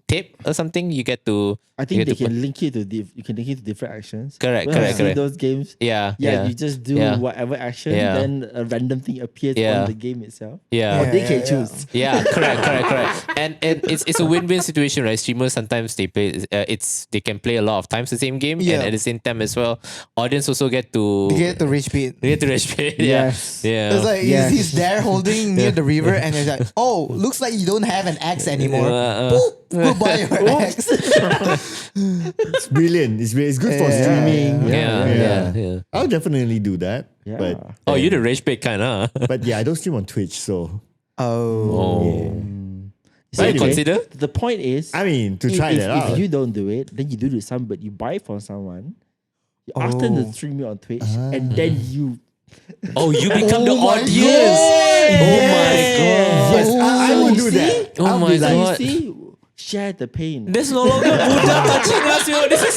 tape or something, you get to. I you think get they to can link it to you can link it to different actions. Correct, When I correct, see correct. those games. Yeah. Yeah, you just do Yeah. whatever action, Yeah. then a random thing appears Yeah. on the game itself. Yeah. Or they can yeah. choose. Yeah, correct. And it's a win-win situation, right? Streamers sometimes they play they can play a lot of times the same game, Yeah. and at the same time as well, audience also get to You get to rage bait. they get to respect. Yes. Yeah. It's like Yes. he's there holding near the river and it's like, oh, looks like you don't have an axe anymore. Boop, goodbye your axe. It's brilliant. It's good for Yeah. streaming. Yeah. I'll definitely do that. Yeah. But Oh, you're the rage bait kind, huh? but yeah, I don't stream on Twitch, so Oh. So you Anyway. consider? The point is, I mean to try that out. if you don't do it, then you do it to somebody. You buy it from someone. You ask them to stream it on Twitch, and then you. Oh, you become the Oh my audience. Oh my god. Yes, I would do that. Oh I'll my be like, God. You see, share the pain. This no longer Buddha touching us, you know. This is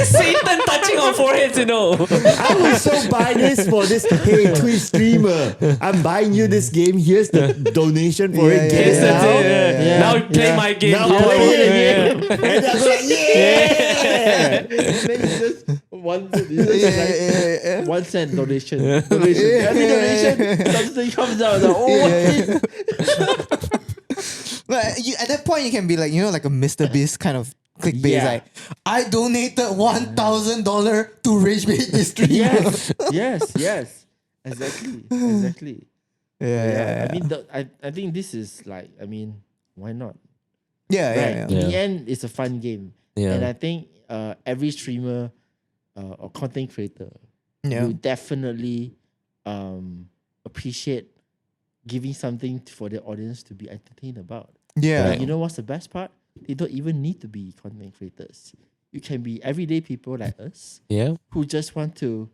Satan touching our foreheads, you know. I will so buy this for this. Hey, Twitch streamer, I'm buying you this game. Here's the donation for it. Get it That's now. it, yeah. Yeah. Now play Yeah. my game. Now How I play work. it Yeah. again. And I'm like, yeah. Then you just one cent donation. Every donation, something comes out. Like, oh, what is- But at that point, you can be like, you know, like a Mr. Beast kind of clickbait. Yeah. Like, I donated $1,000 to rage bait this streamer. yes. Exactly. Yeah. I mean, I think this is like, I mean, why not? Yeah. Right. In the end, it's a fun game. Yeah. And I think every streamer or content creator Yeah. will definitely appreciate giving something for the audience to be entertained about. Yeah. But you know what's the best part? They don't even need to be content creators. You can be everyday people like us Yeah. who just want to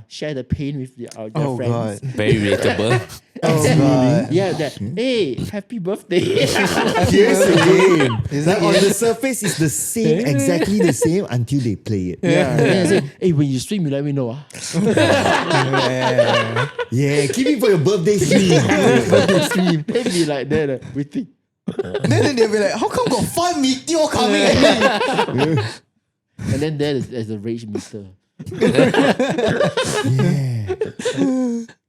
share the pain with their Oh, friends. God. Very relatable. Oh, God. Yeah, that hey, happy birthday. Here's the game. Is Like that on it? the surface, it's the same, exactly the same until they play it. Yeah. Then I say, hey, when you stream, you let me know. Yeah. Yeah, keep it for your birthday stream. Stream. They be like that, waiting. Then they'll be like, how come got 5 meteor coming at me? And then there's the rage meter. Yeah.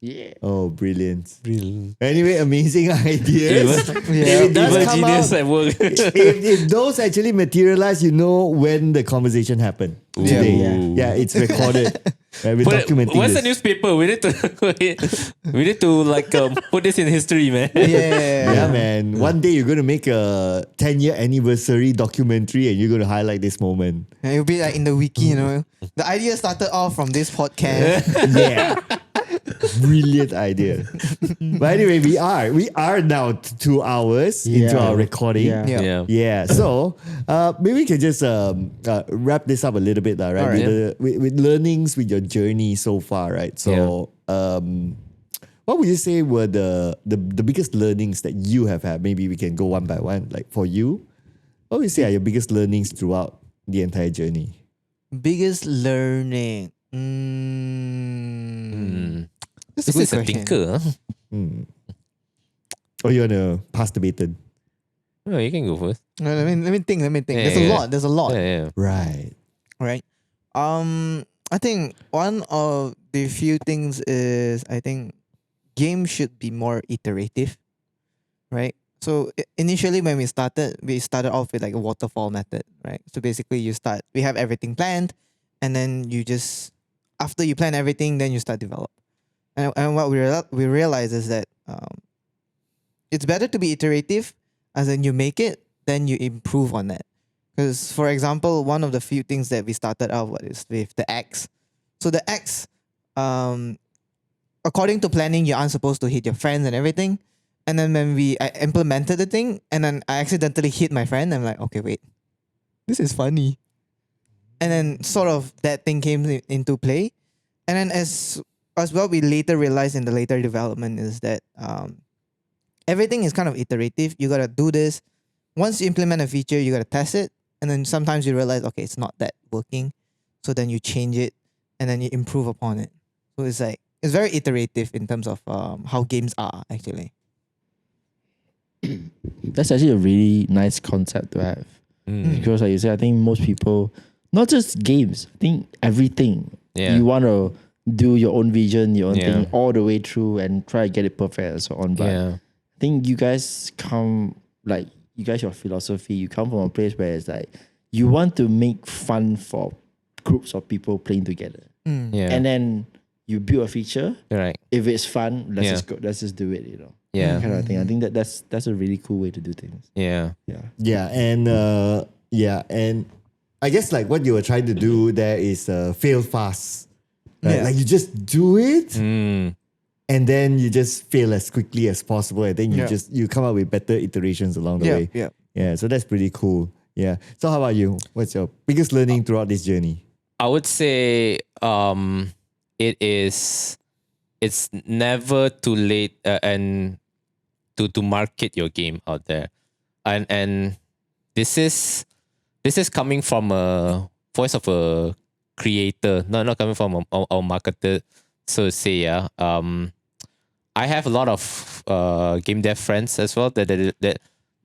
Yeah. Oh, brilliant. Brilliant. Anyway, amazing ideas. If it does Evil come genius out, at work. if those actually materialize, you know when the conversation happened today. Yeah. Yeah, it's recorded. We're documenting What's this. the newspaper? We need to like put this in history, man. Yeah, man. One day you're going to make a 10-year anniversary documentary and you're going to highlight this moment. And it'll be like in the wiki, you know. The idea started off from this podcast. Yeah. Brilliant idea. But anyway, we are now 2 hours into our recording. Yeah. Yeah. So maybe we can just wrap this up a little bit, right? All right. With learnings with your journey so far, right? So what would you say were the biggest learnings that you have had? Maybe we can go one by one. Like for you, what would you say are your biggest learnings throughout the entire journey? Biggest learning. That's This a good is a question. thinker. Huh? Or you want to pass the baton? No, you can go first. No, let me think. There's Yeah. a lot. Yeah. Right. Right. I think one of the few things is I think games should be more iterative, right? So initially when we started off with like a waterfall method, right? So basically we have everything planned, and then you just after you plan everything, then you start develop. And what we realize is that it's better to be iterative, as in you make it, then you improve on that. Because, for example, one of the few things that we started out with is with the axe. So the axe, according to planning, you aren't supposed to hit your friends and everything. And then when I implemented the thing, and then I accidentally hit my friend, I'm like, okay, wait, this is funny. And then sort of that thing came into play. And then as well, we later realized in the later development is that everything is kind of iterative. You got to do this. Once you implement a feature, you got to test it. And then sometimes you realize, okay, it's not that working. So then you change it and then you improve upon it. So it's like, it's very iterative in terms of how games are actually. That's actually a really nice concept to have. Because like you said, I think most people, not just games, I think everything. Yeah. You want to do your own vision, your own thing all the way through and try to get it perfect and so on. But I think you guys your philosophy, you come from a place where it's like you want to make fun for groups of people playing together. Yeah. And then you build a feature. Right. If it's fun, let's just do it, you know. Yeah. Kind of thing. I think that's a really cool way to do things. Yeah. Yeah, and I guess like what you were trying to do there is fail fast. Right? Yeah. Like you just do it Mm. and then you just fail as quickly as possible. I think Yeah. you come up with better iterations along the way. Yeah. Yeah, so that's pretty cool. Yeah. So how about you? What's your biggest learning throughout this journey? I would say it's never too late and to market your game out there. And this is coming from a voice of a creator, not coming from a marketer, so to say. Yeah. I have a lot of game dev friends as well that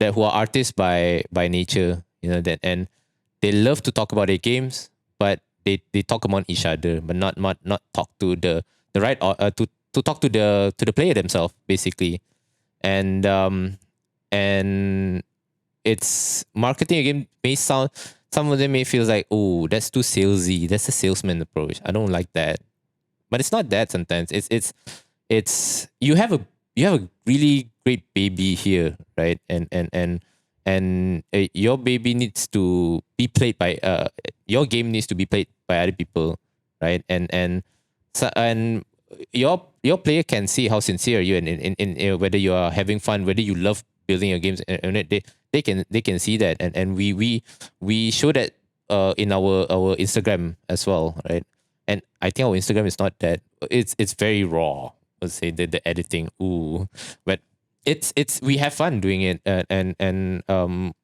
who are artists by nature, you know, that, and they love to talk about their games, but they talk among each other, but not talk to the right to talk to the player themselves, basically. And it's marketing a game may sound, some of them may feel like, oh, that's too salesy, that's a salesman approach, I don't like that. But it's not that. Sometimes it's you have a really great baby here, right? And your baby needs to be played by your game needs to be played by other people, right? And your player can see how sincere you in whether you are having fun, whether you love building your games, and they can see that, and we show that in our Instagram as well, right? And I think our Instagram is not that, it's very raw. Let's say the editing, but it's we have fun doing it, and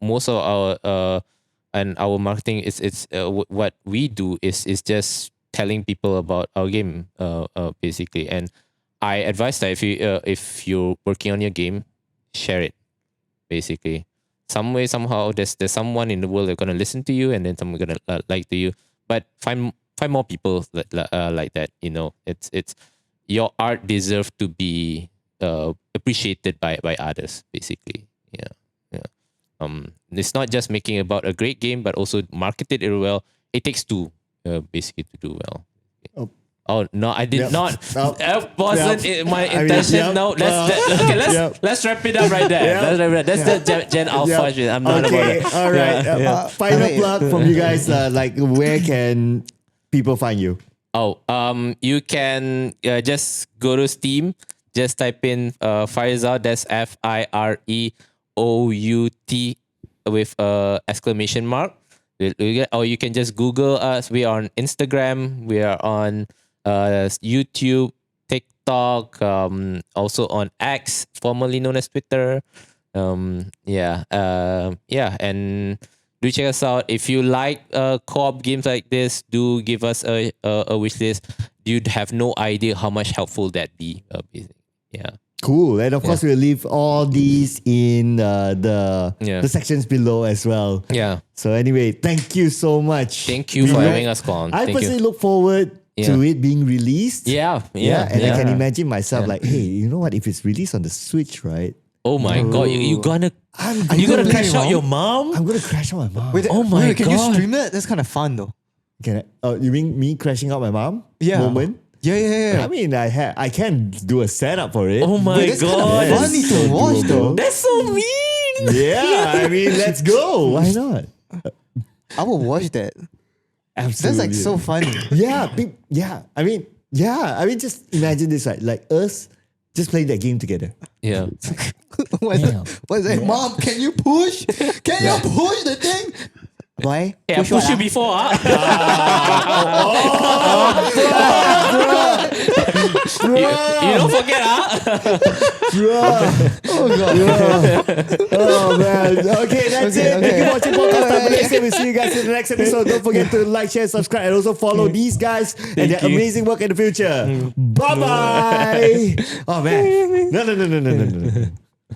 most of our marketing is what we do is just telling people about our game, basically. And I advise that if you're working on your game, share it, basically. some way somehow there's someone in the world that's gonna listen to you, and then someone gonna like to you. But find more people like that. You know, it's your art deserves to be appreciated by others. Basically, yeah. It's not just making about a great game, but also marketed it well. It takes two, basically, to do well. Oh no, I did not. That wasn't my intention. No, let's wrap it up right there. Let's wrap it up. That's the Gen Alpha shit. I'm not about it. All right. Final plug from you guys. Like, where can people find you? Oh, you can just go to Steam. Just type in FiresOut. That's FireOut with exclamation mark. Or you can just Google us. We are on Instagram. We are on YouTube, TikTok, also on X, formerly known as Twitter. And do check us out. If you like co-op games like this, do give us a wish list. You'd have no idea how much helpful that be. Yeah. Cool. And of course, we'll leave all these in the sections below as well. Yeah. So anyway, thank you so much. Thank you for having us on. I personally look forward to it being released. Yeah. And I can imagine myself like, hey, you know what? If it's released on the Switch, right? Oh my God, you gonna crash out your mom? I'm gonna crash out my mom. Wait, oh my can God. you stream it? That's kind of fun though. Can I, you mean me crashing out my mom? Yeah. Moment? Yeah. I mean, I can do a setup for it. Oh my That's God. kind of funny to watch though. That's so mean. Yeah, I mean, let's go. Why not? I will watch that. Absolutely. That's like so funny. I mean, just imagine this, right? Like us just playing that game together. Yeah. What's that? Mom, can you push? Can you push the thing? Why? Yeah, push you before, you don't forget, Oh man. Okay, that's it. Thank you for watching Podcast Tak Berlesen. We'll see you guys in the next episode. Don't forget to like, share, subscribe, and also follow these guys and their amazing work in the future. Bye bye. Oh man. No.